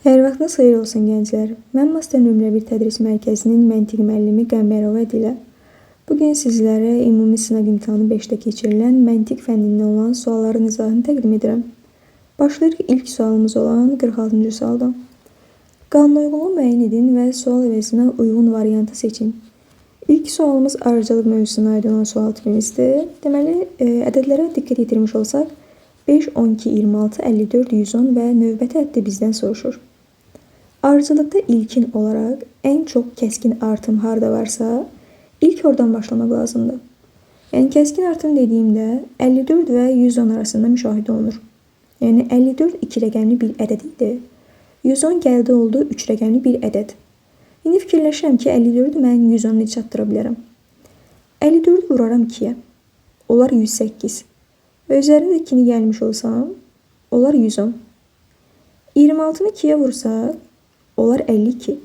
Hər vaxtınız xeyir olsun gənclər. Mən Master nömrə 1 tədris mərkəzinin məntiq müəllimi Qəmbərova Dilə. Bugün sizlərə ümumi sınaq imtahanı 5-də keçirilən məntiq fənnindən olan sualların izahını təqdim edirəm. Başlayırıq ilk sualımız olan 46-cı sualdan. Qanunauyğunluğu müəyyən edin və sual əvəzinə uyğun variantı seçin. İlk sualımız arıcılıq mövzusuna aid olan sual tipimizdir. Deməli, ədədlərə diqqət yetirmiş olsaq, 5, 12, 26, 54, 110 və növbəti ədədi bizdən soruşur. Arıcılıqda ilkin olaraq ən çox kəskin artım harda varsa, ilk oradan başlamaq lazımdır. Yəni, kəskin artım dediyimdə 54 və 110 arasında müşahidə olunur. Yəni, 54 2 rəqəmli bir ədəd idi. 110 gəldi oldu 3 rəqəmli bir ədəd. İndi fikirləşirəm ki, 54-ü mən 110-u çatdıra bilərəm. 54-ü vuraram 2-yə. Olar 108. Və üzərində 2-ni gəlmiş olsam, olar 110. 26-nı 2-yə vursaq, olar 52.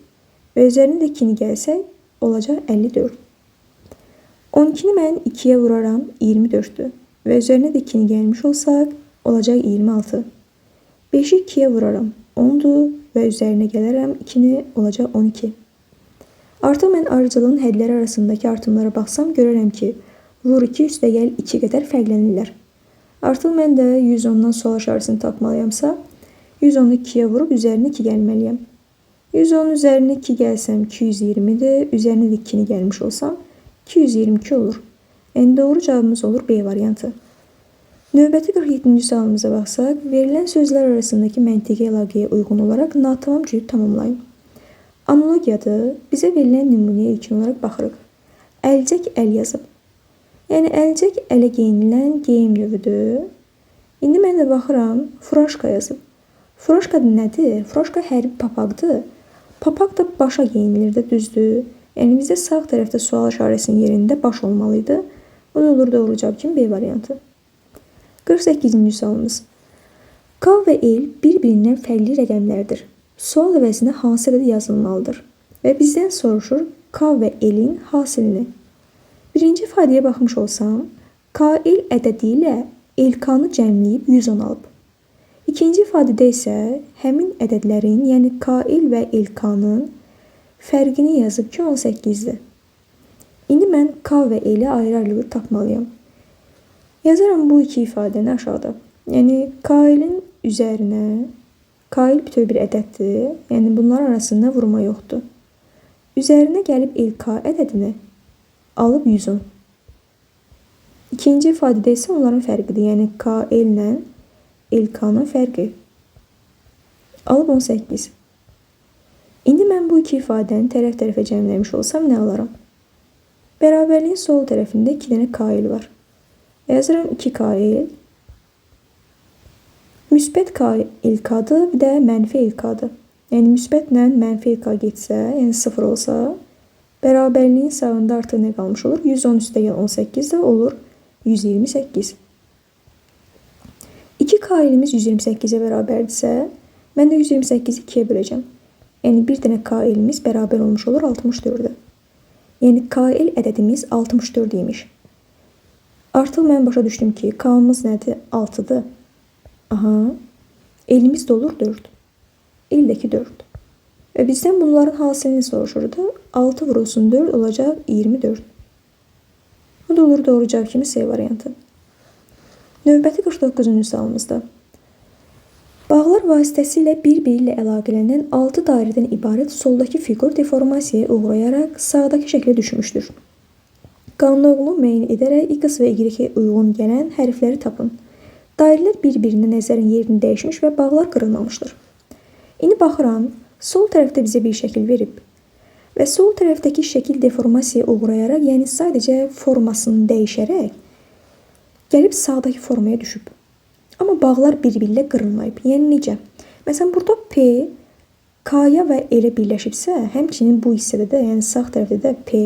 Və üzərində 2-ni gəlsək, olacaq 54. 12-ni mən 2-yə vuraram, 24-dür. Və üzərinə də 2-ni gəlmiş olsaq, olacaq 26. 5-i 2-yə vuraram, 10-dur. Və üzərinə gələrəm, 2-ni olacaq 12. Artıq mən arıcılığın hədləri arasındakı artımlara baxsam, görərəm ki, vur 2 üstə gəl 2 qədər fərqlənirlər. Artıq mən də 110-dan sual işarəsini tapmalıyamsa, 110-u 2-yə vurub üzərinə 2 gəlməliyəm. 110-un üzərinə 2 gəlsəm 220-dir, üzərinə də 2-ni gəlmiş olsam 222 olur. Yəni doğru cavabımız olur B variantı. Növbəti 47-ci sualımıza baxsaq, verilən sözlər arasındakı məntiqi əlaqəyə uyğun olaraq natamam cüyüb tamamlayın. Analogiyadır. Bizə verilən nümunəyə ilkin olaraq baxırıq. Əlcək əl yazıb. Yəni, əlcək ələ geyinilən geyim növüdür. İndi mən də baxıram, furaşka yazıb. Furaşka nədir? Furaşka hərbi papaqdır. Papaq da başa geyinilir də, düzdür. Yəni, bizdə sağ tərəfdə sual işarəsinin yerində baş olmalıydı. Bu da olur doğru cavab kimi B variantı. 48-ci sualımız. K və el bir-birindən fərqli rəqəmlərdir. Sual əvəzinə hansı ədəd yazılmalıdır? Və bizdən soruşur K və elin hasilini. Birinci ifadəyə baxmış olsam, K el ədədi ilə el-K-nı cəmləyib 110 alıb. İkinci ifadədə isə həmin ədədlərin, yəni K el və el-K-nın fərqini yazıb ki, 18-dir. İndi mən K və eli ayrı-ayrı tapmalıyam. Yazaram bu iki ifadəni aşağıda. Yəni, K elin üzərinə K el bütöv bir ədəddir. Yəni, bunlar arasında vurma yoxdur. Üzərinə gəlib el-K ədədini alıb 110. İkinci ifadədə isə onların fərqidir. Yəni, K el ilə el-K-nın fərqi. Alıb 18. İndi mən bu iki ifadəni tərəf-tərəfə cəmləmiş olsam, nə alaram? Bərabərliyin sol tərəfində 2 dənə K el var. Yazıram 2K el. Müsbət K el-K-dır, bir də mənfi el-K-dır. Yəni, müsbətlə mənfi el-K getsə, yəni 0 olsa, bərabərliyin sağında artıq nə qalmış olur? 110 üstə gəl 18 də olur 128. 2K elimiz 128-ə bərabərdirsə, mən də 128-i 2-yə böləcəm. Yəni, bir dənə K elimiz bərabər olmuş olur 64-də. Yəni, K el ədədimiz 64 imiş. Artıq mən başa düşdüm ki, K-mız nədir? 6-dır. Aha, elimiz də olur 4. Eldəki 4. Və bizdən bunların hasilini soruşurdu. 6 vurulsun 4 olacaq 24. Bu da olur doğru cavab kimi C variantı. Növbəti 49-cu sualımızda. Bağlar vasitəsilə bir-biri ilə əlaqələnən 6 dairədən ibarət soldakı fiqur deformasiyaya uğrayaraq sağdakı şəklə düşmüşdür. Qanunauyğunluğu müəyyən edərək X və Y-ə uyğun gələn hərfləri tapın. Dairələr bir-birinə nəzərin yerini dəyişmiş və bağlar qırılmamışdır. İndi baxıram, sol tərəfdə bizə bir şəkil verib və sol tərəfdəki şəkil deformasiyaya uğrayaraq, yəni sadəcə formasını dəyişərək gəlib sağdakı formaya düşüb. Amma bağlar bir-biri ilə qırılmayıb. Yəni necə? Məsələn, burada P K-ya və L-ə birləşibsə, həmçinin bu hissədə də, yəni sağ tərəfdə də P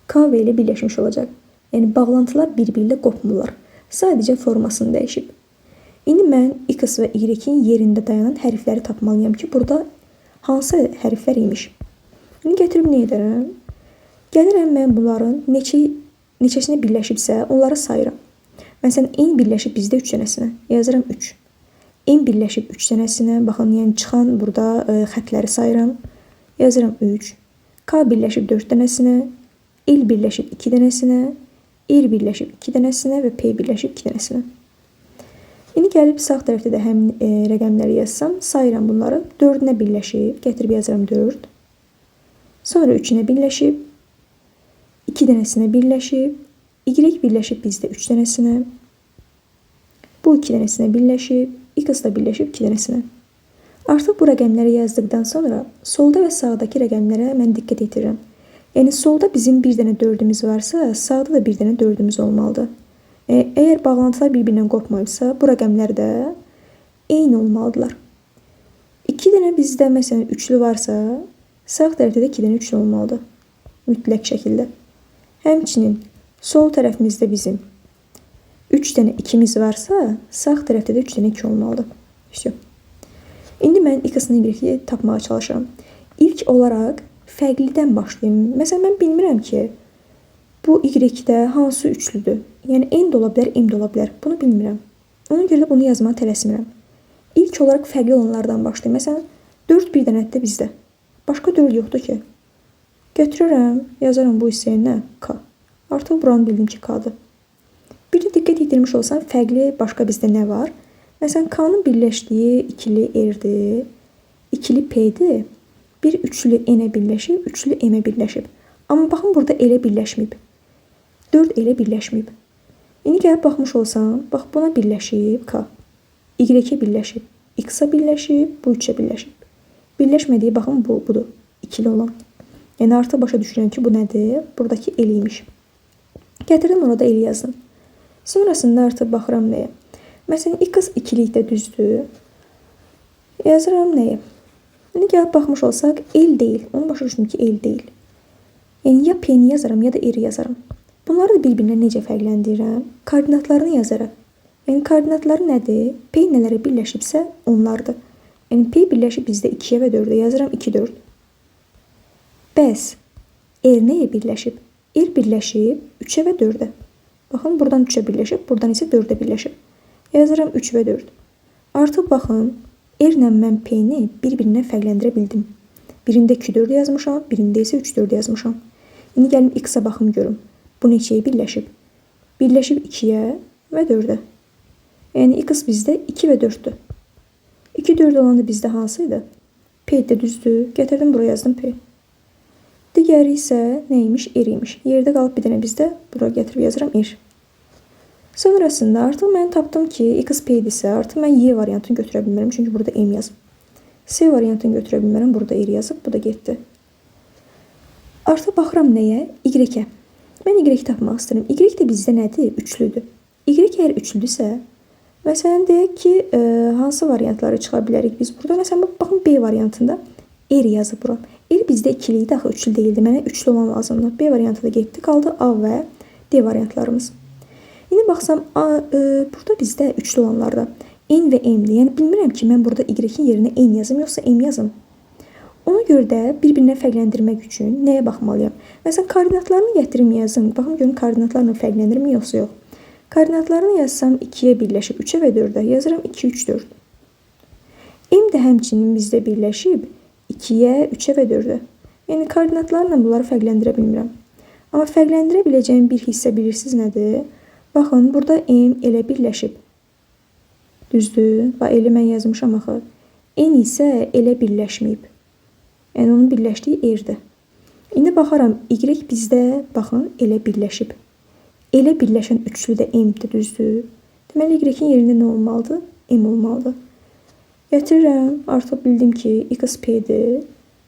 K və L-ə birləşmiş olacaq. Yəni bağlantılar bir-biri ilə qopmurlar. Sadəcə formasını dəyişib. İndi mən X və Y-in yerində dayanan hərfləri tapmalıyam ki, burada hansı hərflər imiş. İndi gətirib nə edərəm? Gəlirəm mən bunların neçəsinə birləşibsə, onları sayıram. Məsələn, N birləşib bizdə 3 dənəsinə. Yazıram 3. M birləşib 3 dənəsinə. Baxın, yəni çıxan burada xətləri sayıram. Yazıram 3. K birləşib 4 dənəsinə. L birləşib 2 dənəsinə. R birləşib 2 dənəsinə və P birləşib 2 dənəsinə. İndi gəlib sağ tərəfdə də həmin rəqəmləri yazsam, sayıram bunları. 4-ünə birləşib, gətirib yazıram 4. Sonra 3-ünə birləşib, 2 dənəsinə birləşib, Y birləşib bizdə 3 dənəsinə. Bu 2 dənəsinə birləşib, X da birləşib 2 dənəsinə. Artıq bu rəqəmləri yazdıqdan sonra solda və sağdakı rəqəmlərə mən diqqət yetirirəm. Yəni solda bizim bir dənə 4-ümüz varsa, sağda da bir dənə 4-ümüz olmalıdır. Əgər bağlantılar bir-birindən qopmayıbsa, bu rəqəmlər də eyni olmalıdırlar. 2 dənə bizdə məsələn üçlü varsa, sağ tərəfdə də 2 dənə üçlü olmalıdır. Mütləq şəkildə. Həmçinin sol tərəfimizdə bizim 3 dənə 2-miz varsa, sağ tərəfdə də 3 dənə 2 olmalıdır. İşte. İndi mən X-ni Y-i tapmağa çalışıram. İlk olaraq fərqlidən başlayayım. Məsələn, mən bilmirəm ki, bu Y-də hansı üçlüdür? Yəni, N də ola bilər, M də ola bilər. Bunu bilmirəm. Ona görə də bunu yazmağa tələsmirəm. İlk olaraq fərqli olanlardan başlayayım. Məsələn, 4 bir dənədir bizdə. Başqa 4 yoxdur ki. Götürürəm, yazarım bu hissəyə nə? K. Artıq buranı bildim ki, K-dır. Bir də diqqət yetirmiş olsam, fərqli başqa bizdə nə var? Məsələn, K-nın birləşdiyi ikili R-dir, ikili P-dir, bir üçlü N-ə birləşib, üçlü M-ə birləşib. Amma baxın, burada elə birləşməyib. 4 elə birləşməyib. İndi gəlib baxmış olsam, bax buna birləşib K. Y-ə birləşib, X-a birləşib, bu 3-ə birləşib. Birləşmədiyi baxın budur, ikili olan. Yəni artıq başa düşürəm ki, bu nədir? Buradakı eliymiş. Gətirdim, orada eli yazdım. Sonrasında artıq baxıram nəyə? Məsələn, X ikilikdə düzdür. Yazıram nəyə? İndi gəlib baxmış olsaq, el deyil. Onu başa düşdüm ki, el deyil. Yəni ya P-ni yazaram, ya da R-i yazaram. Bunları da bir-birinə necə fərqləndirirəm? Koordinatlarını yazaraq. Yəni koordinatları nədir? P nələrə birləşibsə, onlardır. Yəni P birləşib bizdə 2-yə və 4-ə. Yazıram 2, 4. Bəs R nəyə birləşib? R birləşib 3-ə və 4-ə. Baxın, buradan 3-ə birləşib, buradan isə 4-ə birləşib. Yazıram 3 və 4. Artıq baxın, R-lə mən P-ni bir-birinə fərqləndirə bildim. Birində 2, 4 yazmışam, birində isə 3, 4 yazmışam. İndi gəlim X-a baxım görüm. Bu neçəyə birləşib? Birləşib 2-yə və 4-ə. Yəni X bizdə 2 və 4-dür. 2, 4 olan da bizdə hansıydı? P-də düzdür. Gətirdim, buraya yazdım P. Digəri isə neymiş? R-imiş. Yerdə qalıb bir dənə bizdə. Buraya gətirib yazıram R. Sonrasında artıq mən tapdım ki, X P-dirsə, artıq mən Y variantını götürə bilmərəm. Çünki burada M yazıb. C variantını götürə bilmərəm. Burada R yazıb. Bu da getdi. Artıq baxıram nəyə? Y-ə. Mən Y tapmaq istəyirəm. Y də bizdə nədir? Üçlüdür. Y əgər üçlüdürsə, məsələn, deyək ki, hansı variantları çıxa bilərik biz burada? Məsələn, baxın B variantında R yazıb bura. R bizdə ikili idi, axı üçlü deyildi. Mənə üçlü olan lazımdır. B variantı da getdi. Qaldı A və D variantlarımız. İndi baxsam, burada bizdə üçlü olanlarda N və M-dir. Yəni, bilmirəm ki, mən burada Y-in yerinə N yazım, yoxsa M yazım. Ona görə də bir-birinə fərqləndirmək üçün nəyə baxmalıyam? Məsələn, koordinatlarını gətirim yazım. Baxım, görün, koordinatlarla fərqləndirmi, yoxsa yox. Koordinatlarını yazsam 2-yə birləşib, 3-ə və 4-ə. Yazıram 2, 3, 4. M də həmçinin bizdə birləşib 2-yə, 3-ə və 4-ə. Yəni, koordinatlarla bunları fərqləndirə bilmirəm. Amma fərqləndirə biləcəyim bir hissə bilirsiniz nədir? Baxın, burada M elə birləşib. Düzdür? Və elə mən yazmışam axı. N isə elə birləşməyib. Yəni, onun birləşdiyi R-dir. İndi baxaram, Y bizdə, baxın, elə birləşib. Elə birləşən üçlü də M-dir, düzdür? Deməli, Y-in yerində nə olmalıdır? M olmalıdır. Gətirirəm, artıq bildim ki, X P-dir.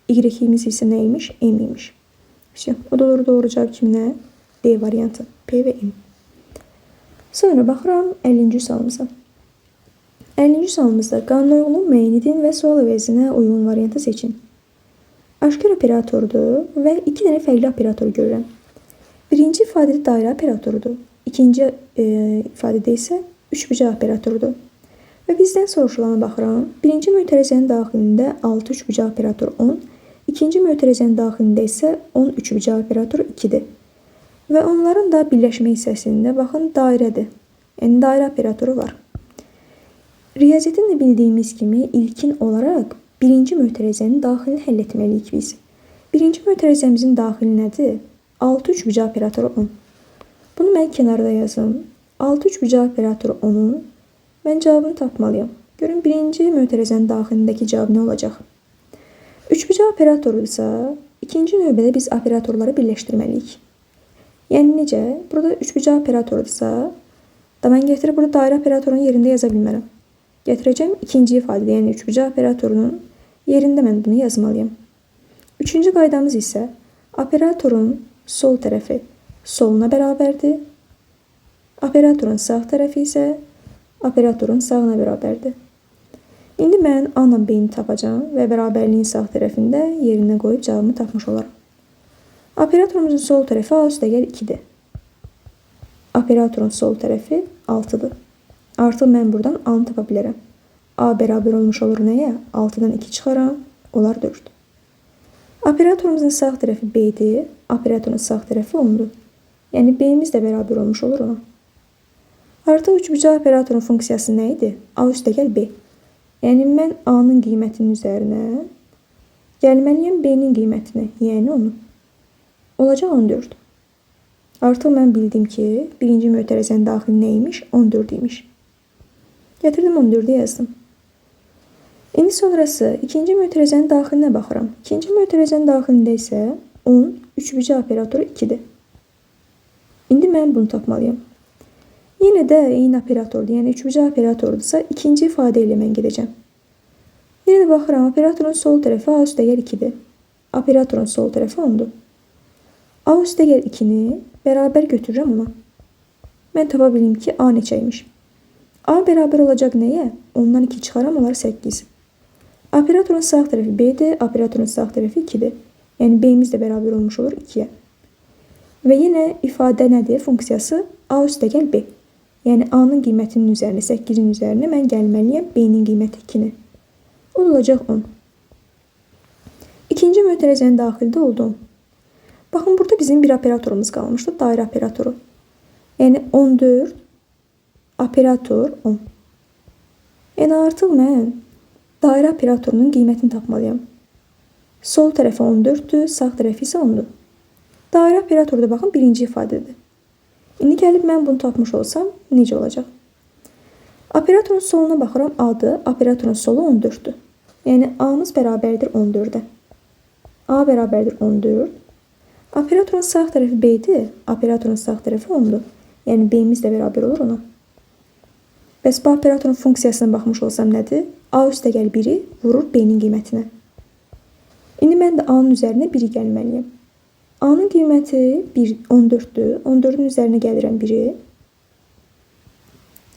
Y-imiz isə nəymiş? M-imiş. O da doğru cavab kiminə? D variantı. P və M. Sonra baxıram 50-ci sualımıza. 50-ci sualımızda qanuna uyğun müəyyən edin və sual əvəzinə uyğun variantı seçin. Aşkar operatordur və 2 dənə fərqli operator görürəm. Birinci ifadədə dairə operatorudur. İkinci ifadədə isə üçbucaq operatorudur. Və bizdən soruşulana baxıram. Birinci mötərizənin daxilində 6 üçbucaq operator 10, ikinci mötərizənin daxilində isə 10 üçbucaq operator 2-dir. Və onların da birləşmə hissəsində baxın dairədir. Yəni dairə operatoru var. Riyaziyyatın da bildiyimiz kimi ilkin olaraq birinci mötərizənin daxilini həll etməliyik biz. Birinci mötərizəmizin daxili nədir? 6 üçbucağı operatoru 10. Bunu mən kənarda yazım. 6 üçbucağı operatoru 10'un mən cavabını tapmalıyam. Görün birinci mötərizənin daxilindəki cavab nə olacaq? Üçbucağı operatorudursa, ikinci növbədə biz operatorları birləşdirməliyik. Yəni necə? Burada üçbucağı operatorudursa, da mən gətirib burada dairə operatorunun yerində yaza bilmərəm. Gətirəcəm ikinci ifadədə, yəni üçbucağı operatorunun yerində mən bunu yazmalıyam. Üçüncü qaydamız isə operatorun sol tərəfi soluna bərabərdir. Operatorun sağ tərəfi isə operatorun sağına bərabərdir. İndi mən A ilə B-ni tapacağım və bərabərliyin sağ tərəfində yerinə qoyub cavabımı tapmış olaram. Operatorumuzun sol tərəfi A üstəgəl 2'dir. Operatorun sol tərəfi 6'dır. Artıq mən buradan A-nı tapa bilərəm. A bərabər olmuş olur nəyə? 6'dan 2 çıxaram, olar 4. Operatorumuzun sağ tərəfi B-dir. Operatorun sağ tərəfi 10'dur. Yəni B-miz də bərabər olmuş olur ona. Artıq üçbucağı operatorun funksiyası nə idi? A üstəgəl B. Yəni mən A-nın qiymətinin üzərinə gəlməliyəm B-nin qiymətinə, yəni onu. Olacaq 14. Artıq mən bildim ki, birinci mötərizənin daxili neymiş? 14 imiş. Gətirdim 14'ü yazdım. İndi sonrası ikinci mötərizənin daxilinə baxıram. İkinci mötərizənin daxilində isə 10 üçbucağı operatoru 2'dir. İndi mən bunu tapmalıyam. Yenə də eyni operatordur, yəni üçbucağı operatordursa ikinci ifadə ilə mən gedəcəm. Yenə də baxıram, operatorun sol tərəfi A üstəgəl 2'dir. Operatorun sol tərəfi 10'dur. A üstəgəl 2'ni bərabər götürürəm ona. Mən tapa bilim ki, A neçəymiş. A bərabər olacaq nəyə? 10'dan 2 çıxaram, olar 8. Operatorun sağ tərəfi B'dir, operatorun sağ tərəfi 2'dir. Yəni B'miz də bərabər olmuş olur 2'yə. Və yenə ifadə nədir? Funksiyası A üstəgəl B. Yəni A-nın qiymətinin üzərinə, 8'in üzərinə mən gəlməliyəm B-nin qiyməti 2'ni. O da olacaq 10. İkinci mötərizənin daxilində oldu 10. Baxın, burada bizim bir operatorumuz qalmışdı, dairə operatoru. Yəni 14 operator 10. Yəni artıq mən dairə operatorunun qiymətini tapmalıyam. Sol tərəfi 14'dür, sağ tərəfi isə 10'dur. Dairə operatorda baxın birinci ifadədir. İndi gəlib mən bunu tapmış olsam necə olacaq? Operatorun soluna baxıram, A-dır, operatorun solu 14'dür. Yəni A-mız bərabərdir 14'ə. A bərabərdir 14. Operatorun sağ tərəfi B-dir, operatorun sağ tərəfi 10'dur. Yəni B-miz də bərabər olur ona. Bəs bu operatorun funksiyasına baxmış olsam nədir? A üstəgəl 1'i vurur B-nin qiymətinə. İndi mən də A-nın üzərinə 1'i gəlməliyəm. A-nın qiyməti 14'dür. 14'ün üzərinə gəlirəm 1'i.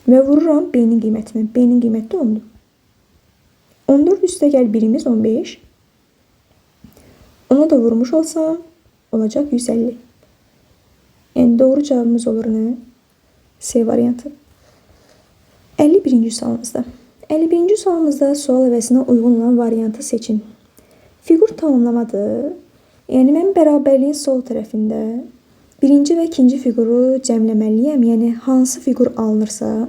Və vururam B-nin qiymətinə. B-nin qiyməti 10'dur. 14 üstəgəl 1'imiz 15. Ona da vurmuş olsam olacaq 150. Yəni doğru cavabımız olur nə? C variantı. 51-ci sualımızda. 51-ci sualımızda sual əvəzinə uyğun olan variantı seçin. Fiqur tamamlamadır. Yəni mən bərabərliyin sol tərəfində birinci və ikinci fiquru cəmləməliyəm. Yəni hansı fiqur alınırsa,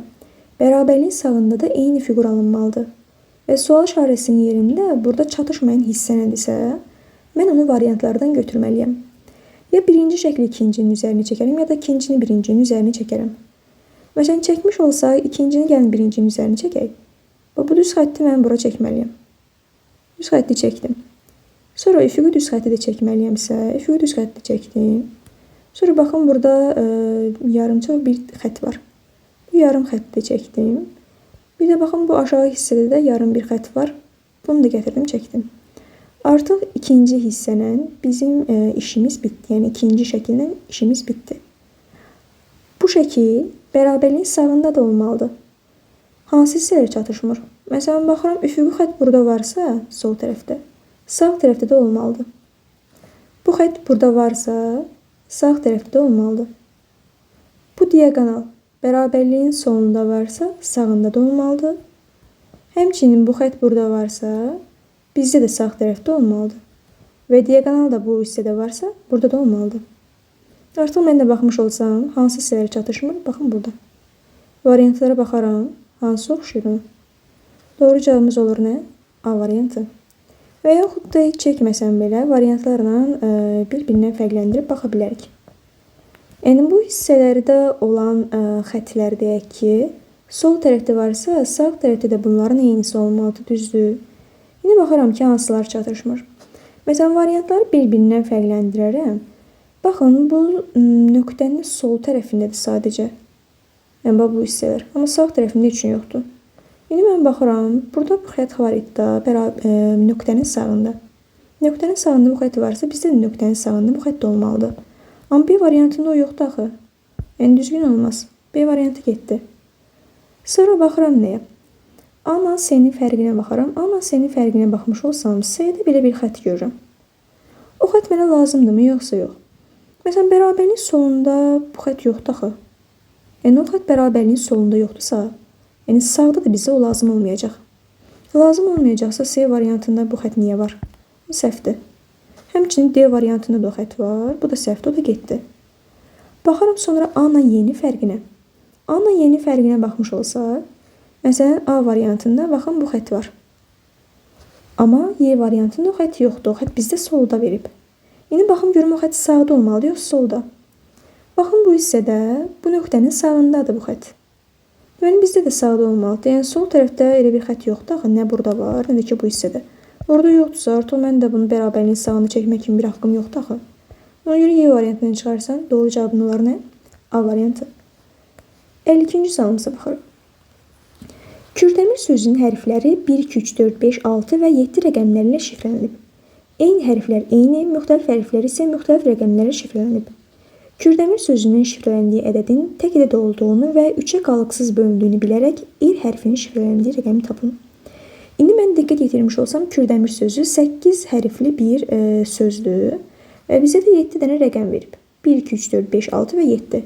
bərabərliyin sağında da eyni fiqur alınmalıdır. Və sual işarəsinin yerində burada çatışmayan hissə nədirsə, mən onu variantlardan götürməliyəm. Ya birinci şəkli ikincinin üzərinə çəkərəm, ya da ikincini birincinin üzərinə çəkərəm. Məsələn, çəkmiş olsaq, ikincini gəlin birincinin üzərinə çəkək. Bu düz xətti mən bura çəkməliyəm. Düz xətti çəkdim. Sonra üfüqü düz xətti də çəkməliyəmsə, üfüqü düz xətti çəkdim. Sonra baxın, burada yarımçıq bir xətt var. Bu yarım xətti də çəkdim. Bir də baxın, bu aşağı hissədə də yarım bir xətt var. Bunu da gətirdim, çəkdim. Artıq ikinci hissələ bizim işimiz bitdi. Yəni ikinci şəkillə işimiz bitdi. Bu şəkil bərabərliyin sağında da olmalıdır. Hansı hissələr çatışmır? Məsələn, baxıram, üfüqi xətt burada varsa, sol tərəfdə, sağ tərəfdə də olmalıdır. Bu xətt burada varsa, sağ tərəfdə də olmalıdır. Bu diaqonal bərabərliyin solunda varsa, sağında da olmalıdır. Həmçinin bu xətt burada varsa, bizdə də sağ tərəfdə olmalıdır. Və diaqonal da bu hissədə varsa, burada da olmalıdır. Artıq mən də baxmış olsam, hansı hissələr çatışmır? Baxın burada. Variantlara baxaram, hansı oxşuyur ona? Doğru cavabımız olur nə? A variantı. Və yaxud da heç çəkməsən belə variantlarla bir-birindən fərqləndirib baxa bilərik. Yəni bu hissələrdə olan xətlər deyək ki, sol tərəfdə varsa, sağ tərəfdə də bunların eynisi olmalıdır, düzdür? İndi baxıram ki, hansılar çatışmır. Məsələn, variantları bir-birindən fərqləndirərəm. Baxın, bu nöqtənin sol tərəfindədir sadəcə. Yəni, bu hissələr. Amma sağ tərəfində üçün yoxdur. İndi mən baxıram, burada bu xət var idi nöqtənin sağında. Nöqtənin sağında bu xət varsa, bizdə də nöqtənin sağında bu xət də olmalıdır. Amma B variantında o yoxdur axı. Yəni, düzgün olmaz. B variantı getdi. Sonra baxıram nəyə? A-la S-nin fərqinə baxaram. A-la S-nin fərqinə baxmış olsam, S-də belə bir xət görürəm. O xət mənə lazımdırmı, yoxsa yox? Məsələn, bərabərliyin solunda bu xət yoxdur axı. Yəni, o xət bərabərliyin solunda yoxdursa, yəni sağda da bizə o lazım olmayacaq. Lazım olmayacaqsa C variantında bu xət niyə var? Bu səhvdir. Həmçinin D variantında da o xət var. Bu da səhvdir, o da getdi. Baxarım sonra A-la Y-nin fərqinə. A-la Y-nin fərqinə baxmış olsaq, məsələn, A variantında baxın bu xət var. Amma Y variantında o xət yoxdur. O xət bizdə solda verib. İndi baxım görüm o xət sağda olmalıdır, yox solda. Baxın bu hissədə bu nöqtənin sağındadır bu xət. Deməli bizdə də sağda olmalıdır. Yəni sol tərəfdə elə bir xət yoxdur axı, nə burada var, nə də ki bu hissədə. Orada yoxdursa, artıq mən də bunu bərabərliyin sağını çəkmək kimi bir haqqım yoxdur axı. Ona görə Y variantından çıxarsan, doğru cavabın olar nə? A variantı. 52-ci sualımıza baxırıq. Kürdəmir sözünün hərfləri 1, 2, 3, 4, 5, 6 və 7 rəqəmlərlə şifrələnib. Eyni hərflər eyni, müxtəlif hərflər isə müxtəlif rəqəmlərlə şifrələnib. Kürdəmir sözünün şifrələndiyi ədədin tək ədəd olduğunu və 3-ə qalıqsız bölündüyünü bilərək ir hərfinin şifrələndiyi rəqəmi tapın. İndi mən diqqət yetirmiş olsam, Kürdəmir sözü 8 hərfli bir sözdür və bizə də 7 dənə rəqəm verib. 1, 2, 3, 4, 5, 6 və 7.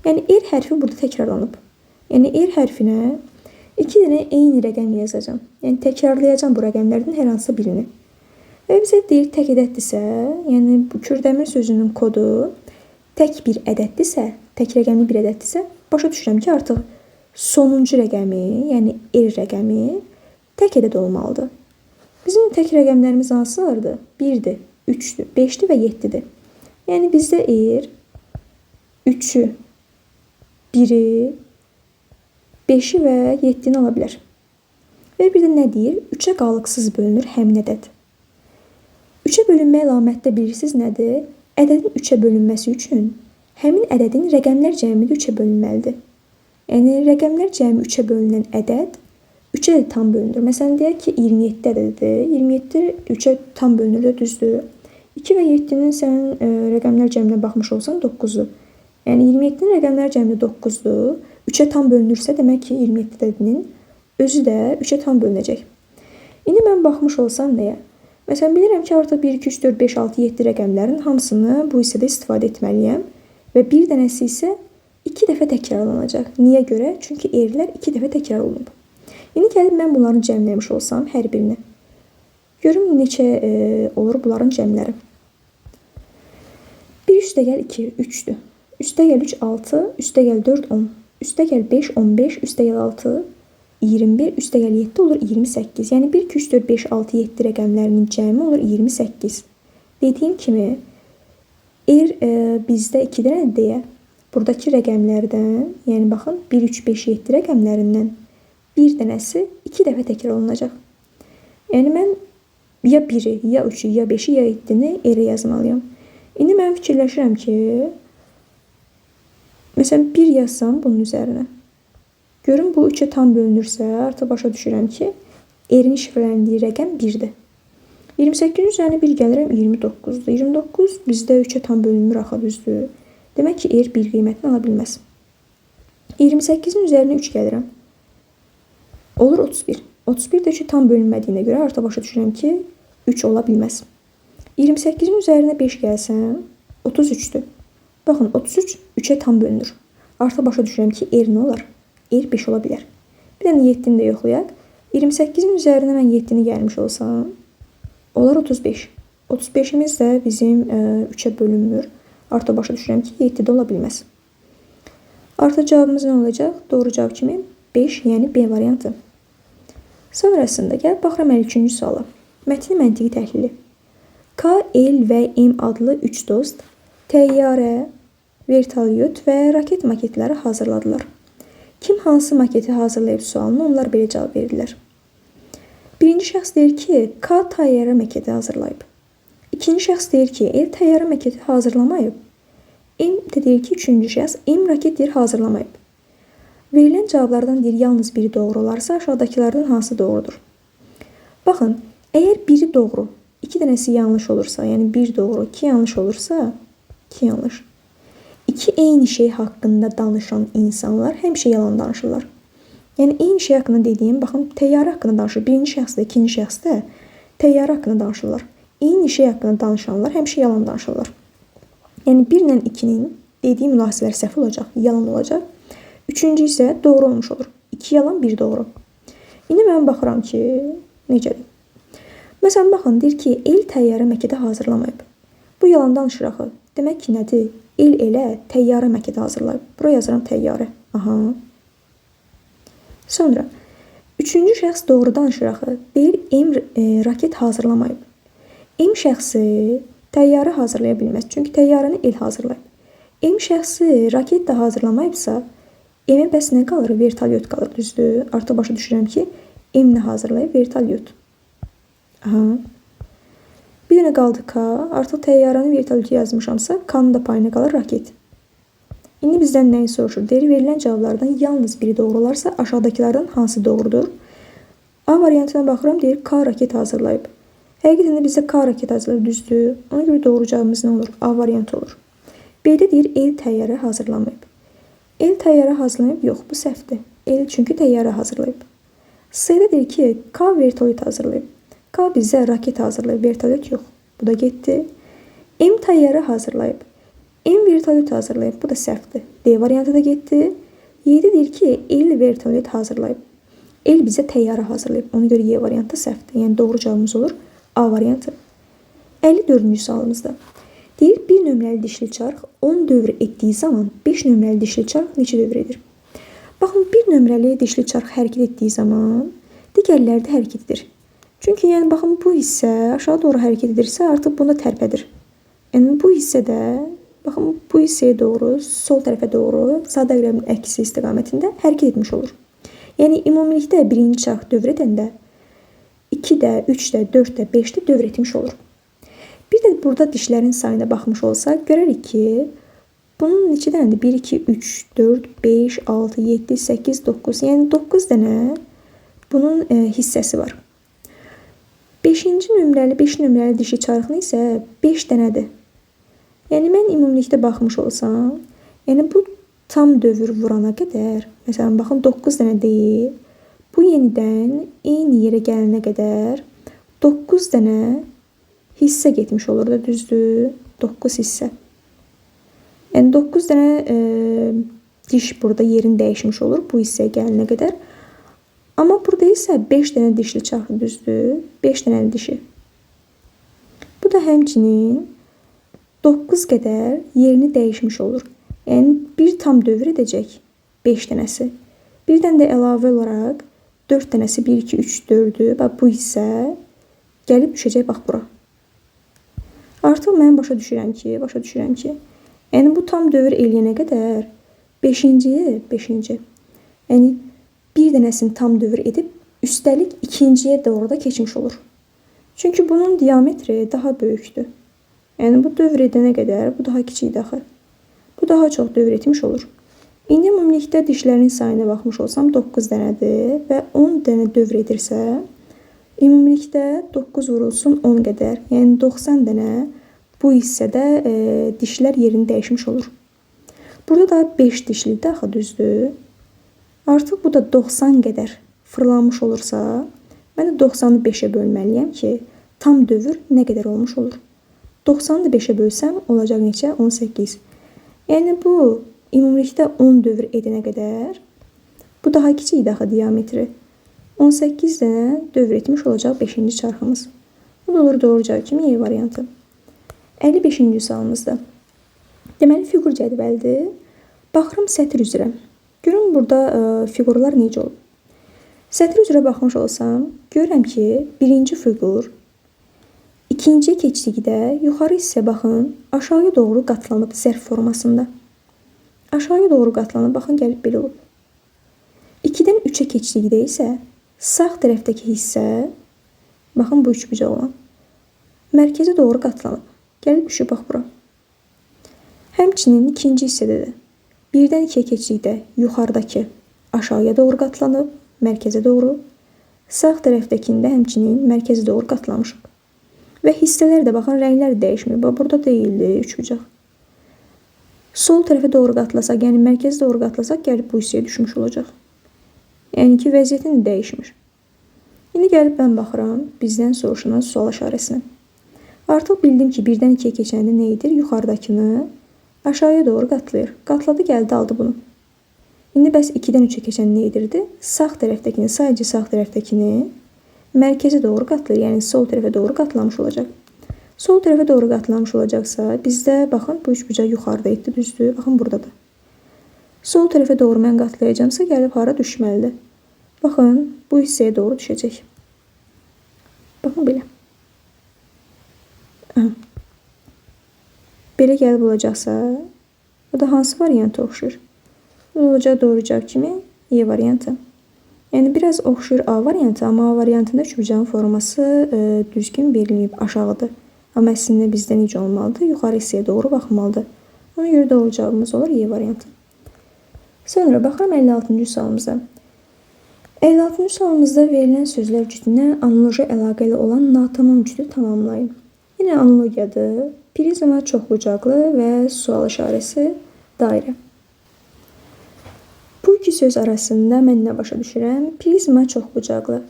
Yəni, R hərfi burada təkrarlanıb. Yəni, R hərfinə 2 dənə eyni rəqəm yazacağım. Yəni, təkrarlayacağım bu rəqəmlərdən hər hansısa birini. Və bizə deyir, tək ədəddirsə, yəni bu Kürdəmir sözünün kodu tək bir ədəddirsə, tək rəqəmli bir ədəddirsə, başa düşürəm ki, artıq sonuncu rəqəmi, yəni R rəqəmi tək ədəd olmalıdır. Bizim tək rəqəmlərimiz hansılardır? 1-dir, 3-dür, 5-dir və 7-dir. Yəni, bizdə R 3-ü, 1-i, 5-i və 7-ni ala bilər. Və bir də nə deyir? 3-ə qalıqsız bölünür həmin ədəd. 3-ə bölünmə əlaməti bilirsiniz nədir? Ədədin 3-ə bölünməsi üçün həmin ədədin rəqəmlər cəmi 3-ə bölünməlidir. Yəni, rəqəmlər cəmi 3-ə bölünən ədəd 3-ə də tam bölünür. Məsələn, deyək ki, 27 ədədidir. 27 3-ə tam bölünür də düzdür. 2 və 7-nin sənin rəqəmlər cəminə baxmış olsan 9-dur. Yəni, 27-nin rəqəmlər cəmi 9-dur. 3-ə tam bölünürsə, demək ki, 27 ədədinin özü də 3-ə tam bölünəcək. İndi mən baxmış olsam nəyə? Məsələn, bilirəm ki, artıq 1, 2, 3, 4, 5, 6, 7 rəqəmlərin hamısını bu hissədə istifadə etməliyəm. Və bir dənəsi isə 2 dəfə təkrarlanacaq. Niyə görə? Çünki R-lər 2 dəfə təkrar olunub. İndi gəlib mən bunların cəmləmiş olsam hər birini. Görüm neçə olur bunların cəmləri. 1 üstəgəl 2, 3-dür. Üstəgəl 3, 6, üstəgəl 4, 10. Üstəgəl 5, 15, üstəgəl 6, 21, üstəgəl 7 olur 28. Yəni 1, 2, 3, 4, 5, 6, 7 rəqəmlərinin cəmi olur 28. Dediyim kimi, R bizdə 2 dənədir deyə. Buradakı rəqəmlərdən, yəni baxın, 1, 3, 5, 7 rəqəmlərindən bir dənəsi 2 dəfə təkrar olunacaq. Yəni mən ya 1-i, ya 3-ü, ya 5-i, ya 7-ni R-ə yazmalıyam. İndi mən fikirləşirəm ki, məsələn 1 yazsam bunun üzərinə. Görün bu 3-ə tam bölünürsə, artıq başa düşürəm ki, R-in şifrələndiyi rəqəm 1-dir. 28-in üzərinə 1 gəlirəm 29-dur. 29 bizdə 3-ə tam bölünmür axı düzdür. Demək ki, R 1 qiymətini ala bilməz. 28-in üzərinə 3 gəlirəm. Olur 31. 31 də ki, tam bölünmədiyinə görə artıq başa düşürəm ki, 3 ola bilməz. 28-in üzərinə 5 gəlsəm, 33-dür. Baxın, 33 3-ə tam bölünür. Artıq başa düşürəm ki, R nə olar? R 5 ola bilər. Bir dənə 7-ni də yoxlayaq. 28-in üzərinə mən 7-ni gəlmiş olsam, olar 35. 35-imiz də bizim 3-ə bölünmür. Artıq başa düşürəm ki, 7 də ola bilməz. Artıq cavabımız nə olacaq? Doğru cavab kimi 5, yəni B variantı. Sonrasında gəl baxıram 53-cü suala. Mətnin məntiqi təhlili. K, L və M adlı 3 dost təyyarə, vertolyot və raket maketləri hazırladılar. Kim hansı maketi hazırlayıb sualını onlar belə cavab verdilər. Birinci şəxs deyir ki, K təyyarə maketi hazırlayıb. İkinci şəxs deyir ki, L təyyarə maketi hazırlamayıb. M də deyir ki, üçüncü şəxs M raket deyir hazırlamayıb. Verilən cavablardan deyir yalnız biri doğru olarsa aşağıdakilərdən hansı doğrudur? Baxın, əgər biri doğru, iki dənəsi yanlış olursa, yəni bir doğru, iki yanlış olursa, iki yanlış. İki eyni şey haqqında danışan insanlar həmişə yalan danışırlar. Yəni eyni şey haqqında dediyim, baxın, təyyarə haqqında danışır. Birinci şəxs də, ikinci şəxs də təyyarə haqqında danışırlar. Eyni şey haqqında danışanlar həmişə yalan danışırlar. Yəni 1 ilə 2-nin dediyi mülasibələr səhv olacaq, yalan olacaq. Üçüncü isə doğru olmuş olur. 2 yalan, 1 doğru. İndi mən baxıram ki, necədir? Məsələn, baxın, deyir ki, L təyyarə məkədə hazırlamayıb. Bu yalan danışır axı. Demək ki, nədir? L elə təyyarə məkədə hazırlayıb. Buraya yazıram təyyarə. Aha. Sonra, üçüncü şəxs doğru danışır axı. Deyir, M raket hazırlamayıb. M şəxsi təyyarə hazırlaya bilməz. Çünki təyyarəni L hazırlayıb. M şəxsi raket də hazırlamayıbsa, M-ə bəs nə qalır? Vertolyot qalır, düzdür? Artıq başa düşürəm ki, M nə hazırlayıb? Vertolyot. Aha. Bir dənə qaldı K. Artıq təyyarəni vertolyotu yazmışamsa, K-nın da payına qalır raket. İndi bizdən nəyi soruşur? Deyir, verilən cavablardan yalnız biri doğru olarsa, aşağıdakilərdən hansı doğrudur? A variantına baxıram, deyir, K raket hazırlayıb. Həqiqətən də bizdə K raket hazırlayıb, düzdür? Ona görə doğru cavabımız nə olur? A variantı olur. B-də deyir, L təyyarə hazırlamayıb. L təyyarə hazırlayıb, yox, bu səhvdir. L çünki təyyarə hazırlayıb. C-də deyir ki, K vertolyot hazırlayıb. K bizə raket hazırlayıb, vertolyot yox. Bu da getdi. M təyyarə hazırlayıb. M vertolyot hazırlayıb, bu da səhvdir. D variantı da getdi. Y-də deyir ki, L vertolyot hazırlayıb. L bizə təyyarə hazırlayıb. Ona görə Y variantı səhvdir. Yəni doğru cavabımız olur A variantı. 54-cü sualımızda. Deyir, 1 nömrəli dişli çarx 10 dövr etdiyi zaman 5 nömrəli dişli çarx neçə dövr edir? Baxın, 1 nömrəli dişli çarx hərəkət etdiyi zaman digərləri də hərəkət edir. Çünki yəni baxın, bu hissə aşağı doğru hərəkət edirsə, artıq bunda tərpədir. Yəni bu hissədə, baxın, bu hissəyə doğru, sol tərəfə doğru, sağ dəqrəmin əksi istiqamətində hərəkət etmiş olur. Yəni ümumilikdə birinci çarx dövr edəndə 2-də, 3-də, 4-də, 5-də dövr etmiş olur. Bir də burada dişlərin sayına baxmış olsaq, görərik ki, bunun neçə dənədir? 1, 2, 3, 4, 5, 6, 7, 8, 9. Yəni 9 dənə bunun hissəsi var. 5 nömrəli dişli çarxın isə 5 dənədir. Yəni mən ümumilikdə baxmış olsam, yəni bu tam dövr vurana qədər, məsələn, baxın 9 dənə deyil, bu yenidən eyni yerə gələnə qədər 9 dənə hissə getmiş olur da, düzdür? 9 hissə. Yəni 9 dənə diş burada yerini dəyişmiş olur bu hissəyə gələnə qədər. Amma burada isə 5 dənə dişli çarxı, düzdür? 5 dənə dişi. Bu da həmçinin 9 qədər yerini dəyişmiş olur. Yəni bir tam dövr edəcək 5 dənəsi. Birdən də əlavə olaraq 4 dənəsi 1, 2, 3, 4-dür. Bax bu hissə gəlib düşəcək bax bura. Artıq mən başa düşürəm ki, yəni bu tam dövr eləyənə qədər 5-ci, yəni bir dənəsini tam dövr edib, üstəlik ikinciyə doğru da keçmiş olur. Çünki bunun diametri daha böyükdür. Yəni bu dövr edənə qədər, bu daha kiçikdir axı. Bu daha çox dövr etmiş olur. İndi ümumilikdə dişlərin sayına baxmış olsam 9 dənədir və 10 dənə dövr edirsə, ümumilikdə 9 vurulsun 10 qədər, yəni 90 dənə bu hissədə dişlər yerini dəyişmiş olur. Burada da 5 dişlidir axı, düzdür? Artıq bu da 90 qədər fırlanmış olursa, mən də 90-ı 5-ə bölməliyəm ki, tam dövr nə qədər olmuş olur. 90-ı da 5-ə bölsəm, olacaq neçə? 18. Yəni bu ümumilikdə 10 dövr edənə qədər, bu daha kiçikdir axı diametri. 18 dənə dövr etmiş olacaq 5-ci çarxımız. Bu da olur doğru cavab kimi Y variantı. 55-ci sualımızda. Deməli, fiqur cədvəldir. Baxıram sətr üzrə. Görün burada fiqurlar necə olub. Sətr üzrə baxmış olsam, görürəm ki, birinci fiqur ikinciyə keçdikdə yuxarı hissə baxın, aşağıya doğru qatlanıb zərf formasında. Aşağıya doğru qatlanıb, baxın, gəlib belə olub. 2-dən 3-ə keçdikdə isə sağ tərəfdəki hissə, baxın, bu üçbucaq olan, mərkəzə doğru qatlanıb. Gəlib düşüb, bax, bura. Həmçinin ikinci hissədə də 1-dən 2-yə keçdikdə yuxarıdakı aşağıya doğru qatlanıb, mərkəzə doğru. Sağ tərəfdəkində həmçinin mərkəzə doğru qatlamışıq. Və hissələr də, baxın, rənglər dəyişmir. Bax, burada deyildi üçbucaq. Sol tərəfə doğru qatlasaq, yəni mərkəzə doğru qatlasaq, gəlib bu hissəyə düşmüş olacaq. Yəni ki, vəziyyətin dəyişmir. İndi gəlib mən baxıram bizdən soruşulan sual işarəsinə. Artıq bildim ki, 1-dən 2-yə keçəndə nə edir? Yuxarıdakını aşağıya doğru qatlayır. Qatladı, gəldi, aldı bunu. İndi bəs 2-dən 3-ə keçən nə edirdi? Sağ tərəfdəkini, sadəcə sağ tərəfdəkini mərkəzə doğru qatlayır. Yəni sol tərəfə doğru qatlamış olacaq. Sol tərəfə doğru qatlamış olacaqsa, bizdə, baxın, bu üçbucaq yuxarıda etdi, düzdür? Baxın, buradadır. Sol tərəfə doğru mən qatlayacamsa, gəlib hara düşməlidir? Baxın, bu hissəyə doğru düşəcək. Baxın, belə. Belə gəlib olacaqsa, bu da hansı variantı oxşur? Bu olacaq doğrucaq kimi E variantı. Yəni, biraz oxşur A variantı, amma A variantında üçbucağın forması düzgün verilməyib, aşağıdır. Amma əslində bizdə necə olmalıdır? Yuxarı hissəyə doğru baxmalıdır. Ona görə doğru cavabımız olur E variantı. Sonra baxıram 56-cı sualımıza. 56-cı sualımızda verilən sözlər cütünə analoji əlaqə ilə olan natamam cütü tamamlayın. Yine analogiyadır. Prizma çoxbucaqlı və sual işarəsi dairə. Bu iki söz arasında mən nə başa düşürəm? Prizma çoxbucaqlı.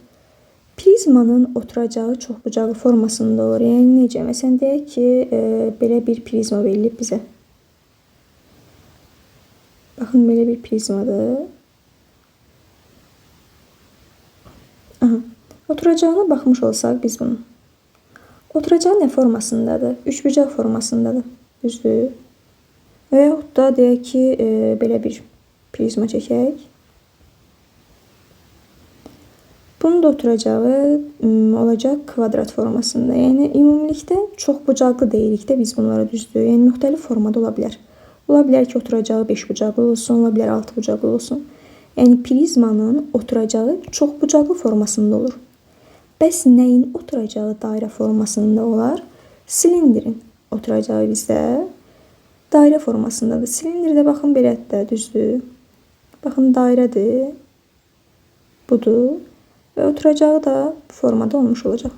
Prizmanın oturacağı çoxbucaqlı formasında olur. Yəni necə? Məsələn, deyək ki, belə bir prizma verilib bizə. Baxın, belə bir prizmadır. Oturacağına baxmış olsaq biz bunun. Oturacağı nə formasındadır? Üçbucaq formasındadır. Düzdür. Və yaxud da deyək ki, belə bir prizma çəkək. Bunun da oturacağı olacaq kvadrat formasında. Yəni, ümumilikdə çoxbucaqlı deyirik də biz bunlara, düzdür. Yəni, müxtəlif formada ola bilər. Ola bilər ki, oturacağı 5bucaqlı olsun, ola bilər 6bucaqlı olsun. Yəni, prizmanın oturacağı çoxbucaqlı formasında olur. Bəs nəyin oturacağı dairə formasında olar? Silindrin oturacağı bizdə dairə formasındadır. Silindirdə baxın belədir də, düzdür. Baxın, dairədir. Budur. Və oturacağı da bu formada olmuş olacaq.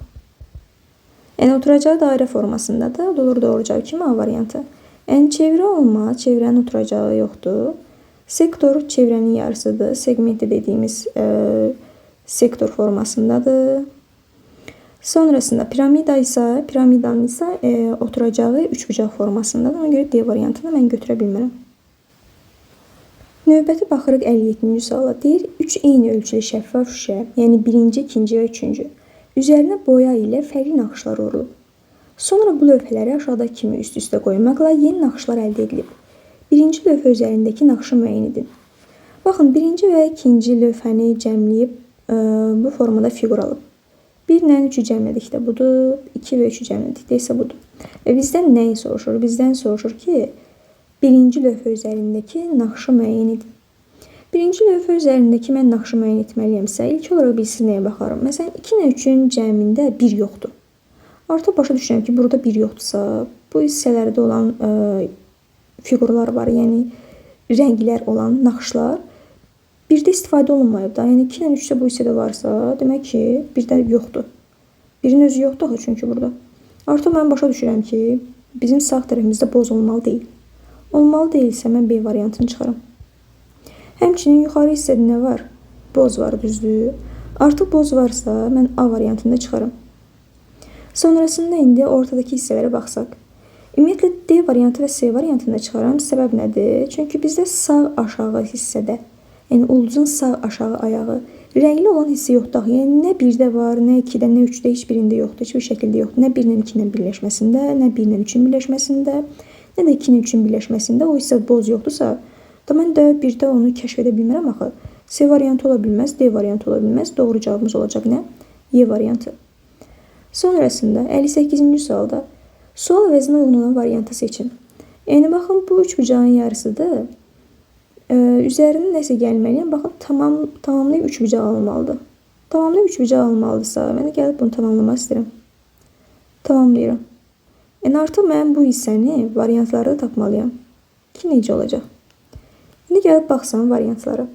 Yəni, oturacağı dairə formasındadır. O da olur doğrucağı kimi A variantı. Yəni, çevrə olma, çevrənin oturacağı yoxdur. Sektor çevrənin yarısıdır. Segmentdə dediyimiz sektor formasındadır. Sonrasında piramida isə, piramidanın isə oturacağı üçbucaq formasındadır. Ona görə D variantını mən götürə bilmirəm. Növbəti baxırıq 57-ci suala. Deyir, 3 eyni ölçülü şəffaf şüşə, yəni birinci, ikinci və üçüncü, üzərinə boya ilə fərqli naxışlar vurulub. Sonra bu lövhələri aşağıdakı kimi üst-üstə qoymaqla yeni naxışlar əldə edilib. Birinci lövhə üzərindəki naxışı müəyyən edin. Baxın, birinci və ikinci lövhəni cəmləyib bu formada fiqur alıb. 1 ilə 3-ü cəmlədikdə budur, 2 və 3-ü cəmlədikdə isə budur. Və bizdən nəyi soruşur? Bizdən soruşur ki, birinci lövhə üzərindəki naxışı müəyyən edin. Birinci lövhə üzərindəki mən naxışı müəyyən etməliyəmsə, ilk olaraq biz nəyə baxarım? Məsələn, 2 ilə 3-ün cəmində 1 yoxdur. Artıq başa düşürəm ki, burada 1 yoxdursa, bu hissələrdə olan fiqurlar var, yəni rənglər olan naxışlar birdə istifadə olunmayıb da. Yəni 2 ilə 3-də bu hissədə varsa, demək ki, birdə yoxdur. Birinin özü yoxdur çünki burada. Artıq mən başa düşürəm ki, bizim sağ tərəfimizdə boz olmalı deyil. Olmalı deyilsə, mən B variantını çıxaram. Həmçinin yuxarı hissədə nə var? Boz var, düzdür. Artıq boz varsa, mən A variantını çıxaram. Sonrasında indi ortadakı hissələrə baxsaq. Ümumiyyətlə, D variantı və C variantını çıxaram. Səbəb nədir? Çünki bizdə sağ aşağı hissədə, yəni ulduzun sağ aşağı ayağı rəngli olan hissə yoxdur. Yəni nə 1-də var, nə 2-də, nə 3-də, heç birində yoxdur, heç bir şəkildə yoxdur. Nə 1 ilə 2 ilə birləşməsində, nə 1 ilə 3-ün birləşməsində, nə də 2 ilə 3-ün birləşməsində o hissə boz yoxdursa, da mən də 1-də onu kəşf edə bilmirəm axı. C variantı ola bilməz, D variantı ola bilməz. Doğru cavabımız olacaq nə? Y variantı. Sonrasında 58-ci sualda sual vəzinə uyğun olan variantı seçin. Yəni baxın, bu üçbucağın yarısıdır. Üzərində nəsə gəlməliyəm. Baxın, tamamlayıb üçbucaq alınmalıdır. Tamamlayıb üçbucaq alınmalıdırsa, mən də gəlib bunu tamamlamaq istəyirəm. Tamamlayıram. Yəni artıq mən bu hissəni variantlarda tapmalıyam. Ki, necə olacaq? İndi gəlib baxsam variantlara.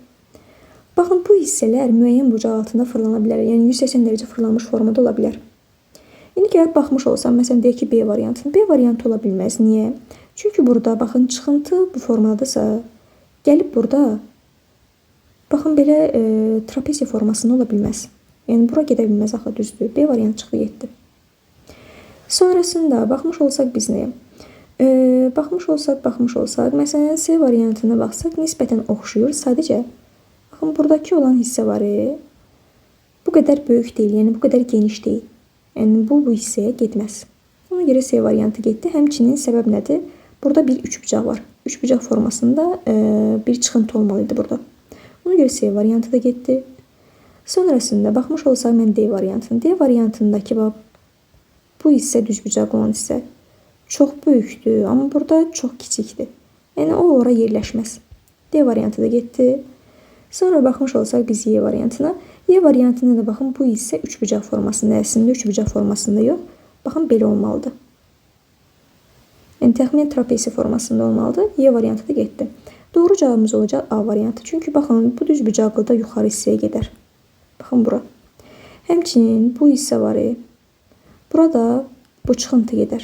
Baxın, bu hissələr müəyyən bucaq altında fırlana bilər. Yəni 180 dərəcə fırlanmış formada ola bilər. İndi gəlib baxmış olsam, məsələn, deyək ki, B variantı. B variantı ola bilməz. Niyə? Çünki burada, baxın, çıxıntı bu formadadırsa, gəlib burada, baxın, belə trapesiya formasında ola bilməz. Yəni, bura gedə bilməz, axı, düzdür. B variantı çıxdı, getdi. Sonrasında baxmış olsaq biz nəyə? Baxmış olsaq, məsələn, C variantına baxsaq, nisbətən oxşuyur. Sadəcə, baxın, buradakı olan hissə var. Bu qədər böyük deyil, yəni bu qədər geniş deyil. Yəni, bu hissəyə getməz. Ona görə C variantı getdi. Həmçinin səbəb nədir? Burada bir üçbucaq var. Üçbucaq formasında bir çıxıntı olmalıydı burada. Ona görə C variantı da getdi. Sonrasında baxmış olsaq mən D variantını. D variantındakı bu hissə düzbucaq olan hissə çox böyükdür, amma burada çox kiçikdir. Yəni, o ora yerləşməz. D variantı da getdi. Sonra baxmış olsaq biz Y variantına. Y variantında da baxın, bu hissə üçbucaq formasında, əslində üçbucaq formasında yox. Baxın, belə olmalıdır. Yəni, təxminən trapesiya formasında olmalıdır. Y variantı da getdi. Doğru cavabımız olacaq A variantı. Çünki baxın, bu düzbucaqlı da yuxarı hissəyə gedər. Baxın, bura. Həmçinin bu hissə var. Burada bu çıxıntı gedər.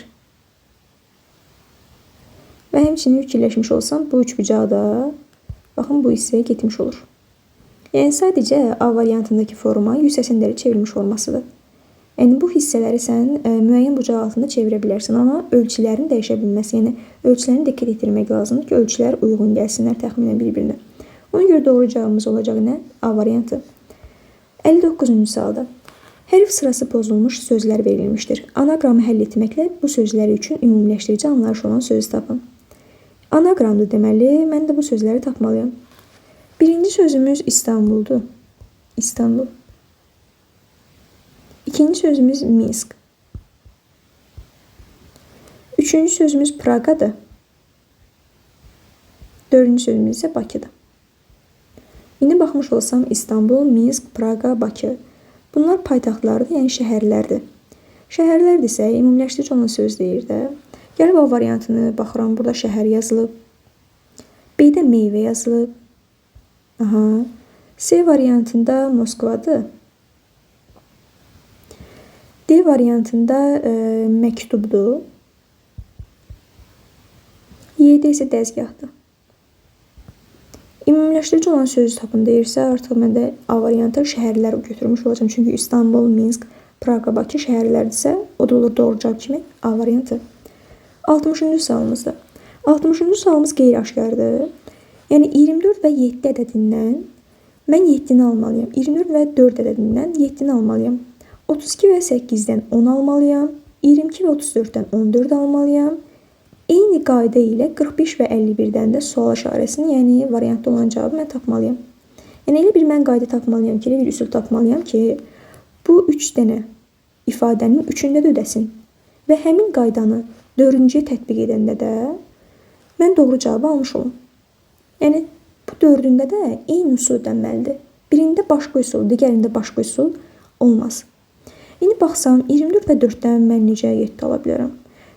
Və həmçinin fikirləşmiş olsam, bu üçbucağı da, baxın, bu hissəyə getmiş olur. Yəni, sadəcə A variantındakı forma 180 dərəcə çevrilmiş formasıdır. Yəni, bu hissələri sən müəyyən bucaq altında çevirə bilərsən, amma ölçülərini dəyişə bilməz. Yəni, ölçülərini diqqət etdirmək lazımdır ki, ölçülər uyğun gəlsinlər təxminən bir-birinə. Ona görə doğru cavabımız olacaq nə? A variantı. 59-cu sualda. Hərf sırası pozulmuş sözlər verilmişdir. Anaqramı həll etməklə bu sözlər üçün ümumiləşdirici anlayış olan söz tapın. Anaqramdır deməli, mən də bu sözləri tapmalıyam. Birinci sözümüz İstanbul'dur. İstanbul. İkinci sözümüz Minsk. Üçüncü sözümüz Praga'dır. Dördüncü sözümüz isə Bakıdır. İndi baxmış olsam İstanbul, Minsk, Praga, Bakı. Bunlar paytaxtlardır, yəni şəhərlərdir. Şəhərlərdirsə ümumiləşdirici olan söz deyir də. Gəlib o variantını baxıram, burada şəhər yazılıb. B-də meyvə yazılıb. Aha. C variantında Moskvadır. D variantında məktubdur. Y-də isə dəzgahdır. Ümumiləşdirici olan sözü tapın deyirsə, artıq mən də A variantı şəhərlər götürmüş olacağım. Çünki İstanbul, Minsk, Praga, Bakı şəhərlərdirsə, o da olur doğru cavab kimi A variantı. 60-cı sualımızda. 60-cı sualımız qeyri-aşkardır. Yəni 24 və 7 ədədindən mən 7-ni almalıyam. 24 və 4 ədədindən 7-ni almalıyam. 32 və 8-dən 10 almalıyam. 22 və 34-dən 14 almalıyam. Eyni qayda ilə 45 və 51-dən də sual işarəsini, yəni variantda olan cavabı mən tapmalıyam. Yəni elə bir mən qayda tapmalıyam ki, elə bir üsul tapmalıyam ki, bu 3 dənə ifadənin 3-ündə də ödəsin. Və həmin qaydanı 4-cüyə tətbiq edəndə də mən doğru cavabı almış olum. Yəni bu 4-ündə də eyni üsul ödənməlidir. Birində başqa üsul, digərində başqa üsul olmaz. İndi baxsam 24 və 4-dən mən necə 7 ala bilərəm?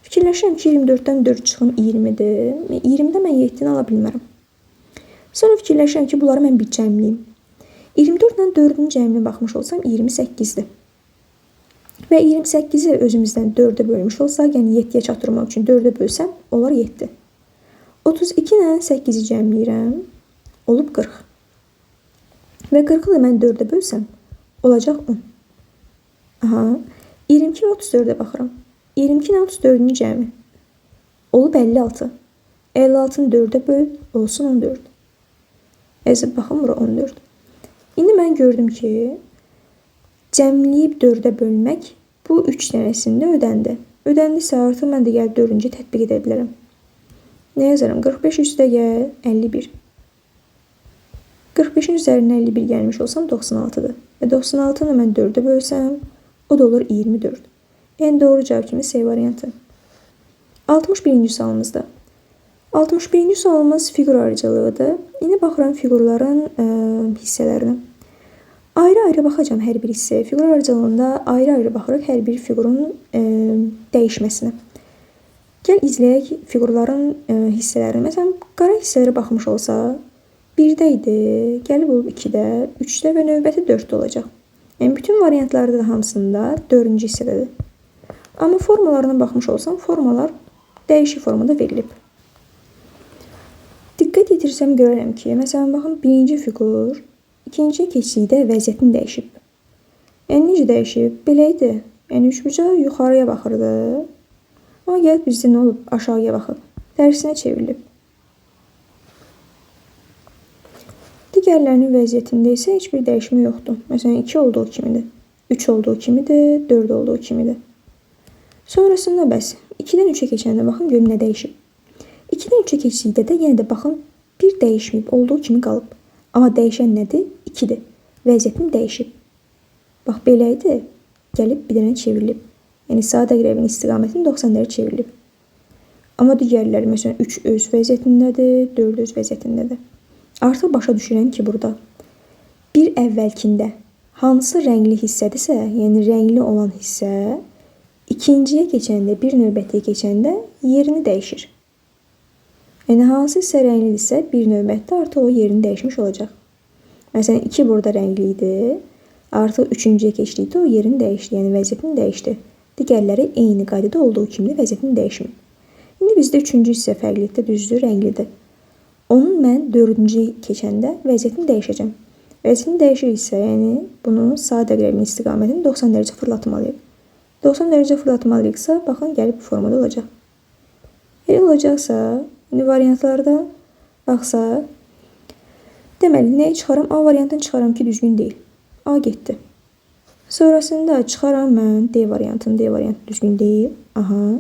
Fikirləşirəm ki, 24-dən 4 çıxın 20-dir. 20-də mən 7-ni ala bilmərəm. Sonra fikirləşirəm ki, bunları mən bir cəmliyim. 24-dən 4-ün cəmlinə baxmış olsam 28-dir. Və 28-i özümüzdən 4-ə bölmüş olsaq, yəni 7-yə çatdırmaq üçün 4-ə bölsəm, olar 7. 32 ilə 8-i cəmləyirəm, olub 40. Və 40-ı da mən 4-ə bölsəm, olacaq 10. Aha, 22 və 34-ə baxıram. 22 ilə 34-ün cəmi olub 56. 56-nı 4-ə böl, olsun 14. Əzib baxın, bura 14. İndi mən gördüm ki, cəmləyib 4-ə bölmək bu 3 dənəsində ödəndi. Ödəndisə artıq mən də gəlib 4-cü tətbiq edə bilərəm. Nə yazarım? 45 üstə gəl 51. 45'in üzərinə 51 gəlmiş olsam 96-dır. Və 96-nı mən 4-ə bölsəm, o da olur 24. Yəni doğru cavab kimi C variantı. 61-ci sualımızda. 61-ci sualımız fiqur ayrıcalığıdır. İndi baxıram fiqurların hissələrinə. Ayrı-ayrı baxacağım hər bir hissəyə. Fiqur ayrıcalığında ayrı-ayrı baxırıq hər bir fiqurun dəyişməsinə. Gəl izləyək fiqurların hissələrini. Məsələn, qara hissələrə baxmış olsa, 1-də idi, gəlib olub 2-də, 3-də və növbəti 4-də olacaq. Yəni, bütün variantlarda da hamısında 4-cü hissədədir. Amma formalarına baxmış olsam, formalar dəyişik formada verilib. Diqqət yetirsəm görərəm ki, məsələn, baxın, birinci fiqur, ikinciyə keçdikdə vəziyyətini dəyişib. Yəni, necə dəyişib? Belə idi. Yəni, üçbucağı yuxarıya baxırdı. Amma gəlib bizdə nə olub? Aşağıya baxıb. Tərsinə çevrilib. Digərlərinin vəziyyətində isə heç bir dəyişmə yoxdur. Məsələn, 2 olduğu kimidir, 3 olduğu kimidir, 4 olduğu kimidir. Sonrasında bəs 2-dən 3-ə keçəndə baxın, görün nə dəyişib. 2-dən 3-ə keçdikdə də yenə də baxın, bir dəyişməyib, olduğu kimi qalıb. Amma dəyişən nədir? 2-dir. Vəziyyətini dəyişib. Bax, belə idi, gəlib bir dənə çevrilib. Yəni, saat əqrəbinin istiqamətini 90 dərəcə çevrilib. Amma digərləri, məsələn, 3 öz vəziyyətindədir, 4 öz vəziyyətindədir. Artıq başa düşürəm ki, burada bir əvvəlkində hansı rəngli hissədirsə, yəni rəngli olan hissə, ikinciyə keçəndə, bir növbətiyə keçəndə yerini dəyişir. Yəni, hansı hissə rənglidirsə, bir növbətdə artıq o yerini dəyişmiş olacaq. Məsələn, 2 burada rəngli idi, artıq üçüncüyə keçdikdə o yerini dəyişdi, yəni vəziyyətini dəyişdi. Digərləri eyni qaydada olduğu kimi vəziyyətini dəyişmir. İndi bizdə üçüncü hissə fərqlilikdə düzdür, rənglidir. Onun mən 4-cü keçəndə vəziyyətini dəyişəcəm. Vəziyyətini dəyişiriksə, yəni bunu saat əqrəbinin istiqamətini 90 dərəcə fırlatmalıyıq. 90 dərəcə fırlatmalıyıqsa, baxın, gəlib bu formada olacaq. Elə olacaqsa, indi variantlarda baxsaq, deməli, nəyi çıxaram? A variantını çıxaram ki, düzgün deyil. A getdi. Sonrasında çıxaram mən D variantını, D variantı düzgün deyil. Aha.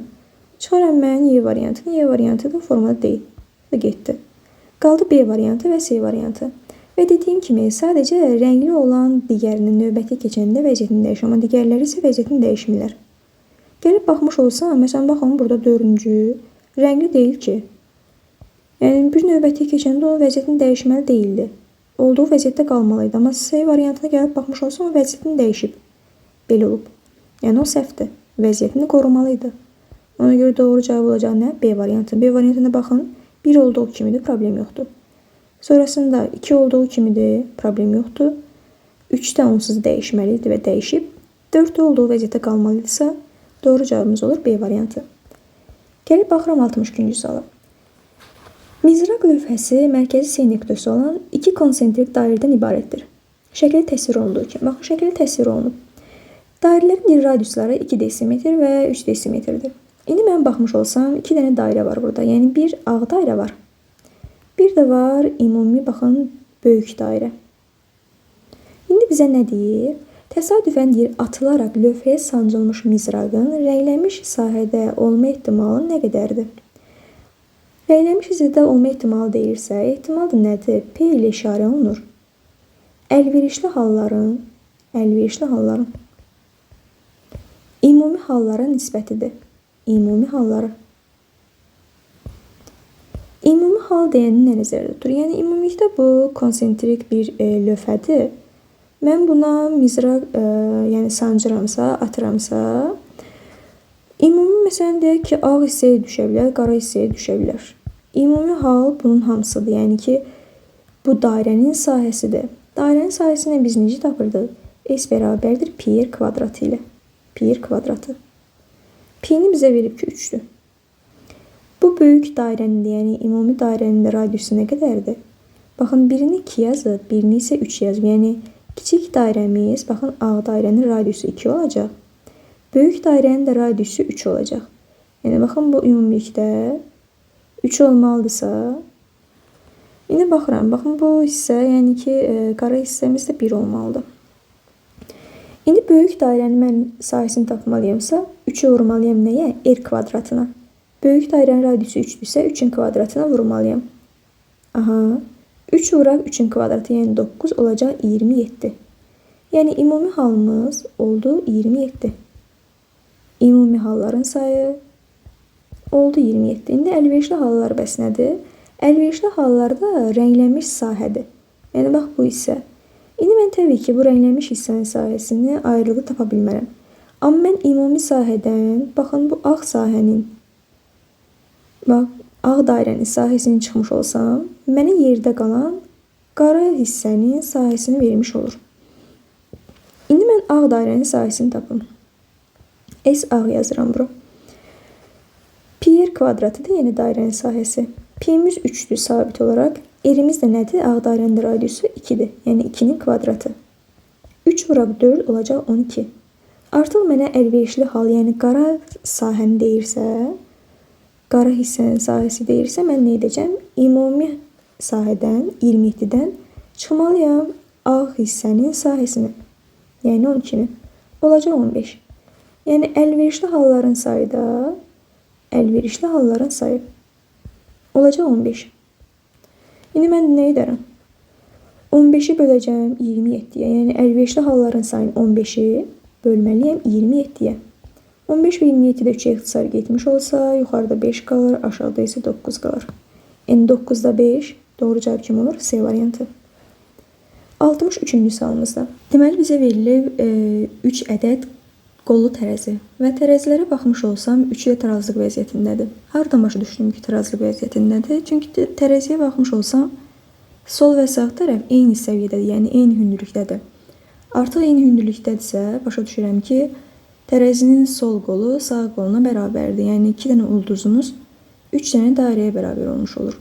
Çıxaram mən Y variantını, Y variantı da formada deyil. Bu da getdi. Qaldı B variantı və C variantı. Və dediyim kimi, sadəcə rəngli olan digərinin növbəti keçəndə vəziyyətini dəyişir, amma digərləri isə vəziyyətini dəyişmirlər. Gəlib baxmış olsam, məsələn, baxın, burada 4-cü rəngli deyil ki. Yəni, bir növbəti keçəndə onun vəziyyətini dəyişməli deyildi. Olduğu vəziyyətdə qalmalıydı, amma C variantına gəlib baxmış olsam, o vəziyyətini dəyişib. Belə olub. Yəni, o səhvdir. Vəziyyətini qorumalıydı. Ona görə doğru cavab olacaq nə? B variantı. B variantına baxın. 1 olduğu kimidir, problem yoxdur. Sonrasında 2 olduğu kimidir, problem yoxdur. 3-də onsuz dəyişməlidir və dəyişib. 4-də olduğu vəziyyətdə qalmalıdırsa, doğru cavabımız olur B variantı. Gəlib baxıram 62-ci suala. Mizraq lövhəsi mərkəzi C nöqtəsi olan 2 konsentrik dairədən ibarətdir. Şəkildə təsvir olunduğu kimi. Baxın, şəkildə təsvir olunub. Dairələrin desimetri 2 desimetr və 3 desimetrdir. İndi mən baxmış olsam, 2 dənə dairə var burada. Yəni, bir ağ dairə var. Bir də var, ümumi, baxın, böyük dairə. İndi bizə nə deyir? Təsadüfən deyir, atılaraq lövhəyə sancılmış mizraqın rənglənmiş sahədə olma ehtimalı nə qədərdir? Rənglənmiş hissədə olma ehtimalı deyirsə, ehtimal da nədir? P ilə işarə olunur. Əlverişli halların ümumi hallara nisbətidir. Ümumi halları. Ümumi hal deyəni nə nəzərdə tutur? Yəni, ümumilikdə bu konsentrik bir lövhədir. Mən buna mizraq sancıramsa, atıramsa, ümumi məsələn deyək ki, ağ hissəyə düşə bilər, qara hissəyə düşə bilər. Ümumi hal bunun hamısıdır. Yəni ki, bu dairənin sahəsidir. Dairənin sahəsindən biz necə tapırdıq? S bərabərdir pi r kvadratı ilə. Pi r kvadratı. P-ni bizə verib ki, 3-dür. Bu böyük dairənin, yəni ümumi dairənin də radiusu nə qədərdir? Baxın, birini 2 yazıb, birini isə 3 yazıb. Yəni, kiçik dairəmiz, baxın, ağ dairənin radiusu 2 olacaq. Böyük dairənin də radiusu 3 olacaq. Yəni, baxın, bu ümumilikdə 3 olmalıdırsa, indi baxıram, baxın, bu hissə, yəni ki, qara hissəmiz də 1 olmalıdır. İndi böyük dairənin mən sahəsini tapmalıyamsa, 3'ü vurmalıyam nəyə? R kvadratına. Böyük dairənin radiusu 3'dürsə, 3'ün kvadratına vurmalıyam. Aha, 3 vuraq 3'ün kvadratı, yəni 9 olacaq 27. Yəni ümumi halımız oldu 27. Ümumi halların sayı oldu 27. İndi əlverişli hallar bəs nədir? Əlverişli hallarda rənglənmiş sahədir. Yəni bax bu hissə. İndi mən təbii ki bu rənglənmiş hissənin sahəsini ayrılığı tapa bilmərəm. Amma mən ümumi sahədən, baxın bu ağ sahənin, bax ağ dairənin sahəsini çıxmış olsam, mənə yerdə qalan qara hissənin sahəsini vermiş olur. İndi mən ağ dairənin sahəsini tapım. S ağ yazıram bura. Pi kvadratıdır, yəni dairənin sahəsi. Pi'miz 3'dür sabit olarak. R'imiz də nədir? Ağ dairənin radiusu 2'dir. Yəni 2'nin kvadratı. 3 vuraq 4 olacaq 12. Artıq mənə əlverişli hal, yəni qara sahəni deyirsə, qara hissənin sahəsi deyirsə, mən nə edəcəm? Ümumi sahədən, 27-dən çıxmalıyam ağ hissənin sahəsini. Yəni 12'ni. Olacaq 15. Yəni əlverişli halların sayı da, əlverişli halların sayı olacaq 15. İndi mən nə edərəm? 15'i böləcəm 27'yə. Yəni əlverişli halların sayını 15'i bölməliyəm 27'yə. 15 və 27'də 3'ə ixtisar getmiş olsa, yuxarıda 5 qalır, aşağıda isə 9 qalır. Yəni 9'da 5 doğru cavab kim olur? C variantı. 63-cü sualımızda. Deməli bizə verilib 3 ədəd qollu tərəzi və tərəzilərə baxmış olsam 3'ü də tarazlıq vəziyyətindədir. Hardan başa düşdüm ki tarazlıq vəziyyətindədir? Çünki tərəziyə baxmış olsam sol və sağ tərəf eyni səviyyədədir, yəni eyni hündürlükdədir. Artıq eyni hündürlükdədirsə başa düşürəm ki tərəzinin sol qolu sağ qoluna bərabərdir. Yəni 2 dənə ulduzumuz 3 dənə dairəyə bərabər olmuş olur.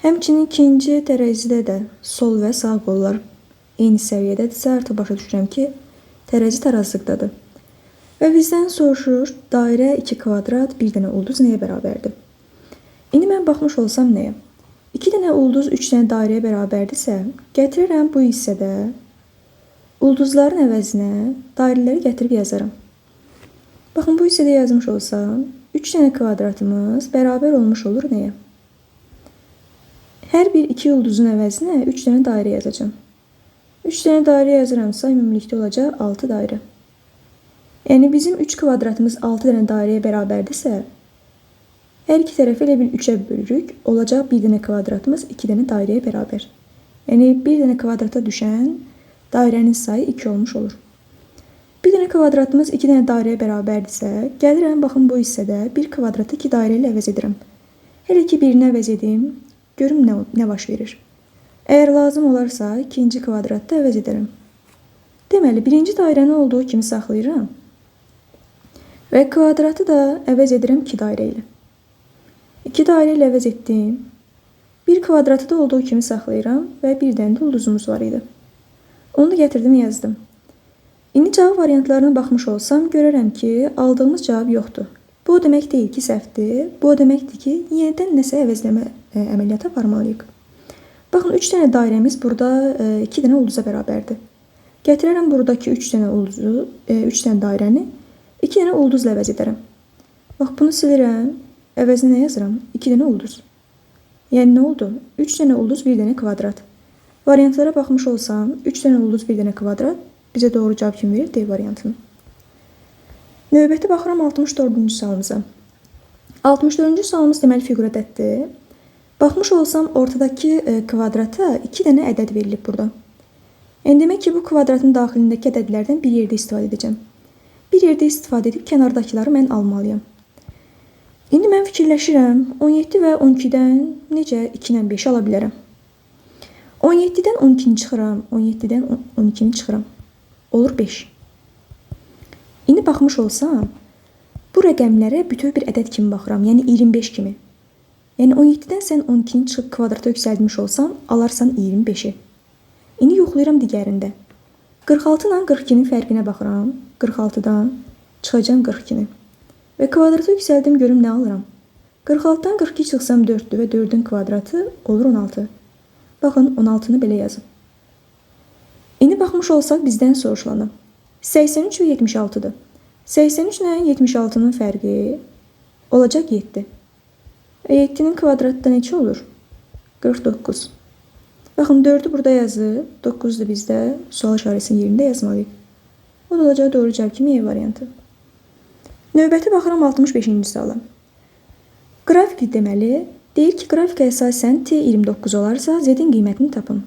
Həmçinin ikinci tərəzidə də sol və sağ qollar eyni səviyyədədirsə artıq başa düşürəm ki tərəzi tarazlıqdadır. Və bizdən soruşur, dairə 2 kvadrat, 1 dənə ulduz nəyə bərabərdir? İndi mən baxmış olsam nəyə? 2 dənə ulduz 3 dənə dairəyə bərabərdirsə, gətirirəm bu hissədə ulduzların əvəzinə dairələri gətirib yazarım. Baxın, bu hissədə yazmış olsam, 3 dənə kvadratımız bərabər olmuş olur nəyə? Hər bir 2 ulduzun əvəzinə 3 dənə dairə yazacağım. 3 dənə dairə yazıramsa, ümumilikdə olacaq 6 dairə. Yəni bizim 3 kvadratımız 6 dənə dairəyə bərabərdirsə, hər iki tərəfi elə bil 3'ə bölürük, olacaq 1 dənə kvadratımız 2 dənə dairəyə bərabər. Yəni 1 dənə kvadrata düşən dairənin sayı 2 olmuş olur. 1 dənə kvadratımız 2 dənə dairəyə bərabərdirsə, gəlirəm baxın bu hissədə 1 kvadratı 2 dairə ilə əvəz edirəm. Hələ ki birini əvəz edim, görüm nə baş verir. Əgər lazım olarsa ikinci kvadratda əvəz edərəm. Deməli birinci dairəni olduğu kimi saxlayıram. Və kvadratı da əvəz edirəm 2 dairə ilə. 2 dairə ilə əvəz etdim. 1 kvadratı da olduğu kimi saxlayıram və bir dənə də ulduzumuz var idi. Onu da gətirdim, yazdım. İndi cavab variantlarına baxmış olsam, görərəm ki, aldığımız cavab yoxdur. Bu o demək deyil ki, səhvdir. Bu o deməkdir ki, yenidən nəsə əvəzləmə əməliyyatı aparmalıyıq. Baxın, 3 dənə dairəmiz burada 2 dənə ulduza bərabərdir. Gətirərəm buradakı 3 dənə ulduzu, 3 dənə dairəni 2 dənə ulduzla əvəz edərəm. Bax, bunu silirəm. Əvəzinə nə yazıram? 2 dənə ulduz. Yəni nə oldu? 3 dənə ulduz, 1 dənə kvadrat. Variantlara baxmış olsam, 3 dənə ulduz, 1 dənə kvadrat bizə doğru cavab kimi verir D variantını. Növbəti baxıram 64-cü sualımıza. 64-cü sualımız deməli fiqurədətdir. Baxmış olsam, ortadakı kvadrata 2 dənə ədəd verilib burada. Yəni demək ki, bu kvadratın daxilindəki ədədlərdən bir yerdə istifadə edəcəm. Bir yerdə istifadə edib kənardakıları mən almalıyam. İndi mən fikirləşirəm, 17 və 12-dən necə 2 ilə 5 ala bilərəm? 17-dən 12-ni çıxıram, 17-dən 12-ni çıxıram. Olur 5. İndi baxmış olsam, bu rəqəmlərə bütöv bir ədəd kimi baxıram, yəni 25 kimi. Yəni 17-dən sən 12-ni çıxıb kvadrata yüksəldmiş olsan, alarsan 25-i. İndi yoxlayıram digərində. 46 ilə 42-nin fərqinə baxıram. 46-dan çıxacam 42-ni. Və kvadrata yüksəldim, görüm nə alıram. 46-dan 42 çıxsam 4-dür və 4-ün kvadratı olur 16. Baxın, 16-nı belə yazın. İndi baxmış olsaq bizdən soruşulanı. 83 və 76-dır. 83 ilə 76-nın fərqi olacaq 7. Və 7-nin kvadratı da neçə olur? 49. Baxın 4'ü burada yazıb, 9'du bizdə sual işarəsinin yerində yazmalıyıq. O da olacaq doğru cavab kimi E variantı. Növbəti baxıram 65-ci suala. Qrafik deməli, deyir ki, qrafikə əsasən T29 olarsa Z-in qiymətini tapın.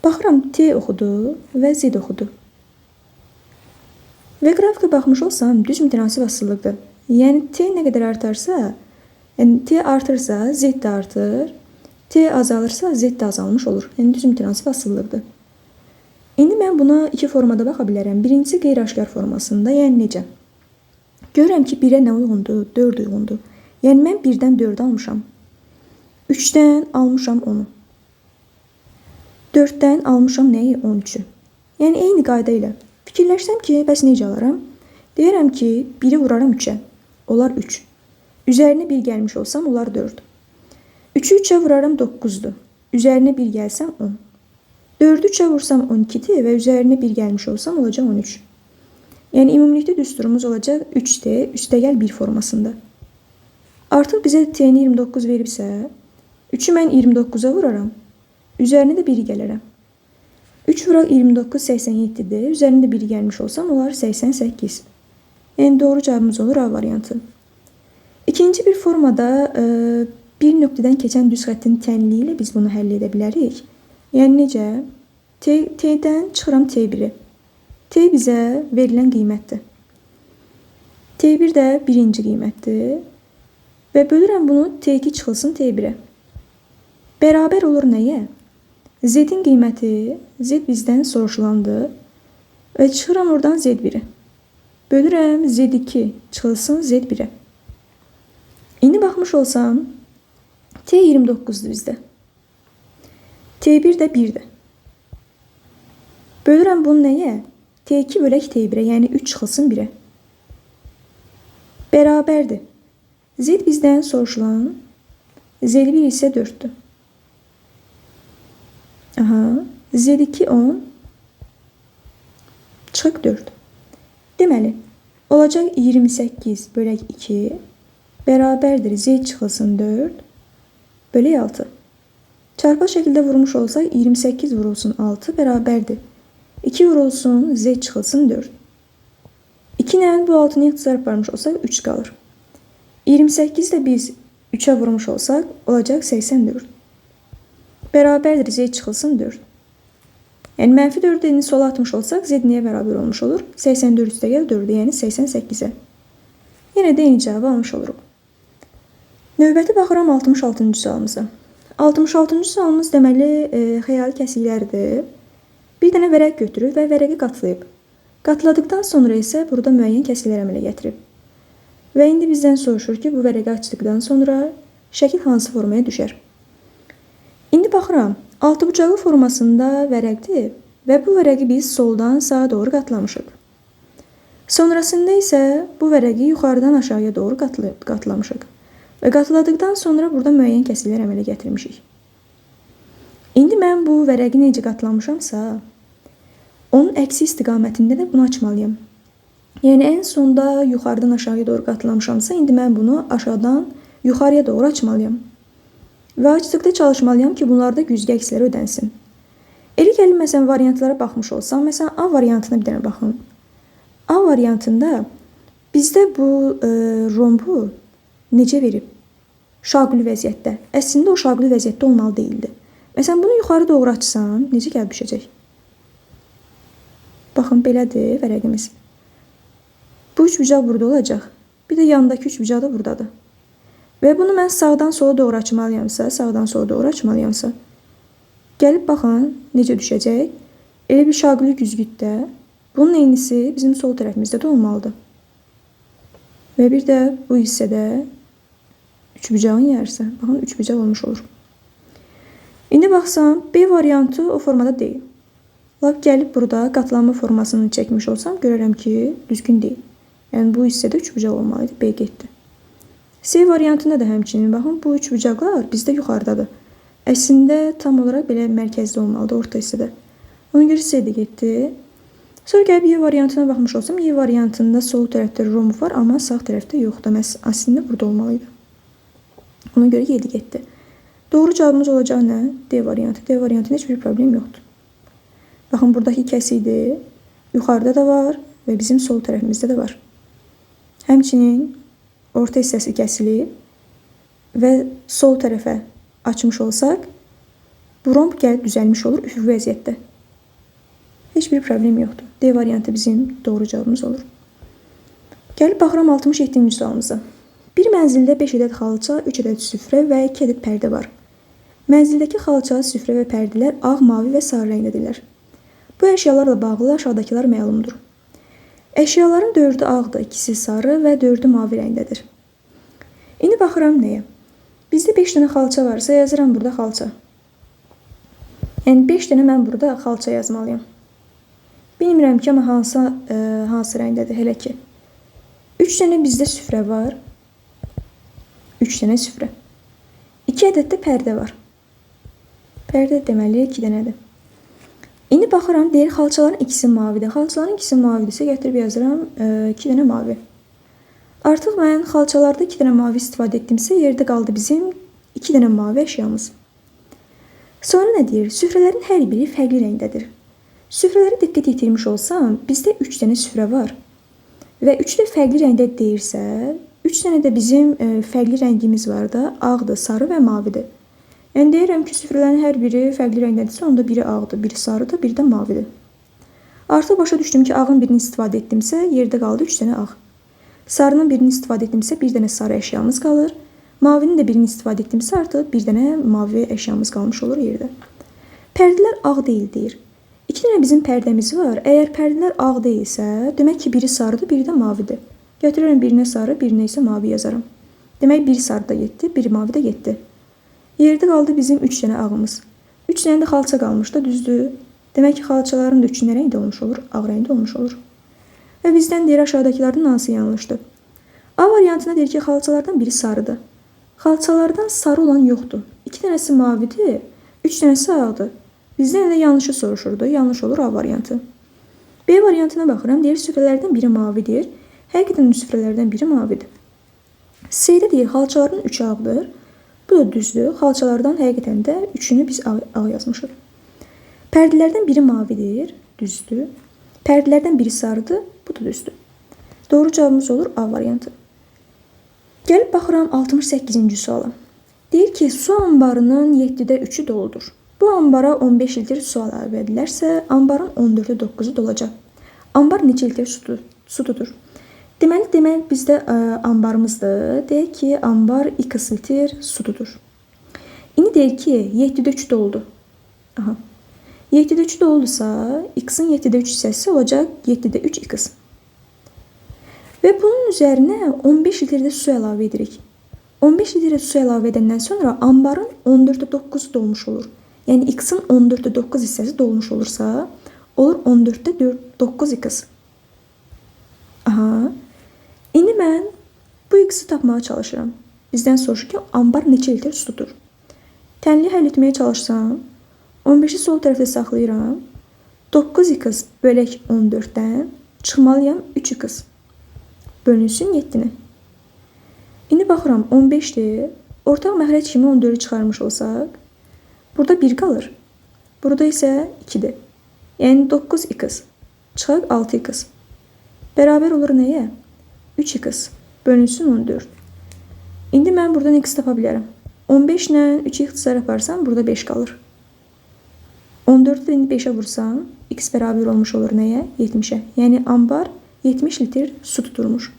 Baxıram T oxudu və Z oxudu. Və qrafikə baxmış olsam düz mütənasib asılılıqdır. Yəni T nə qədər artarsa, T artırsa Z də artır, T azalırsa Z də azalmış olur. Yəni düz mütənasib asılılıqdır. İndi mən buna iki formada baxa bilərəm. Birincisi qeyri-aşkar formasında, yəni necə? Görürəm ki, 1-ə nə uyğundur? 4 uyğundur. Yəni mən 1-dən 4 almışam. 3-dən almışam 10-u. 4-dən almışam nəyi? 13-ü. Yəni eyni qayda ilə. Fikirləşsəm ki, bəs necə alaram? Deyərəm ki, 1-i vuraram 3-ə. Onlar 3. Üzərinə 1 gəlmiş olsam, onlar 4. 3-ü 3-ə vuraram 9-dur. Üzərinə 1 gəlsəm 10. 4-ü 3-ə vursam 12-dir və üzərinə 1 gəlmiş olsam olacaq 13. Yəni ümumilikdə düsturumuz olacaq 3T üstəgəl 1 formasında. Artıq bizə T-ni 29 veribsə, 3-ü mən 29-a vuraram. Üzərinə də 1 gələrəm. 3 vuraq 29 87-dir. Üzərində 1 gəlmiş olsam olar 88. Yəni doğru cavabımız olur A variantı. İkinci bir formada bir nöqtədən keçən düz xəttin tənliyi ilə biz bunu həll edə bilərik. Yəni necə? T-dən çıxıram T1-i. T bizə verilən qiymətdir. T1 də birinci qiymətdir. Və bölürəm bunu T2 çıxılsın T1-ə. Bərabər olur nəyə? Z-in qiyməti, Z bizdən soruşulandır və çıxıram oradan Z1-i. Bölürəm Z2 çıxılsın Z1-ə. İndi baxmış olsam, T29-dur bizdə. T1 də 1-dir. Bölürəm bunu nəyə? T2 bölək T1-ə, yəni 3 çıxılsın 1-ə. Bərabərdir. Z bizdən soruşulan, Z1 isə 4-dür. Z2 10 çıxıq 4. Deməli, olacaq 28 bölək 2 bərabərdir Z çıxılsın 4 bölək 6. Çarpaq şəkildə vurmuş olsaq 28 vurulsun 6 bərabərdir. 2 vurulsun Z çıxılsın 4. 2 ilə bu 6-nı ixtisar aparmış olsaq 3 qalır. 28 də biz 3-ə vurmuş olsaq olacaq 84. Bərabərdir Z çıxılsın 4. Yəni mənfi 4-ü sola atmış olsaq Z niyə bərabər olmuş olur? 84 üstəgəl 4-ü, yəni 88-ə. Yenə də eyni cavabı almış oluruq. Növbəti baxıram 66-cı sualımıza. 66-cı sualımız deməli xəyali kəsiklərdir. Bir dənə vərəq götürüb və vərəqi qatlayıb. Qatladıqdan sonra isə burada müəyyən kəsiklər əmələ gətirib. Və indi bizdən soruşur ki, bu vərəqi açdıqdan sonra şəkil hansı formaya düşər? İndi baxıram, altıbucağı formasında vərəqdir və bu vərəqi biz soldan sağa doğru qatlamışıq. Sonrasında isə bu vərəqi yuxarıdan aşağıya doğru qatlamışıq. Və qatladıqdan sonra burada müəyyən kəsiklər əmələ gətirmişik. İndi mən bu vərəqi necə qatlamışamsa, onun əksi istiqamətində də bunu açmalıyam. Yəni ən sonda yuxarıdan aşağıya doğru qatlamışamsa, indi mən bunu aşağıdan yuxarıya doğru açmalıyam. Və açdıqda çalışmalıyam ki, bunlarda güzgə əksləri ödənsin. Elə gəlin, məsələn, variantlara baxmış olsam, məsələn, A variantına bir dənə baxın. A variantında bizdə bu rombu necə verib? Şaquli vəziyyətdə. Əslində o şaquli vəziyyətdə olmalı deyildi. Məsələn, bunu yuxarı doğru açsam, necə gəlib düşəcək? Baxın, belədir vərəqimiz. Bu üçbucaq burada olacaq. Bir də yanındakı üçbucaq da buradadır. Və bunu mən sağdan sola doğru açmalıyamsa, gəlib baxın, necə düşəcək? Elə bir şaquli güzgüdə, bunun eynisi bizim sol tərəfimizdə də olmalıdır. Və bir də bu hissədə üçbucağın yarısı. Baxın, üçbucaq olmuş olur. İndi baxsam, B variantı o formada deyil. Lap gəlib burada qatlanma formasını çəkmiş olsam, görərəm ki, düzgün deyil. Yəni bu hissədə üçbucaq olmalıydı, B getdi. C variantında da həmçinin, baxın, bu üçbucaqlar bizdə yuxarıdadır. Əslində tam olaraq belə mərkəzdə olmalıdır, orta hissədə. Ona görə C də getdi. Sonra gəlib Y variantına baxmış olsam, Y variantında sol tərəfdə romb var, amma sağ tərəfdə yoxdur. Əslində burada olmalıydı. Ona görə Y də getdi. Doğru cavabımız olacaq nə? D variantı. D variantında heç bir problem yoxdur. Baxın, buradakı kəsidir. Yuxarıda da var və bizim sol tərəfimizdə də var. Həmçinin orta hissəsi kəsilib və sol tərəfə açmış olsaq, bu romb gəlib düzəlmiş olur üfüqi vəziyyətdə. Heç bir problem yoxdur. D variantı bizim doğru cavabımız olur. Gəlib baxıram 67-ci sualımıza. Bir mənzildə 5 ədəd xalça, 3 ədəd süfrə və 2 ədəd pərdə var. Mənzildəki xalça, süfrə və pərdələr ağ, mavi və sarı rəngdədirlər. Bu əşyalarla bağlı aşağıdakılar məlumdur. Əşyaların 4-ü ağdır, 2-si sarı və 4-ü mavi rəngdədir. İndi baxıram nəyə? Bizdə 5 dənə xalça varsa, yazıram burada xalça. Yəni 5 dənə mən burada xalça yazmalıyam. Bilmirəm ki, amma hansı rəngdədir hələ ki. 3 dənə bizdə süfrə var. 3 dənə süfrə. 2 ədəd də pərdə var. Pərdə deməli 2 dənədir. İndi baxıram, deyir xalçaların ikisi mavidir. Xalçaların ikisi mavidirsə gətirib yazıram 2 dənə mavi. Artıq mən xalçalarda 2 dənə mavi istifadə etdimsə, yerdə qaldı bizim 2 dənə mavi əşyamız. Sonra nə deyir? Süfrələrin hər biri fərqli rəngdədir. Süfrələrə diqqət yetirmiş olsam, bizdə 3 dənə süfrə var. Və 3 də fərqli rəngdə deyirsə, 3 dənə də bizim fərqli rəngimiz var da, ağdır, sarı və mavidir. Yəni deyirəm ki, süfrələrin hər biri fərqli rəngdədirsə, onda biri ağdır, biri sarıdır, biri də mavidir. Artıq başa düşdüm ki, ağın birini istifadə etdimsə, yerdə qaldı 3 dənə ağ. Sarının birini istifadə etdimsə, bir dənə sarı əşyamız qalır. Mavinin də birini istifadə etdimsə, artıq bir dənə mavi əşyamız qalmış olur yerdə. Pərdələr ağ deyil deyir. 2 dənə bizim pərdəmiz var. Əgər pərdələr ağ deyilsə, demək ki, biri sarıdır, biri də mavidir. Götürürəm birinə sarı, birinə isə mavi yazarım. Demək, biri sarı da getdi, biri mavi də getdi. Yerdə qaldı bizim 3 dənə ağımız. 3 dənə də xalça qalmış da, düzdür. Demək ki, xalçaların da 3-ü nə rəngdə olmuş olur? Ağ rəngdə olmuş olur. Və bizdən deyir aşağıdakilərdən hansı yanlışdır? A variantına deyir ki, xalçalardan biri sarıdır. Xalçalardan sarı olan yoxdur. 2 dənəsi mavidir, 3 dənəsi ağdır. Bizdən elə yanlışı soruşurdu. Yanlış olur A variantı. B variantına baxıram. Deyir süfrələrdən biri mavidir. Həqiqətən süfrələrdən biri mavidir. C-də deyir xalçaların 3-ü ağdır. Bu da düzdür. Xalçalardan həqiqətən də 3-ünü biz ağ yazmışıq. Pərdələrdən biri mavidir. Düzdür. Pərdələrdən biri sarıdır. Bu da düzdür. Doğru cavabımız olur A variantı. Gəlib baxıram 68-ci suala. Deyir ki, su anbarının 7-də 3-ü doludur. Bu ambara 15 litr su əlavə edilərsə, ambarın 14-də 9-u dolacaq. Ambar neçə litr su tutur? Deməli bizdə ambarımızdır. Deyək ki, ambar 2 litr su tutur. İndi deyir ki, 7-də 3 doldu. 7-də 3 doldusa, x-in 7-də 3 hissəsi olacaq 7-də 3 x. Və bunun üzərinə 15 litrdə su əlavə edirik. 15 litrdə su əlavə edəndən sonra ambarın 14-də 9-u dolmuş olur. Yəni x-in 14-də 9 hissəsi dolmuş olursa, olur 14-də 9x. İndi mən bu x-i tapmağa çalışıram. Bizdən soruşur ki, ambar neçə litr su tutur? Tənliyi həll etməyə çalışsam, 15-i sol tərəfdə saxlayıram. 9x bölək 14-dən çıxmalıyam 3x. Bölünsün 7-nə. İndi baxıram 15-dir. Ortaq məxrəc kimi 14-ü çıxarmış olsaq, burada 1 qalır. Burada isə 2-dir. Yəni 9x çıxaq 6x. Bərabər olur nəyə? 3x bölünsün 14. İndi mən buradan x tapa bilərəm. 15 ilə 3-ü ixtisar yaparsam, burada 5 qalır. 14-ü indi 5-ə vursam, x bərabər olmuş olur nəyə? 70-ə. Yəni ambar 70 litr su tuturmuş.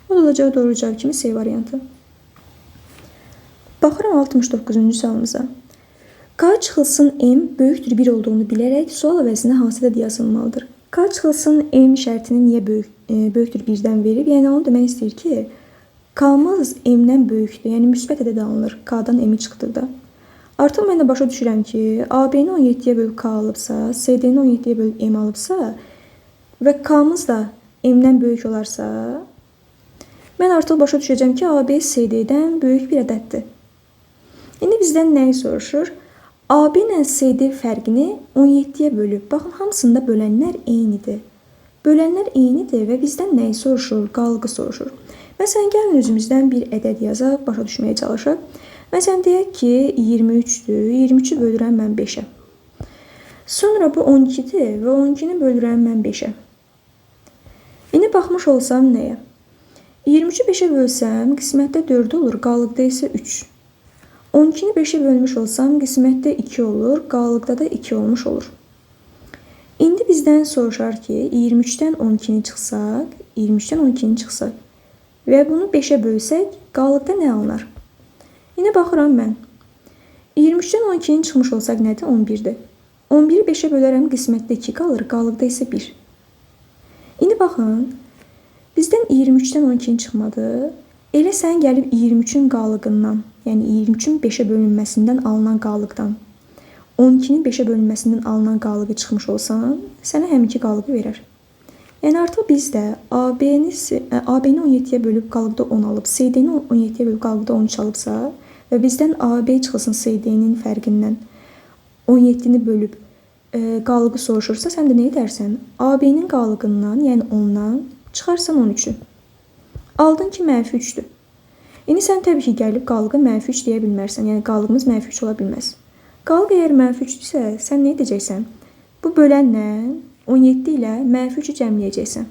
O da olacaq doğru cavab kimi C variantı. Baxıram 69-cu sualımıza. K çıxılsın M böyükdür 1 olduğunu bilərək sual əvəzinə hansı ədəd yazılmalıdır? K çıxılsın M şərtini niyə böyükdür 1-dən verib? Yəni onu demək istəyir ki, K-mız M-dən böyükdür. Yəni müsbət ədəd alınır K-dan M-i çıxdıqda. Artıq mən də başa düşürəm ki, AB-ni 17-yə bölüb K alıbsa, CD-ni 17-yə bölüb M alıbsa və K-mız da M-dən böyük olarsa, mən artıq başa düşəcəm ki, AB CD-dən böyük bir ədəddir. İndi bizdən nəyi soruşur? AB ilə CD fərqini 17-yə bölüb. Baxın, hamısında bölənlər eynidir. Bölənlər eynidir və bizdən nəyi soruşur? Qalğı soruşur. Məsələn, gəlin özümüzdən bir ədəd yazaq, başa düşməyə çalışaq. Məsələn, deyək ki, 23-dür. 23-ü bölürəm mən 5-ə. Sonra bu 12-dir və 12-ni bölürəm mən 5-ə. İndi baxmış olsam nəyə? 23-ü 5-ə bölsəm, qismətdə 4 olur, qalıqda isə 3. 12-ni 5-ə bölmüş olsam, qismətdə 2 olur, qalıqda da 2 olmuş olur. İndi bizdən soruşar ki, 23-dən 12-ni çıxsaq, 23-dən 12-ni çıxsaq və bunu 5-ə bölsək, qalıqda nə alınır? İndi baxıram mən. 23-dən 12-ni çıxmış olsaq nədir? 11-dir. 11-i 5-ə bölərəm, qismətdə 2 qalır, qalıqda isə 1. İndi baxın, bizdən 23-dən 12-ni çıxmadı. Elə sən gəlib 23-ün qalığından, yəni 23-ün 5-ə bölünməsindən alınan qalıqdan 12-nin 5-ə bölünməsindən alınan qalığı çıxmış olsan, sənə həm iki qalığı verər. Yəni artıq bizdə AB-ni 17-yə bölüb qalıqda 10 alıb, CD-ni 17-yə bölüb qalıqda 13 alıbsa və bizdən AB çıxılsın CD-nin fərqindən 17-ni bölüb qalığı soruşursa, sən də nə edərsən? AB-nin qalığından, yəni 10-dan çıxarsan 13-ü. Aldın ki, -3-dür. İndi sən təbii ki, gəlib qalığı -3 deyə bilmərsən, yəni qalığımız -3 ola bilməz. Qalıq əgər -3-dürsə, sən nə edəcəksən? Bu bölənlə 17 ilə -3-ü cəmləyəcəksən.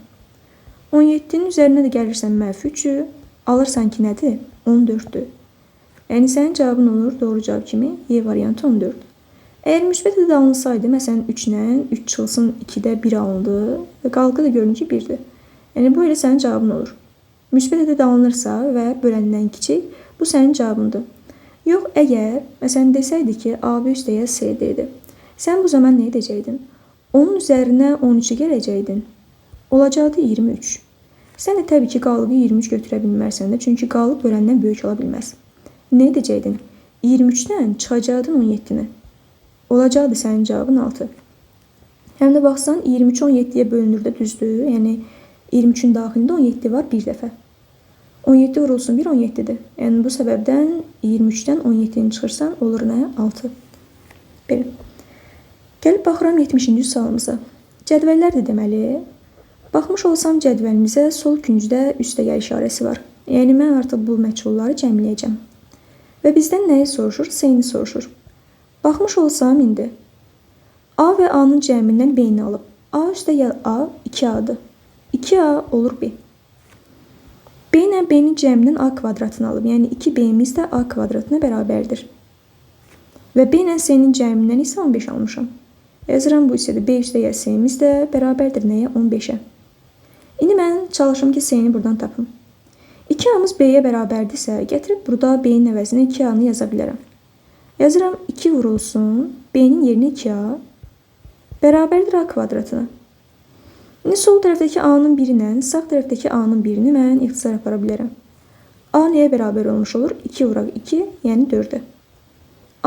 17-nin üzərinə də gəlirsən -3-ü, alırsan ki, nədir? 14-dür. Yəni sənin cavabın olur doğru cavab kimi Y variantı 14. Əgər müsbət ədəd alınsaydı, məsələn 3 ilə 3 çıxılsın 2-də 1 alındı və qalıqda da görünür ki, 1-dir. Yəni bu elə sənin cavabın olur. Müsbət ədəd alınırsa və böləndən kiçik, bu sənin cavabındır. Yox, əgər, məsələn, desəydi ki, AB üstəyə CD-dir. Sən bu zaman nə edəcəkdin? Onun üzərinə 13-ü gələcəkdin. Olacaqdı 23. Sən də təbii ki, qalığı 23 götürə bilmərsən də, çünki qalıq böləndən böyük ola bilməz. Nə edəcəkdin? 23-dən çıxacaqdın 17-ni. Olacaqdı sənin cavabın 6. Həm də baxsan, 23 17-yə bölünür də düzdür. Yəni, 23-ün daxilində 17 var bir dəfə. 17 vurulsun 1, 17-dir. Yəni, bu səbəbdən 23-dən 17-ni çıxırsan, olur nə? 6. Belə. Gəlib baxıram 70-ci sualımıza. Cədvəllərdir deməli. Baxmış olsam cədvəlimizə sol küncdə üstəgəl işarəsi var. Yəni, mən artıq bu məchulları cəmləyəcəm. Və bizdən nəyi soruşur? S-ni soruşur. Baxmış olsam indi. A və A-nın cəmindən B-ni alıb. A üstəgəl A 2A-dır. 2A olur B. B ilə B-nin cəmindən A kvadratını alıb. Yəni 2B-miz də A kvadratına bərabərdir. Və B ilə C-nin cəmindən isə 15 almışam. Yazıram bu hissədə B üstəgəl C-miz də bərabərdir nəyə? 15-ə. İndi mən çalışım ki, C-ni buradan tapım. 2A-mız B-yə bərabərdirsə, gətirib burada B-nin əvəzinə 2A-nı yaza bilərəm. Yazıram 2 vurulsun, B-nin yerinə 2A bərabərdir A kvadratına. İndi sol tərəfdəki A-nın biri ilə sağ tərəfdəki A-nın birini mən ixtisar apara bilərəm. A nəyə bərabər olmuş olur? 2 vuraq 2, yəni 4-ə.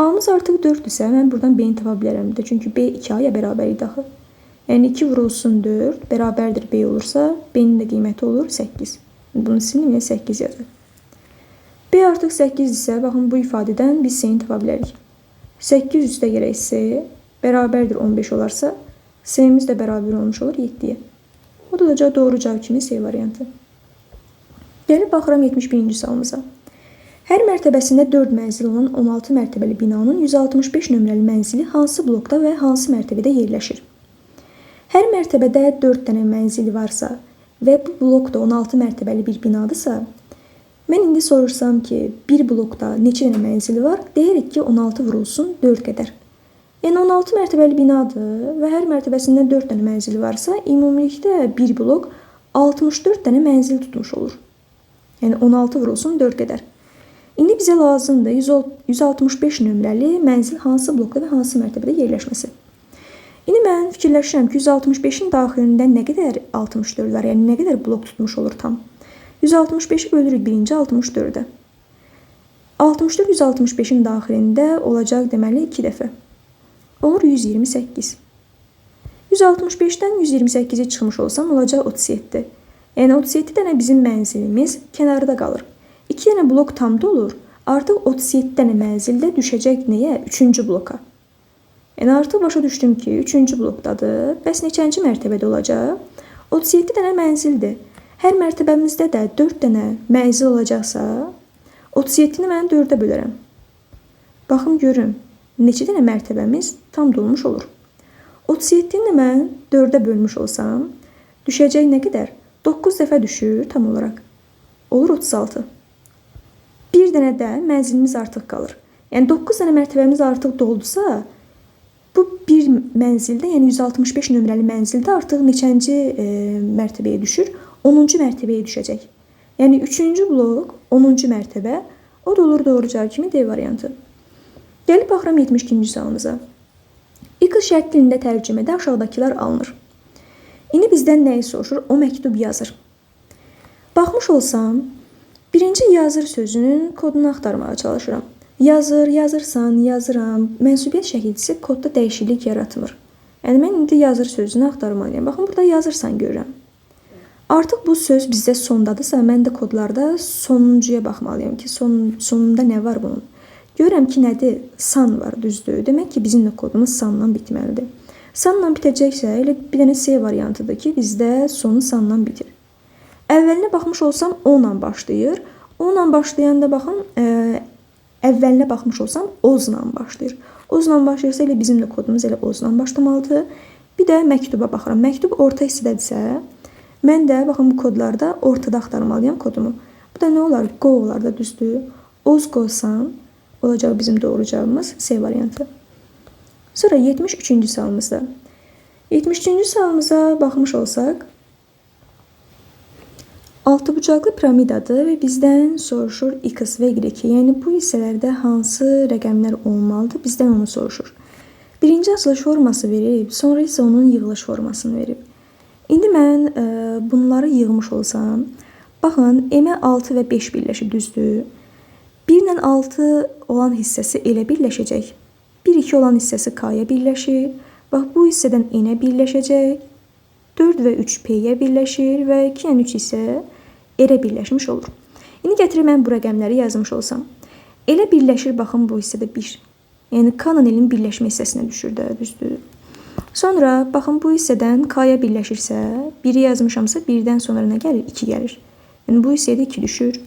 A-mız artıq 4-dürsə, mən buradan B-ni tapa bilərəm də. Çünki B 2A-ya bərabər idi axı. Yəni 2 vurulsun 4, bərabərdir B olursa, B-nin də qiyməti olur 8. Bunu silim, 8 yazır. B artıq 8-dirsə, baxın bu ifadədən biz C-ni tapa bilərik. 8 üstə gərək C bərabərdir 15 olarsa, C-miz də bərabər olmuş olur 7-yə. O da olacaq doğru cavab kimi C variantı. Gəlib baxıram 71-ci sualımıza. Hər mərtəbəsində 4 mənzil olan 16 mərtəbəli binanın 165 nömrəli mənzili hansı blokda və hansı mərtəbədə yerləşir? Hər mərtəbədə 4 dənə mənzil varsa və bu blokda 16 mərtəbəli bir binadırsa, mən indi sorursam ki, bir blokda neçə dənə mənzil var? Deyirik ki, 16 vurulsun 4 qədər. Yəni 16 mərtəbəli binadır və hər mərtəbəsində 4 dənə mənzil varsa, ümumilikdə bir blok 64 dənə mənzil tutmuş olur. Yəni 16 vurulsun 4 qədər. İndi bizə lazımdır 165 nömrəli mənzil hansı blokda və hansı mərtəbədə yerləşməsi. İndi mən fikirləşirəm ki, 165-in daxilində nə qədər 64 var, yəni nə qədər blok tutmuş olur tam. 165-i bölürük birinci 64-ə. 64 165-in daxilində olacaq deməli 2 dəfə. Olur 128. 165-dən 128-i çıxmış olsam olacaq 37. Yəni 37 dənə bizim mənzilimiz kənarda qalır. 2 dənə blok tamda olur. Artıq 37 dənə mənzildə düşəcək nəyə? 3-cü bloka. Yəni artıq başa düşdüm ki, 3-cü blokdadır. Bəs neçənci mərtəbədə olacaq? 37 dənə mənzildir. Hər mərtəbəmizdə də 4 dənə mənzil olacaqsa, 37-ni mən 4-ə bölərəm. Baxım görüm, neçə dənə mərtəbəmiz tam dolmuş olur. 37-ni mən 4-ə bölmüş olsam, düşəcək nə qədər? 9 dəfə düşür tam olaraq. Olur 36. Bir dənə də mənzilimiz artıq qalır. Yəni 9 dənə mərtəbəmiz artıq doldusa, bu bir mənzildə, yəni 165 nömrəli mənzildə artıq neçənci mərtəbəyə düşür? 10-cu mərtəbəyə düşəcək. Yəni 3-cü blok 10-cu mərtəbə, o da olur doğru cavab kimi D variantı. Gəlib baxıram 72-ci sualımıza. İql şərt dilində tərcümədə aşağıdakılar alınır. İndi bizdən nəyi soruşur? O məktub yazır. Baxmış olsam, birinci yazır sözünün kodunu axtarmağa çalışıram. Yazır, yazırsan, yazıram. Mənsubiyyət şəkilçisi kodda dəyişiklik yaratmır. Yəni mən indi yazır sözünü axtarmalıyam. Baxın, burada yazırsan görürəm. Artıq bu söz bizdə sondadırsa, mən də kodlarda sonuncuya baxmalıyam ki, sonunda nə var bunun? Görürəm ki, nədir? San var, düzdür. Demək ki, bizim də kodumuz sandan bitməlidir. Sanla bitəcəksə, elə bir dənə C variantıdır ki, bizdə sonu sandan bitir. Əvvəlinə baxmış olsam, O-la başlayır. O-la başlayanda baxın, əvvəlinə baxmış olsam, Oz-la başlayır. Oz-la başlayırsa, elə bizim də kodumuz elə Oz-la başlamalıdır. Bir də məktuba baxıram. Məktub orta hissədədirsə, mən də baxın bu kodlarda ortada axtarmalıyam kodumu. Bu da nə olar? Go olar da, düzdür. Oz qoysan, olacaq bizim doğru cavabımız C variantı. Sonra 73-cü sualımızda. 73-cü sualımıza baxmış olsaq, altıbucaqlı piramidadır və bizdən soruşur X və Y. Yəni bu hissələrdə hansı rəqəmlər olmalıdır? Bizdən onu soruşur. Birinci açılış forması verib, sonra isə onun yığılış formasını verib. İndi mən bunları yığmış olsam, baxın, M-ə 6 və 5 birləşib, düzdür. 1 ilə 6 olan hissəsi elə birləşəcək. 1-2 olan hissəsi K-ya birləşir. Bax, bu hissədən N-ə birləşəcək. 4 və 3 P-yə birləşir və 2 ilə 3 isə R-ə birləşmiş olur. İndi gətirib mən bu rəqəmləri yazmış olsam. Elə birləşir, baxın, bu hissədə 1. Yəni, K-la L-in birləşmə hissəsinə düşür də, düzdür. Sonra, baxın, bu hissədən K-ya birləşirsə, 1-i yazmışamsa, 1-dən sonra nə gəlir? 2 gəlir. Yəni, bu hissədə 2 düşür.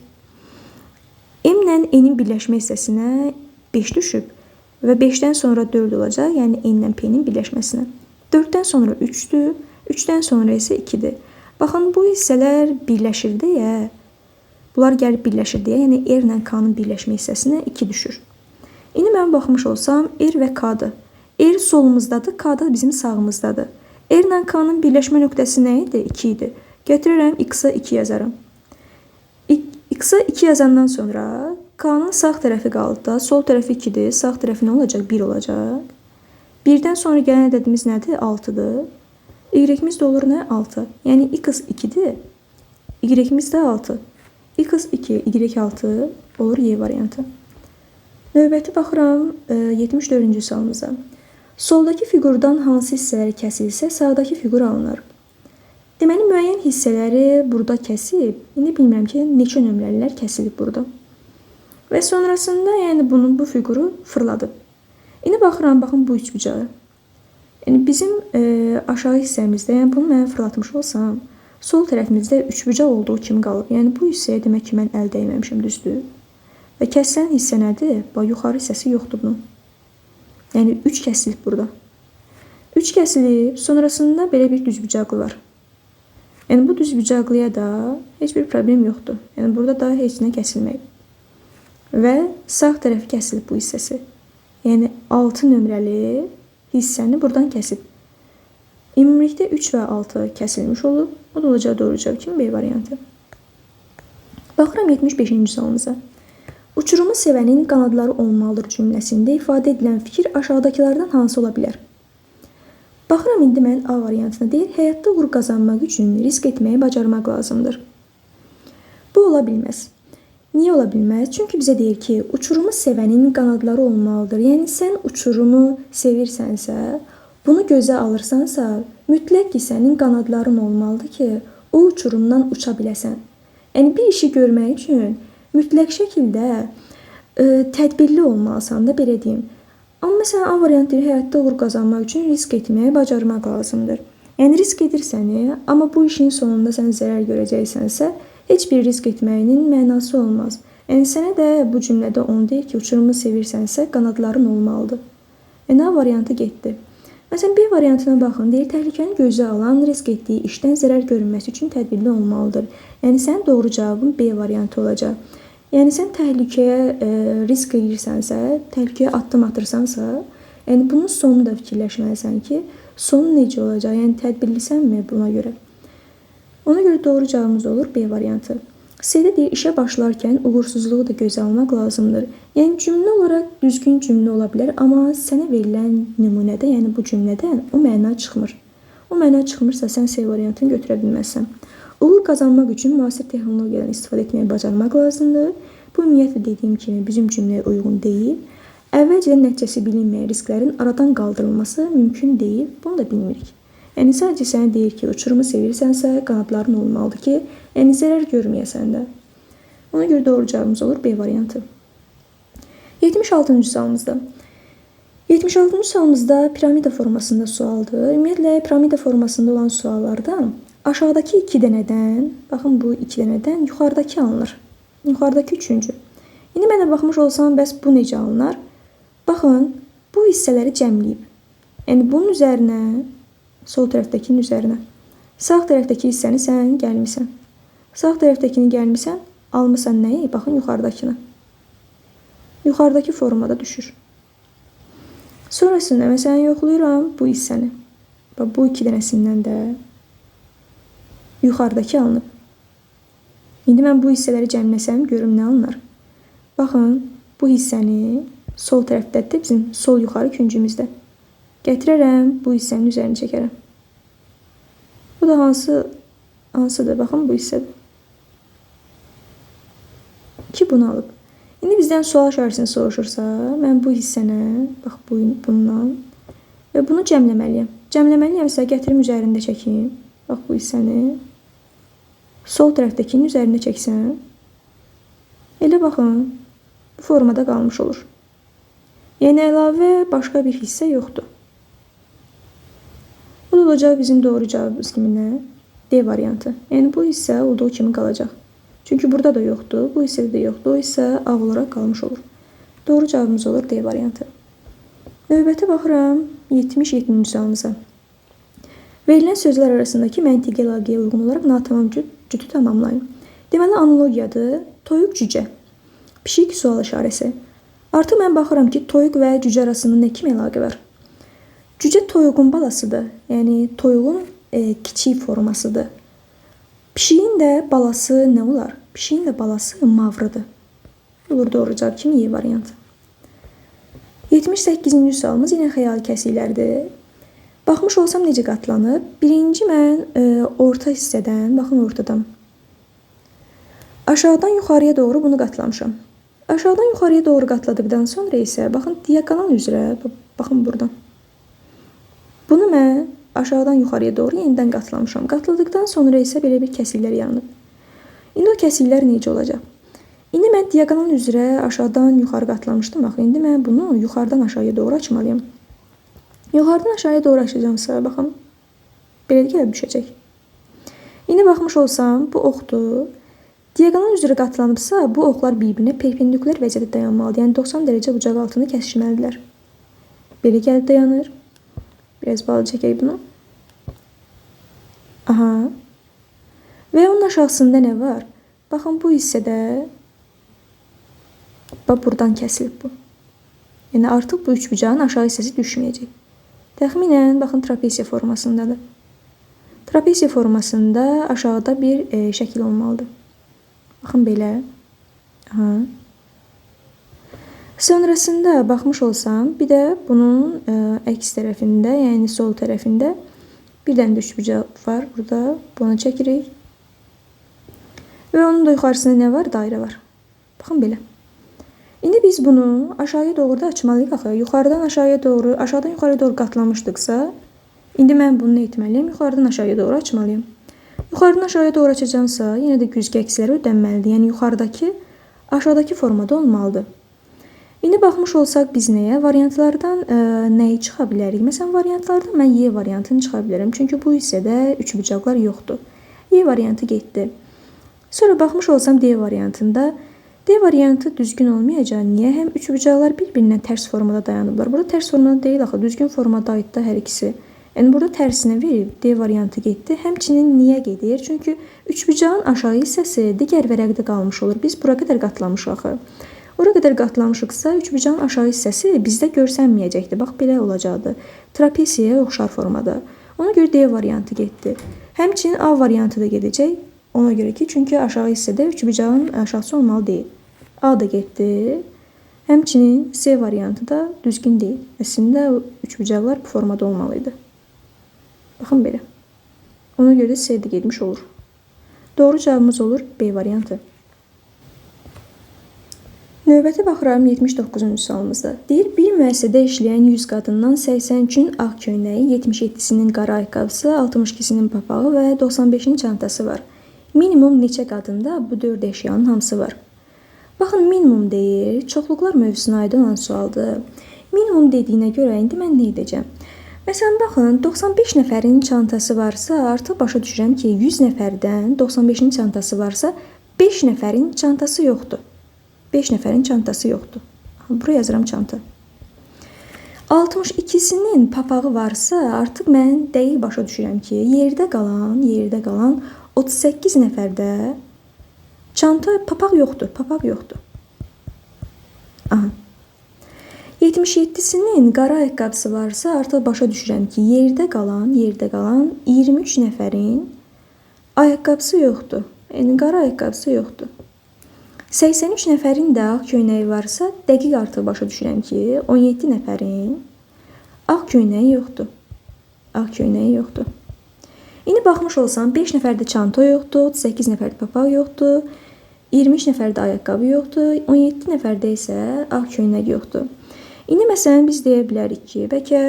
M-lə N-in birləşmə hissəsinə 5 düşüb. Və 5-dən sonra 4 olacaq, yəni N-lə P-nin birləşməsinə. 4-dən sonra 3-dür, 3-dən sonra isə 2-dir. Baxın, bu hissələr birləşir deyə, bunlar gəlib birləşir deyə, yəni R-lə K-nın birləşmə hissəsinə 2 düşür. İndi mən baxmış olsam, R və K-dır. R solumuzdadır, K da bizim sağımızdadır. R-lə K-nın birləşmə nöqtəsi nə idi? 2 idi. Gətirirəm, X-a 2 yazarım. X-a 2 yazandan sonra K-nın sağ tərəfi qaldı da, sol tərəfi 2-dir, sağ tərəfi nə olacaq? 1 olacaq. 1-dən sonra gələn ədədimiz nədir? 6-dır. Y-imiz də olur nə? 6. Yəni X 2-dir, Y-imiz də 6. X 2, Y 6 olur Y variantı. Növbəti baxıram 74-cü sualımıza. Soldakı fiqurdan hansı hissələri kəsilsə, sağdakı fiqur alınır. Deməli, müəyyən hissələri burada kəsib, indi bilmirəm ki, neçə nömrəlilər kəsilib burada. Və sonrasında, yəni bu fiquru fırladıb. İndi baxıram, baxın bu üçbucağı. Yəni bizim aşağı hissəmizdə, yəni bunu mən fırlatmış olsam, sol tərəfimizdə üçbucaq olduğu kimi qalıb. Yəni bu hissəyə demək ki, mən əl dəyməmişim, düzdür. Və kəsilən hissə nədir? Bax, yuxarı hissəsi yoxdur bunun. Yəni 3 kəsilib burada. 3 kəsilib, sonrasında belə bir düzbucaqlı var. Yəni bu düzbucaqlıya da heç bir problem yoxdur. Yəni burada da heç nə kəsilməyib. Və sağ tərəfi kəsilib bu hissəsi. Yəni 6 nömrəli hissəni buradan kəsib. Ümumilikdə 3 və 6 kəsilmiş olub. O da olacaq doğru cavab kimi B variantı. Baxıram 75-ci sualımıza. Uçurumu sevənin qanadları olmalıdır cümləsində ifadə edilən fikir aşağıdakılardan hansı ola bilər? Baxıram indi mən A variantına deyir, həyatda uğur qazanmaq üçün risk etməyi bacarmaq lazımdır. Bu ola bilməz. Niyə ola bilməz? Çünki bizə deyir ki, uçurumu sevənin qanadları olmalıdır. Yəni sən uçurumu sevirsənsə, bunu gözə alırsansa, mütləq ki sənin qanadların olmalıdır ki, o uçurumdan uça biləsən. Yəni bir işi görmək üçün mütləq şəkildə tədbirli olmalısan da, belə deyim. Amma məsələn, A variantı deyir, həyatda uğur qazanmaq üçün risk etməyi bacarmaq lazımdır. Yəni risk edirsəni, amma bu işin sonunda sən zərər görəcəksənsə, heç bir risk etməyinin mənası olmaz. Yəni sənə də bu cümlədə onu deyir ki, uçurumu sevirsənsə qanadların olmalıdır. A variantı getdi. Məsələn, B variantına baxın. Deyir, təhlükəni gözə alan, risk etdiyi işdən zərər görünməsi üçün tədbirli olmalıdır. Yəni sənin doğru cavabın B variantı olacaq. Yəni sən təhlükəyə risk edirsənsə, təhlükəyə addım atırsansa, yəni bunun sonunu da fikirləşməlisən ki, sonu necə olacaq? Yəni tədbirlisənmi buna görə? Ona görə doğru cavabımız olur B variantı. C-də deyir, işə başlarkən uğursuzluğu da gözə almaq lazımdır. Yəni cümlə olaraq düzgün cümlə ola bilər, amma sənə verilən nümunədə, yəni bu cümlədən o məna çıxmır. O məna çıxmırsa sən C variantını götürə bilməzsən. Uğur qazanmaq üçün müasir texnologiyadan istifadə etməyi bacarmaq lazımdır. Bu ümumiyyətlə dediyim kimi bizim cümləyə uyğun deyil. Əvvəlcədən nəticəsi bilinməyən risklərin aradan qaldırılması mümkün deyil. Bunu da bilmirik. Yəni sadəcə sənə deyir ki, uçurumu sevirsənsə qanadların olmalıdır ki, yəni zərər görməyəsən də. Ona görə doğru cavabımız olur B variantı. 76-cı sualımızda. 76-cı sualımızda piramida formasında sualdır. Ümumiyyətlə piramida formasında olan suallardan aşağıdakı 2 dənədən, baxın bu 2 dənədən yuxarıdakı alınır. Yuxarıdakı 3-cü. İndi mənə baxmış olsam, bəs bu necə alınır? Baxın, bu hissələri cəmləyib. Yəni bunun üzərinə, sol tərəfdəkinin üzərinə. Sağ tərəfdəki hissəni sən gəlmisən. Sağ tərəfdəkini gəlmisən, almısan nəyi? Baxın, yuxarıdakını. Yuxarıdakı formada düşür. Sonrasında məsələn yoxlayıram bu hissəni. Bu 2 dənəsindən də yuxarıdakı alınıb. İndi mən bu hissələri cəmləsəm, görüm nə alınır? Baxın, bu hissəni sol tərəfdədir, bizim sol yuxarı küncümüzdə. Gətirərəm, bu hissənin üzərini çəkərəm. Bu da hansıdır? Baxın, bu hissədir. Ki, bunu alıb. İndi bizdən sual işarəsini soruşursa, mən bu hissənə, bax, bundan və bunu cəmləməliyəm. Cəmləməliyəmsə, gətirim üzərində çəkim. Bax, bu hissəni sol tərəfdəkinin üzərində çəksəm, elə baxın, bu formada qalmış olur. Yəni, əlavə başqa bir hissə yoxdur. Bu da olacaq bizim doğru cavabımız kimi nə? D variantı. Yəni bu hissə olduğu kimi qalacaq. Çünki burada da yoxdur, bu hissədə də yoxdur. O hissə ağ olaraq qalmış olur. Doğru cavabımız olur D variantı. Növbəti baxıram 77-ci sualımıza. Verilən sözlər arasındakı məntiqi əlaqəyə uyğun olaraq natamam cütü tamamlayın. Deməli analogiyadır. Toyuq cücə. Pişik sual işarəsi. Artıq mən baxıram ki, toyuq və cücə arasında nə kimi əlaqə var? Cücə toyuğun balasıdır. Yəni toyuğun kiçik formasıdır. Pişiyin də balası nə olar? Pişiyin də balası mavrıdır. Olur doğru cavab kimi Y variantı. 78-ci sualımız yenə xəyali kəsiklərdir. Baxmış olsam necə qatlanıb? Birinci mən orta hissədən, baxın ortadan. Aşağıdan yuxarıya doğru bunu qatlamışam. Aşağıdan yuxarıya doğru qatladıqdan sonra isə, baxın diaqonal üzrə, baxın buradan. Bunu mən aşağıdan yuxarıya doğru yenidən qatlamışam. Qatladıqdan sonra isə belə bir kəsiklər yaranıb. İndi o kəsiklər necə olacaq? İndi mən diaqonal üzrə aşağıdan yuxarı qatlamışdım. Baxın, indi mən bunu yuxarıdan aşağıya doğru açmalıyım. Yuxarıdan aşağıya doğru açacağımsa, baxın, belə gəlib düşəcək. İndi baxmış olsam, bu oxdur. Diaqonal üzrə qatlanıbsa, bu oxlar bir-birinə perpendikulyar vəziyyətdə dayanmalıdır. Yəni 90 dərəcə bucaq altında kəsişməlidirlər. Belə gəlib dayanır. Biraz bağlı çəkək bunu. Aha. Və onun aşağısında nə var? Baxın, bu hissədə bax, buradan kəsilib bu. Yəni artıq bu üçbucağın aşağı hissəsi düşməyəcək. Təxminən, baxın, trapesiya formasındadır. Trapesiya formasında aşağıda bir şəkil olmalıdır. Baxın, belə. Aha. Sonrasında baxmış olsam, bir də bunun əks tərəfində, yəni sol tərəfində bir dənə üçbucaq var. Burada bunu çəkirik. Və onun da yuxarısında nə var? Dairə var. Baxın, belə. İndi biz bunu aşağıya doğru da açmalıyıq. Axı, yuxarıdan aşağıya doğru, aşağıdan yuxarıya doğru qatlamışdıqsa, indi mən bunu nə etməliyim? Yuxarıdan aşağıya doğru açmalıyım. Yuxarıdan aşağıya doğru açacağımsa, yenə də güzgü əksləri ödənməlidir. Yəni yuxarıdakı, aşağıdakı formada olmalıdır. İndi baxmış olsaq biz nəyə? Variantlardan nəyi çıxa bilərik? Məsələn, variantlardan mən Y variantını çıxa bilərəm. Çünki bu hissədə üçbucaqlar yoxdur. Y variantı getdi. Sonra baxmış olsam D variantında D variantı düzgün olmayacaq. Niyə? Həm üçbucaqlar bir-birindən tərs formada dayanıblar. Burada tərs formada deyil axı, düzgün formada aiddir hər ikisi. Yəni burada tərsinə verib D variantı getdi. Həmçinin niyə gedir? Çünki üçbucağın aşağı hissəsi digər vərəqdə qalmış olur. Biz bura qədər qatlamışıq axı. Ora qədər qatlamışıqsa üçbucağın aşağı hissəsi bizdə görsənməyəcəkdir. Bax belə olacaqdı. Trapesiyaya oxşar formada. Ona görə D variantı getdi. Həmçinin A variantı da gedəcək. Ona görə ki, çünki aşağı hissədə üçbucağın aşağısı olmalı deyil. A da getdi. Həmçinin C variantı da düzgün deyil. Əslində üçbucaqlar bu formada olmalıydı. Baxın belə. Ona görə də C də getmiş olur. Doğru cavabımız olur B variantı. Növbəti baxıram 79-cu sualımızda. Deyir, bir müəssisədə işləyən 100 qadından 83-ün ağ köynəyi, 77-sinin qara ayaqqabısı, 62-sinin papağı və 95-in çantası var. Minimum neçə qadında bu 4 əşyanın hamısı var? Baxın, minimum deyir, çoxluqlar mövzusuna aid olan sualdır. Minimum dediyinə görə indi mən nə edəcəm? Məsələn, baxın, 95 nəfərin çantası varsa, artıq başa düşürəm ki, 100 nəfərdən 95-in çantası varsa, 5 nəfərin çantası yoxdur. 5 nəfərin çantası yoxdur. Buraya yazıram çanta. 62-sinin papağı varsa, artıq mən dəqiq başa düşürəm ki, yerdə qalan 38 nəfərdə çanta, papaq yoxdur, papaq yoxdur. Aha. 77-sinin qara ayaqqabısı varsa, artıq başa düşürəm ki, yerdə qalan 23 nəfərin ayaqqabısı yoxdur. Yəni, qara ayaqqabısı yoxdur. 83 nəfərin də ağ köynəyi varsa, dəqiq artıq başa düşürəm ki, 17 nəfərin ağ köynəyi yoxdur. Ağ köynəyi yoxdur. İndi baxmış olsam, 5 nəfərdə çanta yoxdur, 38 nəfərdə papaq yoxdur, 23 nəfərdə ayaqqabı yoxdur, 17 nəfərdə isə ağ köynək yoxdur. İndi məsələn biz deyə bilərik ki, bəlkə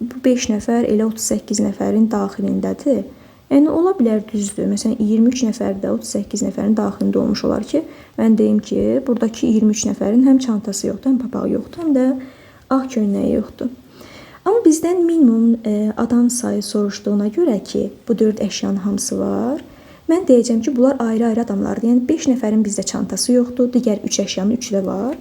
bu 5 nəfər elə 38 nəfərin daxilindədir. Yəni ola bilər düzdür. Məsələn 23 nəfər də 38 nəfərin daxilində olmuş olar ki, mən deyim ki, buradakı 23 nəfərin həm çantası yoxdur, həm papağı yoxdur, həm də ağ köynəyi yoxdur. Amma bizdən minimum adam sayı soruşduğuna görə ki, bu 4 əşyanın hamısı var, mən deyəcəm ki, bunlar ayrı-ayrı adamlardır. Yəni 5 nəfərin bizdə çantası yoxdur, digər 3 əşyanın 3-ü də var.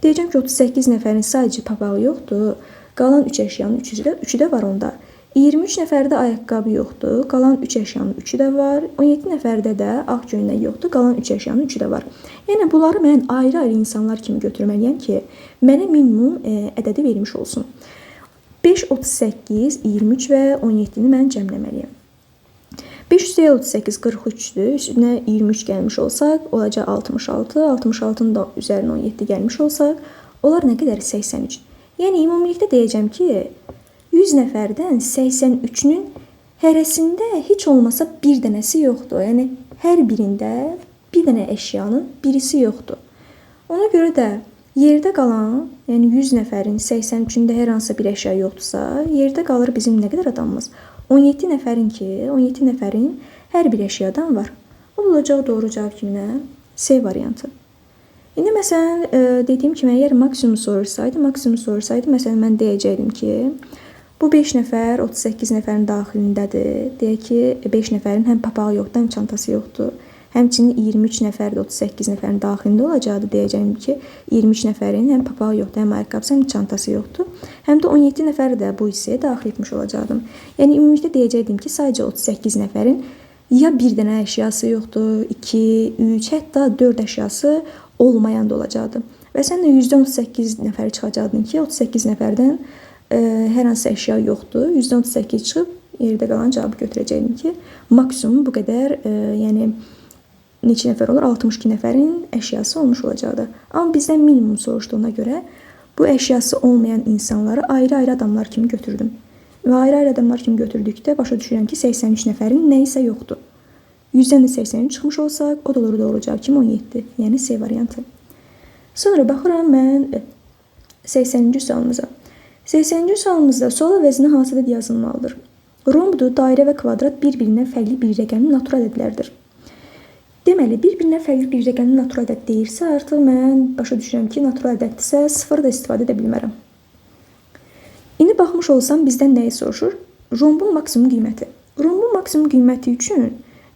Deyəcəm ki, 38 nəfərin sadəcə papağı yoxdur, qalan 3 əşyanın 3-ü də var onda. 23 nəfərdə ayaqqabı yoxdur, qalan 3 əşyanın 3-ü də var. 17 nəfərdə də ağ köynək yoxdur, qalan 3 əşyanın 3-ü də var. Yəni bunları mən ayrı-ayrı insanlar kimi götürməliyəm ki, mənə minimum ədədi vermiş olsun. 5, 38, 23 və 17-ni mən cəmləməliyəm. 5 üstəyə 38 43-dür. Üstünə 23 gəlmiş olsaq, olacaq 66. 66-nın da üzərinə 17 gəlmiş olsaq, onlar nə qədər? 83. Yəni ümumilikdə deyəcəm ki, 100 nəfərdən 83-ünün hərəsində heç olmasa bir dənəsi yoxdur. Yəni hər birində bir dənə əşyanın birisi yoxdur. Ona görə də yerdə qalan, yəni 100 nəfərin 83-ündə hər hansısa bir əşya yoxdursa, yerdə qalır bizim nə qədər adamımız? 17 nəfərin hər bir əşyadan var. O olacaq doğru cavab kiminə? C variantı. İndi məsələn, dediyim kimi, əgər maksimum sorursaydı, məsələn, mən deyəcəkdim ki, bu 5 nəfər 38 nəfərin daxilindədir. Deyək ki, 5 nəfərin həm papağı yoxdur, həm çantası yoxdur. Həmçinin 23 nəfər də 38 nəfərin daxilində olacaqdı. Deyəcəyim ki, 23 nəfərin həm papağı yoxdur, həm ayaqqabısı, həm çantası yoxdur. Həm də 17 nəfər də bu hissəyə daxil etmiş olacaqdım. Yəni, ümumilikdə deyəcəkdim ki, sadəcə 38 nəfərin ya bir dənə əşyası yoxdur, 2, 3, hətta 4 əşyası olmayan da olacaqdı. Və sən də 138 nəfəri çıxacaqdın ki, 38 nəfərdən hər hansı əşya yoxdur. 138 çıxıb yerdə qalan cavabı götürəcəkdim ki, maksimum bu qədər, yəni neçə nəfər olur? 62 nəfərin əşyası olmuş olacaqdı. Amma bizdən minimum soruşduğuna görə bu əşyası olmayan insanları ayrı-ayrı adamlar kimi götürdüm. Və ayrı-ayrı adamlar kimi götürdükdə başa düşürəm ki, 83 nəfərin nə isə yoxdur. 100-dən də 83 çıxmış olsaq, o da olur doğru cavab kimi 17. Yəni C variantı. Sonra baxıram mən 80-ci sualımıza. 80-ci sualımızda sual əvəzinə hansı ədəd yazılmalıdır? Rombdur, dairə və kvadrat bir-birindən fərqli bir rəqəmin natural ədədlərdir. Deməli, bir-birindən fərqli bir rəqəmin natural ədəd deyirsə, artıq mən başa düşürəm ki, natural ədəddirsə, 0 da istifadə edə bilmərəm. İndi baxmış olsam, bizdən nəyi soruşur? Rombun maksimum qiyməti. Rombun maksimum qiyməti üçün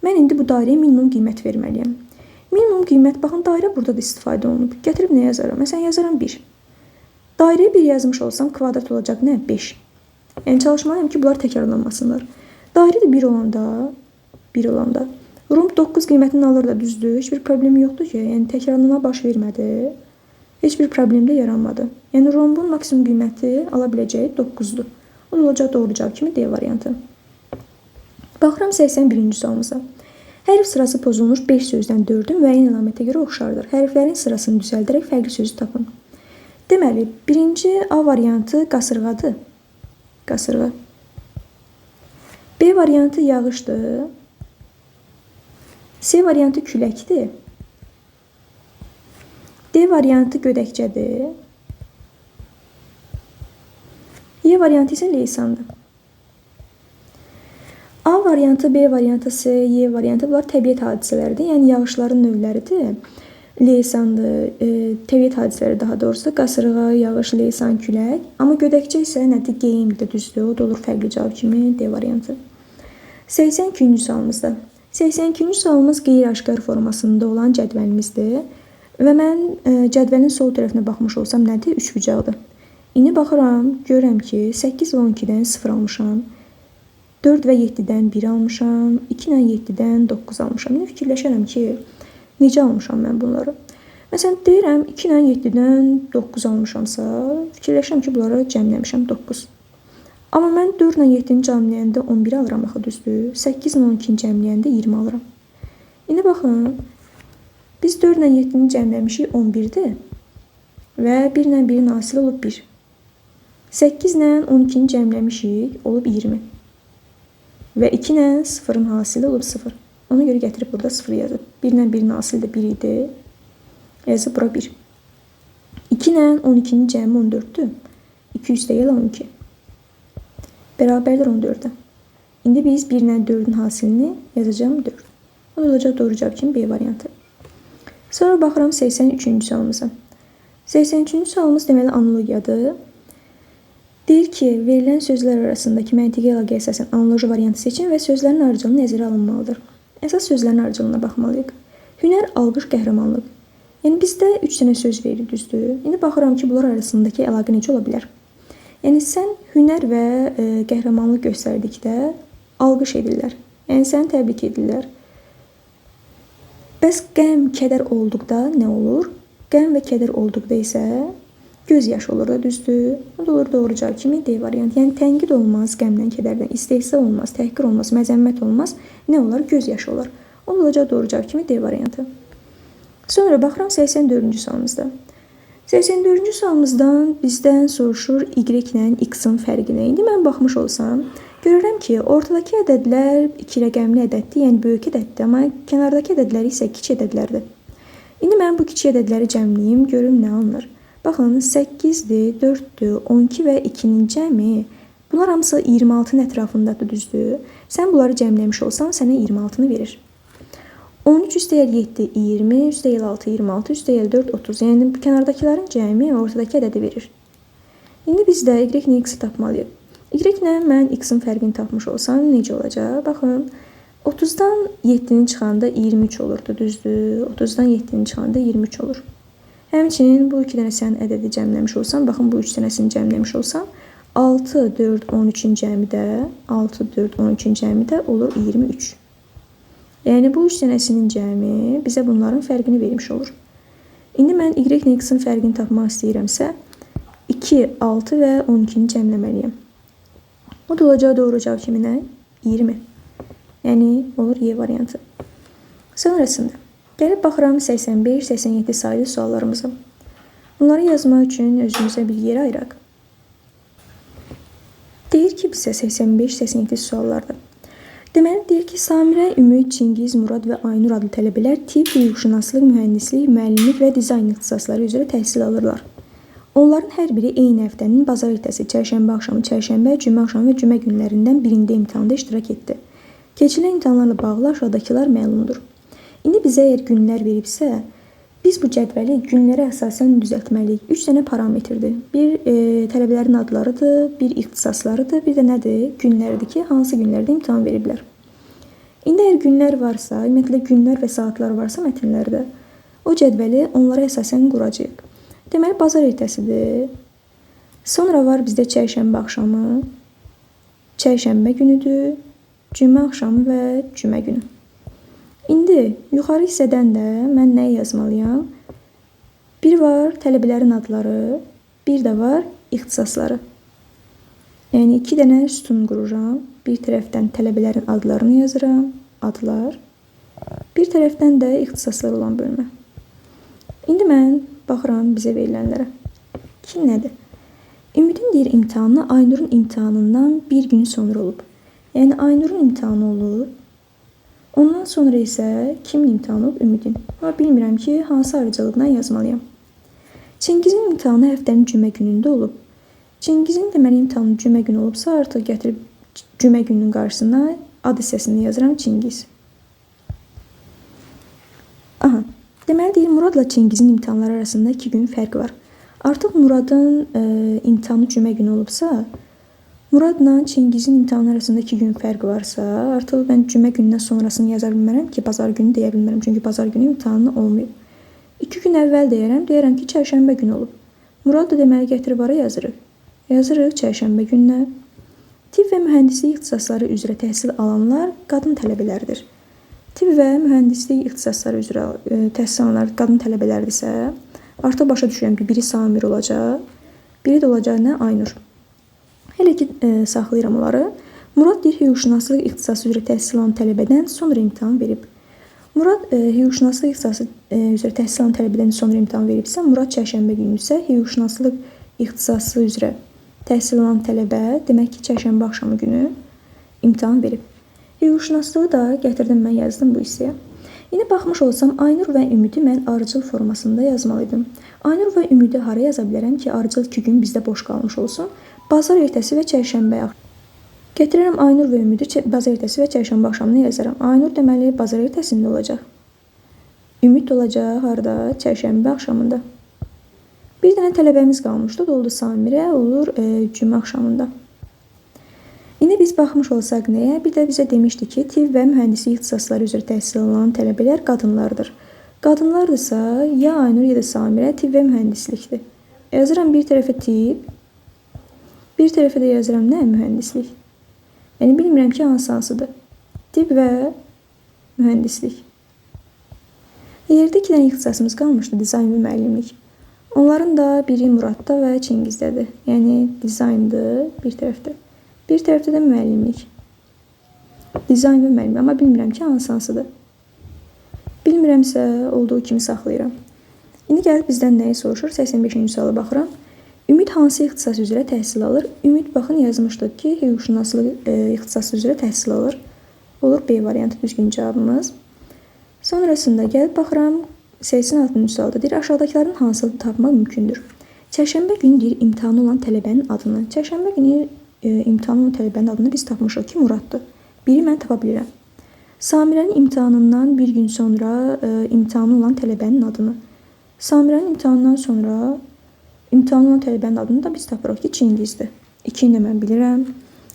mən indi bu dairəyə minimum qiymət verməliyəm. Minimum qiymət, baxın, dairə burada da istifadə olunub. Gətirib nə yazaram? Məsələn, yazaram 1. Dairəyə 1 yazmış olsam, kvadrat olacaq nə? 5. Yəni, çalışmalıyım ki, bunlar təkrarlanmasınlar. Dairə də 1 olanda. Romb 9 qiymətini alır da, düzdür. Heç bir problemi yoxdur ki, yəni təkrarlama baş vermədi. Heç bir problem də yaranmadı. Yəni, rombun maksimum qiyməti ala biləcəyi 9-dur. O da olacaq doğru cavab kimi D variantı. Baxıram 81-ci sualımıza. Hərf sırası pozulmuş 5 sözdən 4-ü müəyyən əlamətə görə oxşardır. Hərflərin sırasını düzəldərək fərqli sözü tapın. Deməli, birinci A variantı qasırğadır. Qasırğa. B variantı yağışdır. C variantı küləkdir. D variantı gödəkçədir. E variantı isə leysandır. A variantı, B variantı, C, Y variantı bunlar təbiət hadisələrdir. Yəni, yağışların növləridir. Leysandır, təbiət hadisələri daha doğrusu, qasırğa, yağış, leysan, külək. Amma gödəkçə isə nədir? Geyimdir, düzdür. O da olur fərqli cavab kimi D variantı. 82-ci sualımızda. 82-ci sualımız qeyri-aşkar formasında olan cədvəlimizdir. Və mən cədvəlin sol tərəfinə baxmış olsam nədir? Üçbucaqdır. İndi baxıram, görürəm ki, 8 və 12-dən 0 almışam. 4 və 7-dən 1 almışam. 2 ilə 7-dən 9 almışam. İndi fikirləşərəm ki, necə almışam mən bunları? Məsələn, deyirəm 2 ilə 7-dən 9 almışamsa, fikirləşirəm ki, bunları cəmləmişəm 9. Amma mən 4 ilə 7-ni cəmləyəndə 11 alıram, axı düzdür. 8 ilə 12-ni cəmləyəndə 20 alıram. İndi baxın, biz 4 ilə 7-ni cəmləmişik 11-dir və 1 ilə 1-in hasili olub 1. 8 ilə 12-ni cəmləmişik, olub 20. Və 2 ilə 0-ın hasili olub 0. Ona görə gətirib burada 0 yazıb. 1 ilə 1-in hasili də 1 idi. Yazıb bura 1. 2 ilə 12-nin cəmi 14-dür. 2 üstəgəl 12. Bərabərdir 14-ə. İndi biz 1 ilə 4-ün hasilini yazacağım 4. O da olacaq doğru cavab kimi B variantı. Sonra baxıram 83-cü sualımıza. 83-cü sualımız deməli analogiyadır. Deyir ki, verilən sözlər arasındakı məntiqi əlaqəyə əsasən analoji variantı seçin və sözlərin ardıcılı nəzərə alınmalıdır. Əsas sözlərin ardıcılığına baxmalıyıq. Hünər, alqış, qəhrəmanlıq. Yəni, bizdə 3 dənə söz verir, düzdür. İndi baxıram ki, bunlar arasındakı əlaqə necə ola bilər? Yəni, sən hünər və qəhrəmanlıq göstərdikdə alqış edirlər. Yəni, səni təbrik edirlər. Bəs qəm, kədər olduqda nə olur? Qəm və kədər olduqda isə göz yaşı olur da, düzdür. O da olur doğru cavab kimi D variantı. Yəni, tənqid olmaz, qəmdən, kədərdən, istehza olmaz, təhqir olmaz, məzəmmət olmaz. Nə olar? Göz yaşı olar. O da olacaq doğru cavab kimi D variantı. Sonra baxıram 84-cü sualımızda. 84-cü sualımızdan bizdən soruşur Y ilə X-in fərqini. İndi mən baxmış olsam, görürəm ki, ortadakı ədədlər 2 rəqəmli ədəddir, yəni böyük ədəddir, amma kənardakı ədədlər isə kiçik ədədlərdir. İndi mən bu kiçik ədədləri cəmləyim, görüm nə alınır. Baxın, 8-dir, 4-dür, 12 və 2-nin cəmi. Bunlar hamısı 26-nın ətrafındadır, düzdür. Sən bunları cəmləmiş olsan, sənə 26-nı verir. 13 üstəyəl 7, 20, üstəyəl 6, 26, üstəyəl 4, 30. Yəni, kənardakilərin cəmi ortadakı ədədi verir. İndi biz də Y ilə X-i tapmalıyıq. Y ilə mən X-in fərqini tapmış olsam, necə olacaq? Baxın, 30-dan 7-ni çıxanda 23 olurdu, düzdür. 30-dan 7-ni çıxanda 23 olur. Həmçinin bu 2 dənəsinin ədədi cəmləmiş olsam, baxın bu 3 dənəsini cəmləmiş olsam, 6, 4, 13-ün cəmi də, 6, 4, 13-ün cəmi də olur 23. Yəni bu 3 dənəsinin cəmi bizə bunların fərqini vermiş olur. İndi mən Y ilə X-in fərqini tapmaq istəyirəmsə, 2, 6 və 12-ni cəmləməliyəm. O da olacaq doğru cavab kimi nə? 20. Yəni olur Y variantı. Sonrasında gəlib baxıram 85-87 sayılı suallarımıza. Bunları yazmaq üçün özümüzə bir yer ayıraq. Deyir ki, bizə 85-87 suallarda. Deməli, deyir ki, Samirə, Ümid, Çingiz, Murad və Aynur adlı tələbələr tibb, hüquqşünaslıq, mühəndislik, müəllimlik və dizayn ixtisasları üzrə təhsil alırlar. Onların hər biri eyni həftənin bazar ertəsi, çərşənbə axşamı, çərşənbə, cümə axşamı və cümə günlərindən birində imtahanda iştirak etdi. Keçirilən imtahanlarla bağlı aşağıdakılar məlumdur. İndi bizə əgər günlər veribsə, biz bu cədvəli günlərə əsasən düzəltməliyik. 3 dənə parametrdir. Bir tələbələrin adlarıdır, bir ixtisaslarıdır, bir də nədir? Günlərdir ki, hansı günlərdə imtahan veriblər. İndi əgər günlər varsa, ümumiyyətlə günlər və saatlar varsa mətnlərdə, o cədvəli onlara əsasən quracağıq. Deməli, bazar ertəsidir. Sonra var bizdə çərşənbə axşamı, çərşənbə günüdür, cümə axşamı və cümə günü. İndi yuxarı hissədən də mən nəyi yazmalıyam? Bir var tələbələrin adları, bir də var ixtisasları. Yəni 2 dənə sütun qururam. Bir tərəfdən tələbələrin adlarını yazıram, adlar. Bir tərəfdən də ixtisaslar olan bölmə. İndi mən baxıram bizə verilənlərə. Ki nədir? Ümidin deyir imtahanı Aynurun imtahanından bir gün sonra olub. Yəni Aynurun imtahanı olub. Ondan sonra isə kimin imtahanı olub? Ümidin. Amma bilmirəm ki, hansı ayrıcalıqla yazmalıyam. Çingizin imtahanı həftənin cümə günündə olub. Çingizin deməli imtahanı cümə günü olubsa, artıq gətirib cümə gününün qarşısına ad hissəsində yazıram Çingiz. Aha, deməli deyir Muradla Çingizin imtahanları arasında 2 gün fərq var. Artıq Muradın imtahanı cümə günü olubsa, Muradla Çingizin imtahanı arasında 2 gün fərq varsa, artıq mən cümə günündən sonrasını yaza bilmərəm ki, bazar günü deyə bilmərəm. Çünki bazar günü imtahanı olmayıb. 2 gün əvvəl deyərəm ki, çərşənbə günü olub. Murad da deməli gətirib ara yazırıq. Yazırıq çərşənbə gününə. Tibb və mühəndislik ixtisasları üzrə təhsil alanlar qadın tələbələrdir. Tibb və mühəndislik ixtisasları üzrə təhsil alanlar qadın tələbələrdirsə, artıq başa düşürəm ki, biri Samir olacaq, biri də olacaq nə? Aynur. Hələ ki, saxlayıram onları. Murad deyir, hüquqşünaslıq ixtisası üzrə təhsil alan tələbədən sonra imtahan verib. Murad hüquqşünaslıq ixtisası üzrə təhsil alan tələbədən sonra imtahan veribsə, Murad çərşənbə günü isə hüquqşünaslıq ixtisası üzrə təhsil alan tələbə demək ki, çərşənbə axşamı günü imtahan verib. Hüquqşünaslığı da gətirdim, mən yazdım bu hissəyə. İndi baxmış olsam, Aynur və Ümidi mən arıcıl formasında yazmalıydım. Aynur və Ümidi hara yaza bilərəm ki, arıcıl 2 gün bizdə boş qalmış olsun? Bazar ertəsi və çərşənbə axşamı. Gətirərəm Aynur və Ümidi bazar ertəsi və çərşənbə axşamını yazaram. Aynur deməli bazar ertəsində olacaq. Ümid olacaq harda? Çərşənbə axşamında. Bir dənə tələbəmiz qalmışdı, o da oldu Samirə, olur cümə axşamında. İndi biz baxmış olsaq nəyə? Bir də bizə demişdi ki, tibb və mühəndislik ixtisasları üzrə təhsil alan tələbələr qadınlardır. Qadınlardırsa, ya Aynur ya da Samirə tibb və mühəndislikdir. Yazıram bir tərəfə tibb, bir tərəfə də yazıram nə? Mühəndislik. Yəni bilmirəm ki, hansıdır. Tibb və mühəndislik. Yerdə 2 dənə ixtisasımız qalmışdı, dizayn və müəllimlik. Onların da biri Muradda və Çingizdədir. Yəni dizayndır bir tərəfdə. Bir tərəfdə də müəllimlik. Dizayn və müəllimlik. Amma bilmirəm ki, hansıdır. Bilmirəmsə, olduğu kimi saxlayıram. İndi gəlib bizdən nəyi soruşur? 85-ci suala baxıram. Ümid hansı ixtisas üzrə təhsil alır? Ümid baxın yazmışdıq ki, hüquqşünaslıq ixtisası üzrə təhsil alır. Olur B variantı düzgün cavabımız. Sonrasında gəlib baxıram 86-cı sualda deyir, aşağıdakıların hansını tapmaq mümkündür? Çərşənbə günü deyir, imtahanı olan tələbənin adını. Çərşənbə günü imtahanı olan tələbənin adını biz tapmışıq ki, Muraddır. Biri mən tapa bilirəm. Samirənin imtahanından bir gün sonra imtahanı olan tələbənin adını. Samirənin imtahanından sonra imtahanı olan tələbənin adını da biz tapırıq ki, Çingizdir. 2-ni də mən bilirəm.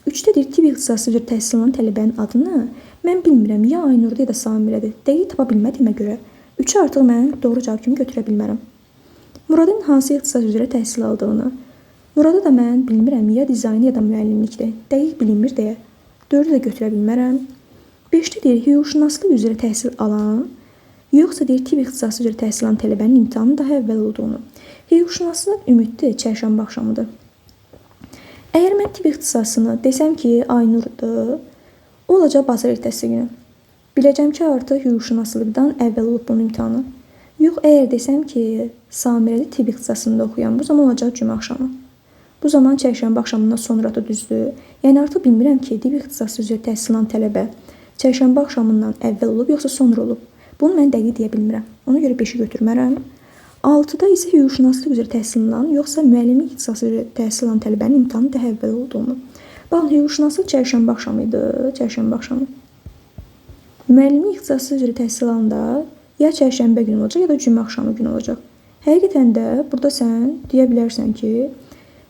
3-də deyir, tibb ixtisası üzrə təhsil alan tələbənin adını mən bilmirəm, ya Aynurda ya da Samirədir. Dəqiq tapa bilmədiyimə görə 3-ü artıq mən doğru cavab kimi götürə bilmərəm. Muradın hansı ixtisas üzrə təhsil aldığını. Muradı da mən bilmirəm, ya dizayn ya da müəllimlikdir. Dəqiq bilinmir deyə 4-ü də götürə bilmərəm. 5-də deyir, hüquqşünaslıq üzrə təhsil alan, yoxsa deyir, tibb ixtisası üzrə təhsil alan tələbənin imtahanı daha əvvəl olduğunu. Hüquqşünaslıq ümiddir, çərşənbə axşamıdır. Əgər mən tibb ixtisasını desəm ki, Aynurdur, o olacaq bazar ertəsi günü. Biləcəm ki, artıq hüquqşünaslıqdan əvvəl olub bunun imtahanı. Yox, əgər desəm ki, Samirəli tibb ixtisasında oxuyan, bu zaman olacaq cümə axşamı. Bu zaman çərşənbə axşamından sonra da düzdür. Yəni artıq bilmirəm ki, tibb ixtisası üzrə təhsil alan tələbə çərşənbə axşamından əvvəl olub, yoxsa sonra olub. Bunu mən dəqiq deyə bilmirəm. Ona görə 5-i götürmərəm. 6-da isə hüquqşünaslıq üzrə təhsil alan, yoxsa müəllimlik ixtisası üzrə təhsil alan tələbənin imtahanı daha əvvəl olduğunu. Baxın, hüquqşünaslıq çərşənbə axşamı idi, çərşənbə axşamı. Müəllimlik ixtisası üzrə təhsil alanda ya çərşənbə günü olacaq, ya da cümə axşamı günü olacaq. Həqiqətən də burada sən deyə bilərsən ki,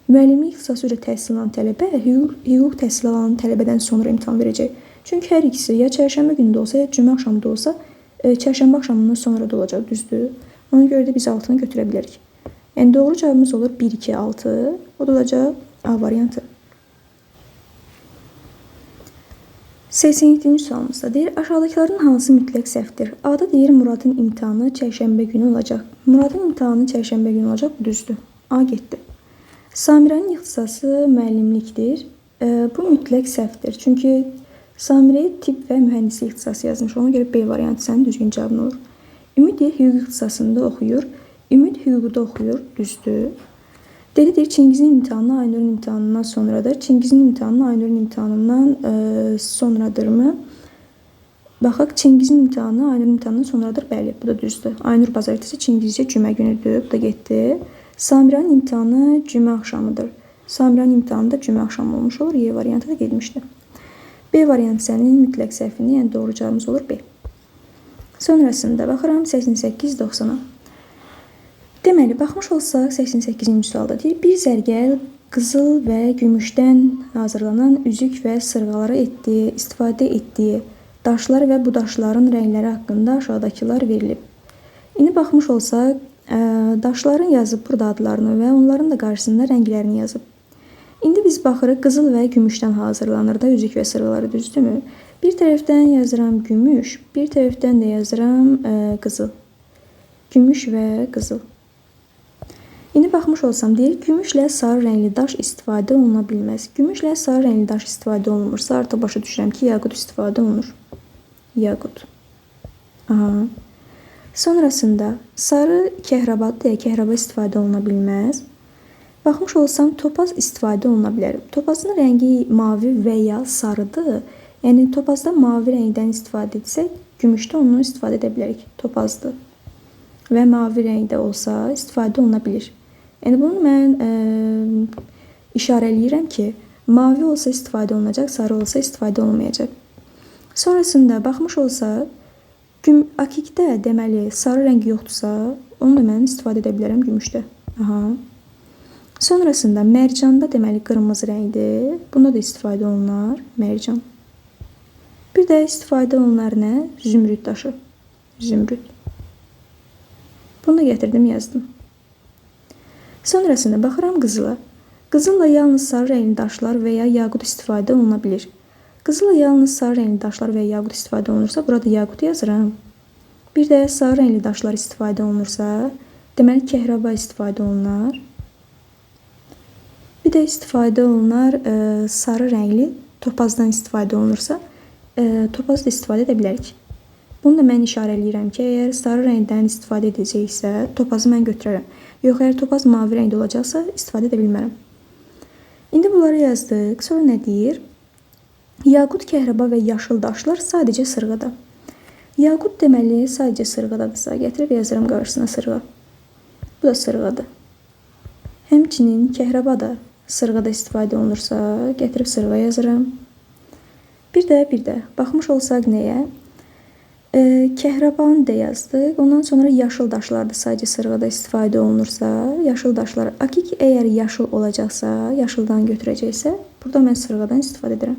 müəllimlik ixtisası üzrə təhsil alan tələbə hüquq təhsil alan tələbədən sonra imtahan verəcək. Çünki hər ikisi ya çərşənbə günü də olsa, ya cümə axşamı da olsa, çərşənbə axşamından sonra da olacaq, düzdür? Ona görə də biz 6-nı götürə bilərik. Yəni doğru cavabımız olur 1, 2, 6. O da olacaq A variantı. 87-ci sualımızda deyir, aşağıdakilerin hansı mütləq səhvdir? A-da deyir, Muradın imtahanı çərşənbə günü olacaq. Muradın imtahanı çərşənbə günü olacaq, düzdür. A getdi. Samirənin ixtisası müəllimlikdir. Bu mütləq səhvdir. Çünki Samirəyə tibb və mühəndislik ixtisası yazmış. Ona görə B variantı sənin düzgün cavabın olur. Ümid deyir, hüquq ixtisasında oxuyur. Ümid hüquqda oxuyur, düzdür. Deli deyir, Çingizin imtahanı Aynurun imtahanından sonradır. Çingizin imtahanı Aynurun imtahanından sonradırmı? Baxaq, Çingizin imtahanı Aynurun imtahanından sonradır. Bəli, bu da düzdür. Aynur bazartesi, Çingizcə cümə günüdür. Bu da getdi. Samirənin imtahanı cümə axşamıdır. Samirənin imtahanı da cümə axşamı olmuş olur. Y variantı da getmişdi. B variantı sənin mütləq səhvini, yəni doğru cavabımız olur B. Sonrasında baxıram 88-90-a. Deməli, baxmış olsaq 88-ci sualda deyir, bir zərgər qızıl və gümüşdən hazırlanan üzük və sırğalara istifadə etdiyi daşlar və bu daşların rəngləri haqqında aşağıdakılar verilib. İndi baxmış olsaq, daşların yazıb burada adlarını və onların da qarşısında rənglərini yazıb. İndi biz baxırıq, qızıl və gümüşdən hazırlanır da üzük və sırğaları, düzdürmü? Bir tərəfdən yazıram gümüş, bir tərəfdən də yazıram qızıl. Gümüş və qızıl. İndi baxmış olsam, deyir, gümüşlə sarı rəngli daş istifadə oluna bilməz. Gümüşlə sarı rəngli daş istifadə olunmursa, artıq başa düşürəm ki, yaqut istifadə olunur. Yaqut. Aha. Sonrasında, sarı kəhrabadır, kəhraba istifadə oluna bilməz. Baxmış olsam, topaz istifadə oluna bilər. Topazın rəngi mavi və ya sarıdır. Yəni, topazda mavi rəngdən istifadə etsək, gümüşdə onu istifadə edə bilərik. Topazdır. Və mavi rəngdə olsa, istifadə oluna bilir. Yəni, bunu mən işarələyirəm ki, mavi olsa istifadə olunacaq, sarı olsa istifadə olunmayacaq. Sonrasında, baxmış olsaq, akikdə deməli, sarı rəngi yoxdursa, onu da mən istifadə edə bilərəm gümüşdə. Aha. Sonrasında, mərcanda deməli, qırmızı rəngdir. Bunda da istifadə olunar, mərcan. Bir də istifadə olunar nə? Zümrüd daşı. Zümrüd. Bunu da gətirdim, yazdım. Sonrasında baxıram qızıla. Qızılla yalnız sarı rəngli daşlar və ya yaqut istifadə oluna bilir. Qızılla yalnız sarı rəngli daşlar və ya yaqut istifadə olunursa, burada yaqut yazıram. Bir də sarı rəngli daşlar istifadə olunursa, deməli kəhraba istifadə olunar. Bir də istifadə olunar sarı rəngli topazdan istifadə olunursa, topaz da istifadə edə bilərik. Bunu da mən işarələyirəm ki, əgər sarı rəngdən istifadə edəcəksə, topazı mən götürərəm. Yox, əgər topaz mavi rəngdə olacaqsa, istifadə edə bilmərəm. İndi bunları yazdıq. Sonra nə deyir? Yaqut, kəhraba və yaşıl daşlar sadəcə sırğada. Yaqut deməli sadəcə sırğadadırsa, gətirib yazıram qarşısına sırğa. Bu da sırğadır. Həmçinin kəhraba da sırğada istifadə olunursa, gətirib sırğa yazıram. Bir də baxmış olsaq nəyə? Kəhrabanı da yazdıq. Ondan sonra yaşıl daşlar da sadəcə sırğada istifadə olunursa, yaşıl daşlar, akik əgər yaşıl olacaqsa, yaşıldan götürəcəksə, burada mən sırğadan istifadə edirəm.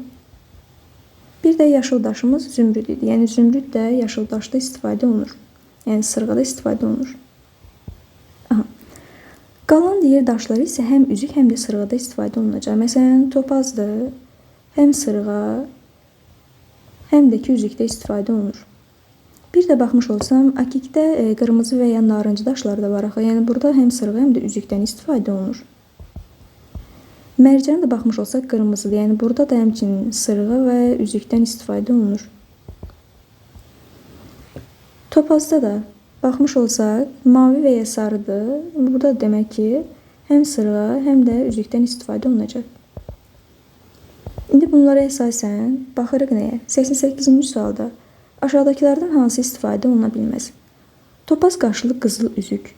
Bir də yaşıl daşımız zümrüd idi. Yəni zümrüd də yaşıl daşda istifadə olunur. Yəni sırğada istifadə olunur. Aha. Qalan deyir daşları isə həm üzük, həm də sırğada istifadə olunacaq. Məsələn, topazdır, həm sırğa, həm də ki üzükdə istifadə olunur. Bir də baxmış olsam, akikdə qırmızı və ya narıncı daşlar da var axı. Yəni burada həm sırğa, həm də üzükdən istifadə olunur. Mərcana da baxmış olsaq qırmızıdır. Yəni burada da həmçinin sırğa və üzükdən istifadə olunur. Topazda da baxmış olsaq mavi və ya sarıdır. Burada demək ki, həm sırğa, həm də üzükdən istifadə olunacaq. İndi bunlara əsasən baxırıq nəyə? 88-ci sualda aşağıdakilərdən hansı istifadə oluna bilməz? Topaz qaşlı qızıl üzük.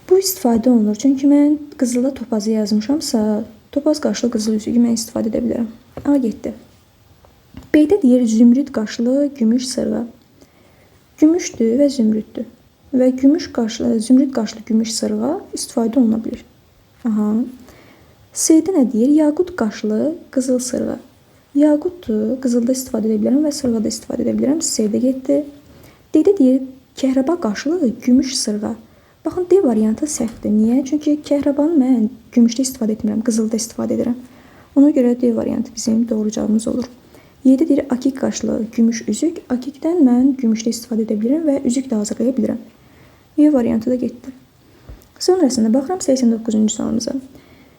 Bu istifadə olunur. Çünki mən qızıla topazı yazmışamsa, topaz qaşlı qızıl üzüyü mən istifadə edə bilərəm. A getdi. B-də deyir zümrüd qaşlı gümüş sırğa. Gümüşdür və zümrüddür. Və zümrüd qaşlı gümüş sırğa istifadə oluna bilir. Aha. C-də nə deyir? Yaqut qaşlı qızıl sırğa. Yaqutdur, qızılda istifadə edə bilərəm və sırğada istifadə edə bilərəm. C-də getdi. D-də deyir, kəhraba qaşlı gümüş sırğa. Baxın, D variantı səhvdir. Niyə? Çünki kəhrabanı mən gümüşdə istifadə etmirəm, qızılda istifadə edirəm. Ona görə D variantı bizim doğru cavabımız olur. Y-də deyir, akik qaşlı gümüş üzük. Akikdən mən gümüşdə istifadə edə bilirəm və üzük də hazırlaya bilirəm. Y variantı da getdi. Sonrasında baxıram 89-cu sualımıza.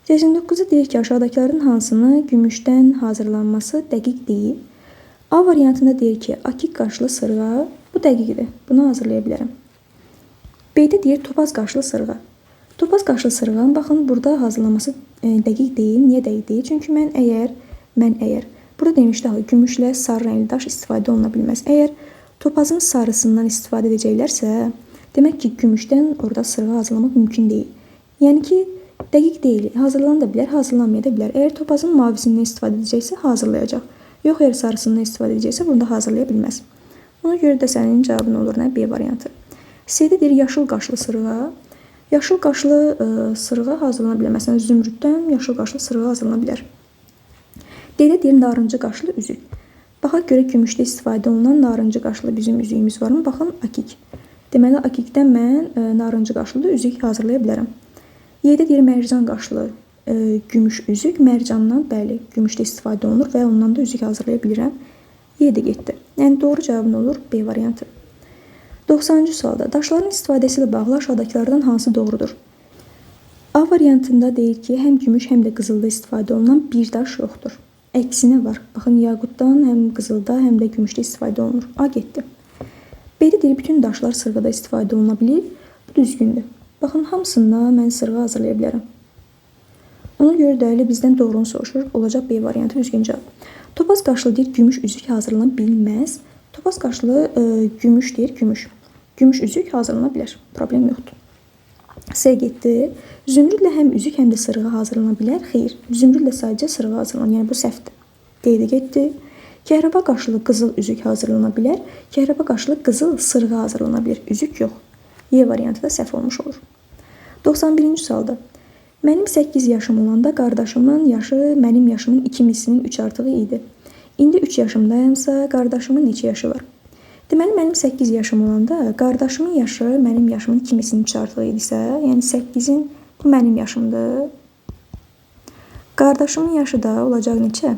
89-da deyir ki, aşağıdakıların hansını gümüşdən hazırlanması dəqiq deyil. A variantında deyir ki, akik qaşlı sırğa. Bu dəqiqdir. Bunu hazırlaya bilərəm. B-də deyir, topaz qaşlı sırğa. Topaz qaşlı sırğanın, baxın, burada hazırlanması dəqiq deyil. Niyə dəqiq deyil? Çünki mən əgər, burada demişdi, gümüşlə sarı rəngli daş istifadə oluna bilməz. Əgər topazın sarısından istifadə edəcəklərsə, demək ki, gümüşdən orada sırğa hazırlamaq mümkün deyil. Yəni ki, dəqiq deyil. Hazırlana da bilər, hazırlanmaya da bilər. Əgər topazın mavisindən istifadə edəcəksə, hazırlayacaq. Yox, əgər sarısından istifadə edəcəksə, burada hazırlaya bilməz. Ona görə də sənin cavabın olur, nə? B variantı. C-də deyir, yaşıl qaşlı sırğa. Yaşıl qaşlı sırğa hazırlana bilər. Məsələn, zümrüddən yaşıl qaşlı sırğa hazırlana bilər. D-də deyir, narıncı qaşlı üzük. Baxaq görə gümüşdə istifadə olunan narıncı qaşlı bizim üzüyümüz varmı? Baxın, akik. Deməli, akikdən mən narıncı qaşlı üzük hazırlaya bilərəm. Y-də deyir, mərcan qaşlı gümüş üzük. Mərcandan, bəli, gümüşdə istifadə olunur və ondan da üzük hazırlaya bilirəm. Y-də getdi. Yəni, doğru cavabın olur B variantı. 90-cı sualda daşların istifadəsi ilə bağlı aşağıdakılardan hansı doğrudur? A variantında deyir ki, həm gümüş, həm də qızılda istifadə olunan bir daş yoxdur. Əksinə var. Baxın, yaqutdan həm qızılda, həm də gümüşdə istifadə olunur. A getdi. B-də deyir, bütün daşlar sırğada istifadə oluna bilir. Bu düzgündür. Baxın, hamısında mən sırğa hazırlaya bilərəm. Ona görə də elə bizdən doğrunu soruşur. Olacaq B variantı düzgün cavab. Topaz qaşlı deyir, gümüş üzük hazırlana bilməz. Topaz qaşlı gümüş deyir, gümüş. Gümüş üzük hazırlana bilər. Problem yoxdur. C getdi. Zümrüdlə həm üzük, həm də sırğa hazırlana bilər. Xeyr, zümrüdlə sadəcə sırğa hazırlanır. Yəni bu səhvdir. D-də getdi. Kəhraba qaşlı qızıl üzük hazırlana bilər. Kəhraba qaşlı qızıl sırğa hazırlana bilər. Üzük yox. Y variantı da səhv olmuş olur. 91-ci sualda. Mənim 8 yaşım olanda qardaşımın yaşı mənim yaşımın 2 mislinin 3 artığı idi. İndi 3 yaşımdayamsa, qardaşımın neçə yaşı var? Deməli, mənim 8 yaşım olanda, qardaşımın yaşı mənim yaşımın 2 mislinin 3 artığı idisə, yəni 8-in bu mənim yaşımdır. Qardaşımın yaşı da olacaq neçə?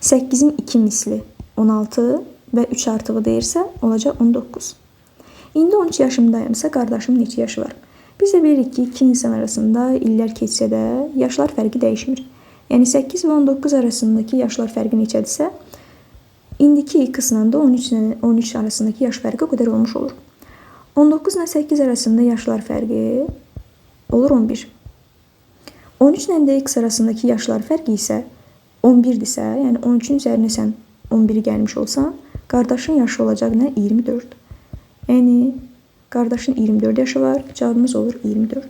8-in 2 misli 16 və 3 artığı deyirsə, olacaq 19. İndi 13 yaşımdayamsa, qardaşımın neçə yaşı var? Biz də bilirik ki, iki insan arasında illər keçsə də, yaşlar fərqi dəyişmir. Yəni 8 və 19 arasındakı yaşlar fərqi neçədirsə, indiki qısla da 13 arasındakı yaş fərqi o qədər olmuş olur. 19 ilə 8 arasında yaşlar fərqi olur 11. 13 ilə də x arasındakı yaşlar fərqi isə 11-dirsə, yəni 13-ün üzərinə sən 11-i gəlmiş olsan, qardaşın yaşı olacaq nə? 24. Yəni, qardaşın 24 yaşı var, cavabımız olur 24.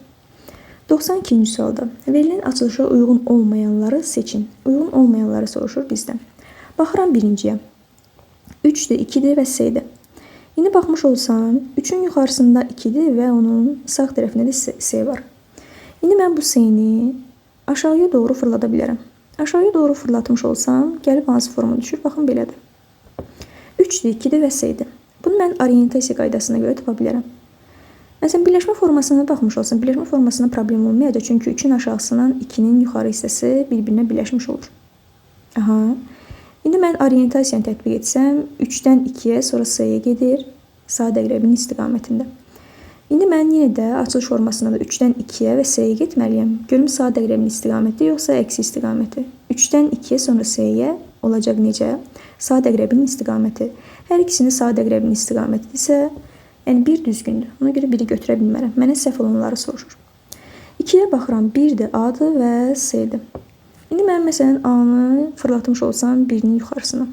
92-ci sualda verilən açılışa uyğun olmayanları seçin. Uyğun olmayanları soruşur bizdən. Baxıram birinciyə. 3-dür, 2-dir və C-dir. İndi baxmış olsam, 3-ün yuxarısında 2-dir və onun sağ tərəfində də C var. İndi mən bu C-ni aşağıya doğru fırlada bilərəm. Aşağıya doğru fırlatmış olsam, gəlib hansı forma düşür? Baxın, belədir. 3-dür, 2-dir və C-dir. Bunu mən orientasiya qaydasına görə tapa bilərəm. Məsələn, birləşmə formasına baxmış olsam, birləşmə formasına problem olmayacaq. Çünki 3-ün aşağısından 2-nin yuxarı hissəsi bir-birinə birləşmiş olur. Aha. İndi mən orientasiyanı tətbiq etsəm, 3-dən 2-yə, sonra C-yə gedir, sağ dəqrəbinin istiqamətində. İndi mən yenə də açılış formasında da 3-dən 2-yə və C-yə getməliyəm. Görüm sağ dəqrəbinin istiqaməti yoxsa əksi istiqaməti. 3-dən 2-yə, sonra C-yə olacaq necə? Sağ dəqrəbinin istiqaməti. Hər ikisinin sağ dəqrəbinin istiqamətidirsə, yəni bir düzgündür. Ona görə biri götürə bilmərəm. Mənə səhv olanları soruşur. 2-yə baxıram, 1-dir, A-dır və C-dir. İndi mən məsələn A-nı fırlatmış olsam 1-nin yuxarısına.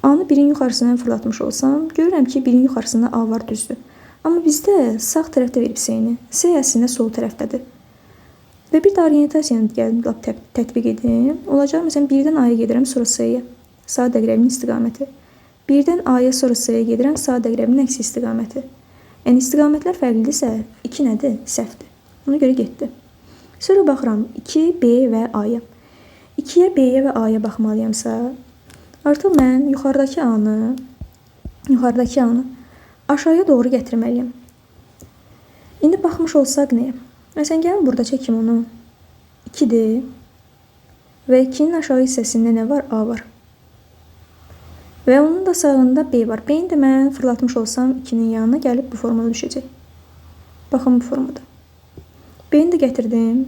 A-nı 1-in yuxarısından fırlatmış olsam, görürəm ki, 1-in yuxarısında A var, düzdür. Amma bizdə sağ tərəfdə verib C-ni. C əslində sol tərəfdədir. Və bir də orientasiyanı gəldim, tətbiq edim. Olacaq, məsələn, 1-dən A-ya gedirəm, sonra C-yə. Sağ dəqrəbinin istiqaməti. 1-dən A-ya, sonra C-yə gedirəm, sağ dəqrəbinin əksi istiqaməti. Yəni, istiqamətlər fərqlidirsə, 2 nədir? Səhvdir. Ona görə getdi. Sonra baxıram 2, B və A-ya. 2-yə, B-yə və A-ya baxmalıyamsa, artıq mən yuxarıdakı A-nı aşağıya doğru gətirməliyəm. İndi baxmış olsaq nəyə? Məsələn, gəlin burada çəkim onu. 2-dir və 2-nin aşağı hissəsində nə var? A var. Və onun da sağında B var. B-ni də mən fırlatmış olsam 2-nin yanına gəlib bu formada düşəcək. Baxın bu formada. B-ni də gətirdim.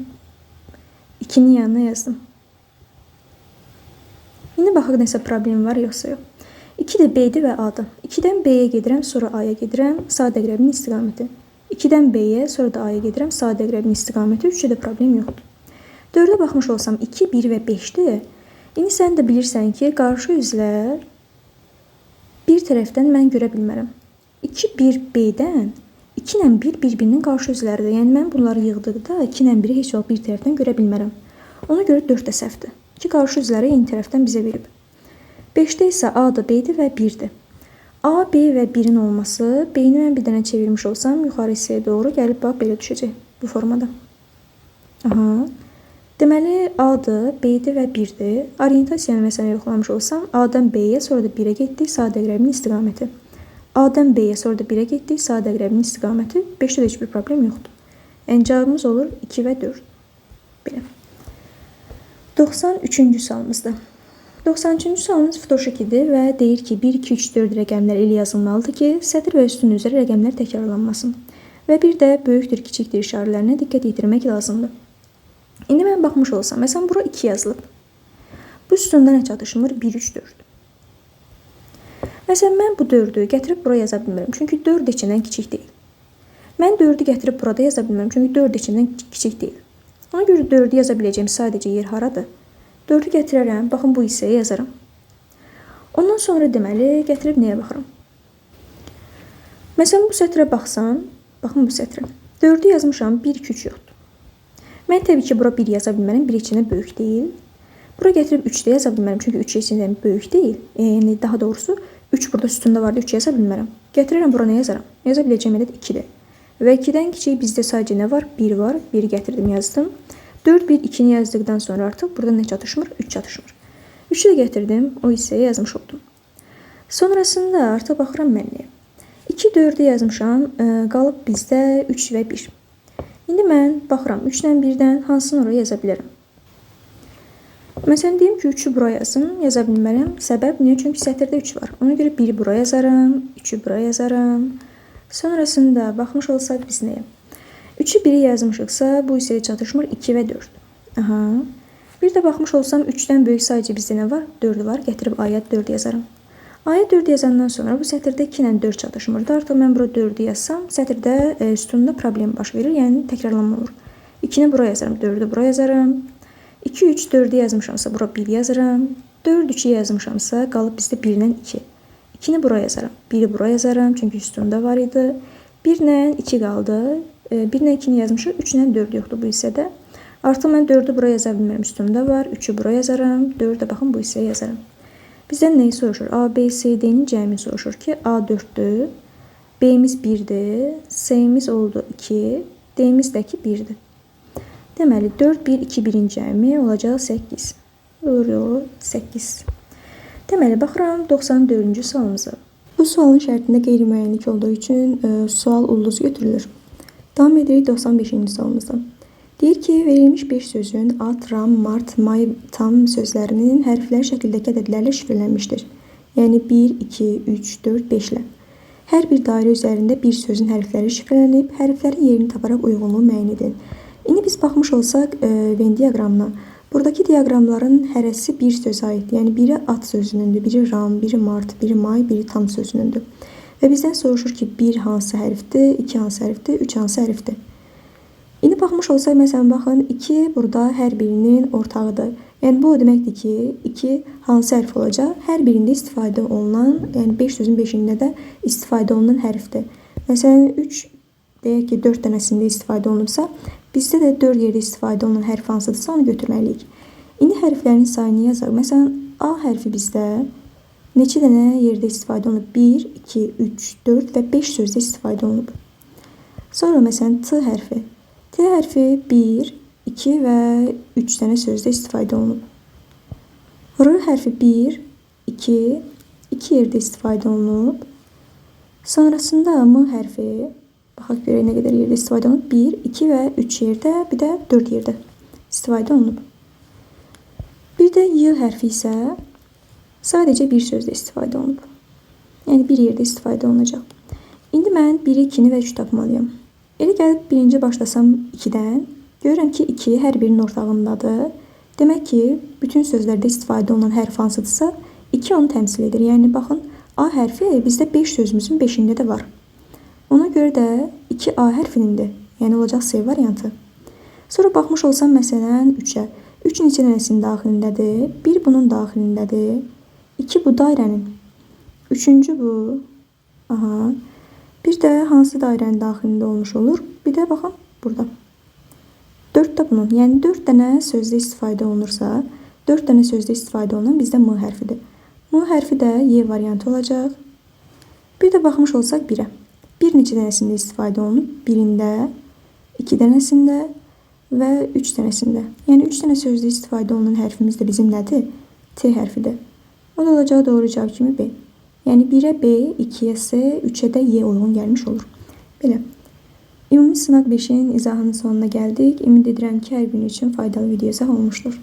2-nin yanına yazdım. İndi baxaq nəsə problem var yoxsa yox. 2 də B-dir və A-dır. 2-dən B-yə gedirəm, sonra A-ya gedirəm, sağ dəqrəbin istiqaməti. 2-dən B-yə, sonra da A-ya gedirəm, sağ dəqrəbin istiqaməti. 3-də də problem yoxdur. 4-ə baxmış olsam 2, 1 və 5-dir. İndi sən də bilirsən ki, qarşı üzlər bir tərəfdən mən görə bilmərəm. 2, 1 B-dən 2 ilə 1 bir-birinin qarşı üzləridir. Yəni mən bunları yığdıqda 2 ilə 1-i heç vaxt bir tərəfdən görə bilmərəm. Ona görə 4 də səhvdir. 2 qarşı üzləri eyni tərəfdən bizə verib. 5-də isə A-dır, B-dir və 1-dir. A, B və 1-in olması, B-ni mən bir dənə çevirmiş olsam, yuxarı hissəyə doğru gəlib bax belə düşəcək bu formada. Aha. Deməli, A-dır, B-dir və 1-dir. Orientasiyanı məsələn yoxlamış olsam, A-dan B-yə, sonra da 1-ə getdik, sağ dəqrəbin istiqaməti. A-dan B-yə, sonra da 1-ə getdik, sağ dəqrəbin istiqaməti. 5-də də heç bir problem yoxdur. Yəni cavabımız olur 2 və 4. Belə. 93-cü sualımızdır. 93-cü sualımız Futoşikidir və deyir ki, 1, 2, 3, 4 rəqəmlər elə yazılmalıdır ki, sətr və üstün üzrə rəqəmlər təkrarlanmasın. Və bir də böyükdür, kiçikdir işarələrinə diqqət yetirmək lazımdır. İndi mən baxmış olsam, məsələn, bura 2 yazılıb. Bu üstündə nə çatışmır? 1, 3, 4. Məsələn, mən bu 4-ü gətirib bura yaza bilmirəm, çünki 4 içindən kiçik deyil. Mən 4-ü gətirib burada yaza bilmirəm, çünki 4 içindən kiçik deyil. Ona görə 4-ü yaza biləcəyim sadəcə yer haradır? 4-ü gətirərəm, baxın bu hissəyə yazaram. Ondan sonra deməli, gətirib nəyə baxıram? Məsələn, bu sətrə baxsam, baxın bu sətrə. 4-ü yazmışam, 1, 2, 3 yoxdur. Mən təbii ki, bura 1 yaza bilmərəm, 1 içində böyük deyil. Bura gətirib 3 də yaza bilmərəm, çünki 3 içində böyük deyil. Yəni, daha doğrusu, 3 burada üstündə vardı, 3 yaza bilmərəm. Gətirərəm, bura nə yazaram? Yaza biləcəyim elə 2-dir. Və 2-dən kiçik bizdə sadəcə nə var? 1 var, 1-i gətirdim, yazdım. 4, 1, 2-ni yazdıqdan sonra artıq burada nə çatışmır? 3 çatışmır. 3-ü də gətirdim, o hissəyə yazmış oldum. Sonrasında artıq baxıram mən nəyə. 2, 4-ü yazmışam, qalıb bizdə 3 və 1. İndi mən baxıram, 3 ilə 1-dən hansını oraya yaza bilərəm? Məsələn, deyim ki, 3-ü bura yazım, yaza bilmərəm. Səbəb niyə? Çünki sətirdə 3 var. Ona görə 1-i bura yazaram, 3-ü bura yazaram. Sonrasında baxmış olsaq biz nəyə? 3-ü 1-i yazmışıqsa, bu hissəyə çatışmır 2 və 4. Aha. Bir də baxmış olsam, 3-dən böyük sadəcə bizdə nə var? 4 var. Gətirib A-ya 4 yazaram. A-ya 4 yazandan sonra bu sətirdə 2 ilə 4 çatışmırdı. Artıq mən bura 4-ü yazsam, sətirdə üstündə problem baş verir. Yəni təkrarlanma olur. 2-ni bura yazaram, 4-ü bura yazaram. 2, 3, 4-ü yazmışamsa, bura 1 yazaram. 4, 3-ü yazmışamsa, qalıb bizdə 1 ilə 2. 2-ni bura yazaram, 1-i bura yazaram, çünki üstündə var idi. 1 ilə 2 qaldı. 1 ilə 2-ni yazmışıq, 3 ilə 4 yoxdur bu hissədə. Artıq mən 4-ü bura yaza bilmirəm, üstündə var. 3-ü bura yazaram, 4-ü də baxın bu hissəyə yazaram. Bizdən nəyi soruşur? A, B, C, D-nin cəmini soruşur ki, A 4-dür, B-miz 1-dir, C-miz oldu 2, D-miz də ki 1-dir. Deməli, 4, 1, 2, 1-in cəmi olacaq 8. Olur, 8. Deməli, baxıram 94-cü sualımıza. Bu sualın şərtində qeyri-müəyyənlik olduğu üçün sual ulduz götürülür. Davam edirik 95-ci sualımızda. Deyir ki, verilmiş 5 sözün at, ram, mart, may, tam sözlərinin hərflər şəkildəki ədədlərlə şifrələnmişdir. Yəni 1, 2, 3, 4, 5 ilə. Hər bir dairə üzərində bir sözün hərfləri şifrələnib, hərflərin yerini taparaq uyğunluğu müəyyən edin. İndi biz baxmış olsaq Venn diaqramına, buradakı diaqramların hərəsi bir sözə aiddir. Yəni biri at sözünündür, biri ram, biri mart, biri may, biri tam sözünündür. Və bizdən soruşur ki, 1 hansı hərfdir, 2 hansı hərfdir, 3 hansı hərfdir. İndi baxmış olsaq, məsələn, baxın, 2 burada hər birinin ortağıdır. Yəni, bu o deməkdir ki, 2 hansı hərf olacaq? Hər birində istifadə olunan, yəni 5 sözün 5-ində də istifadə olunan hərfdir. Məsələn, 3, deyək ki, 4 dənəsində istifadə olunubsa, bizdə də 4 yerdə istifadə olunan hərf hansıdırsa, onu götürməliyik. İndi hərflərin sayını yazaq. Məsələn, A hərfi bizdə neçə dənə yerdə istifadə olunub? 1, 2, 3, 4 və 5 sözdə istifadə olunub. Sonra, məsələn, T hərfi. T hərfi 1, 2 və 3 dənə sözdə istifadə olunub. R hərfi 1, 2, 2 yerdə istifadə olunub. Sonrasında M hərfi, baxaq görək nə qədər yerdə istifadə olunub. 1, 2 və 3 yerdə, bir də 4 yerdə istifadə olunub. Bir də Y hərfi isə sadəcə bir sözdə istifadə olunub. Yəni bir yerdə istifadə olunacaq. İndi mən 1-i, 2-ni və 3 tapmalıyam. Elə gəlib birinci başlasam 2-dən. Görürəm ki, 2 hər birinin ortağındadır. Demək ki, bütün sözlərdə istifadə olunan hərf hansıdırsa, 2 onu təmsil edir. Yəni, baxın, A hərfi bizdə 5 sözümüzün 5-ində də var. Ona görə də 2A hərfinindir. Yəni, olacaq C variantı. Sonra baxmış olsam, məsələn, 3-ə. 3 neçə dənəsinin daxilindədir. 1 bunun daxilindədir. 2 bu dairənin. 3-cü bu. Aha. Bir də hansı dairənin daxilində olmuş olur? Bir də baxın, burada. 4 də bunun. Yəni, 4 dənə sözdə istifadə olunursa, 4 dənə sözdə istifadə olunan bizdə M hərfidir. M hərfi də Y variantı olacaq. Bir də baxmış olsaq 1-ə. Bir neçə dənəsində istifadə olunub. Birində, 2 dənəsində və 3 dənəsində. Yəni, 3 dənə sözdə istifadə olunan hərfimiz də bizim nədir? T hərfidir. O da olacağı doğru cavab kimi B. Yəni, 1-ə B, 2-yə C, 3-ə də Y uyğun gəlmiş olur. Belə. Ümumi sınaq 5-in izahının sonuna gəldik. Ümid edirəm ki, hər gün üçün faydalı video izah olmuşdur.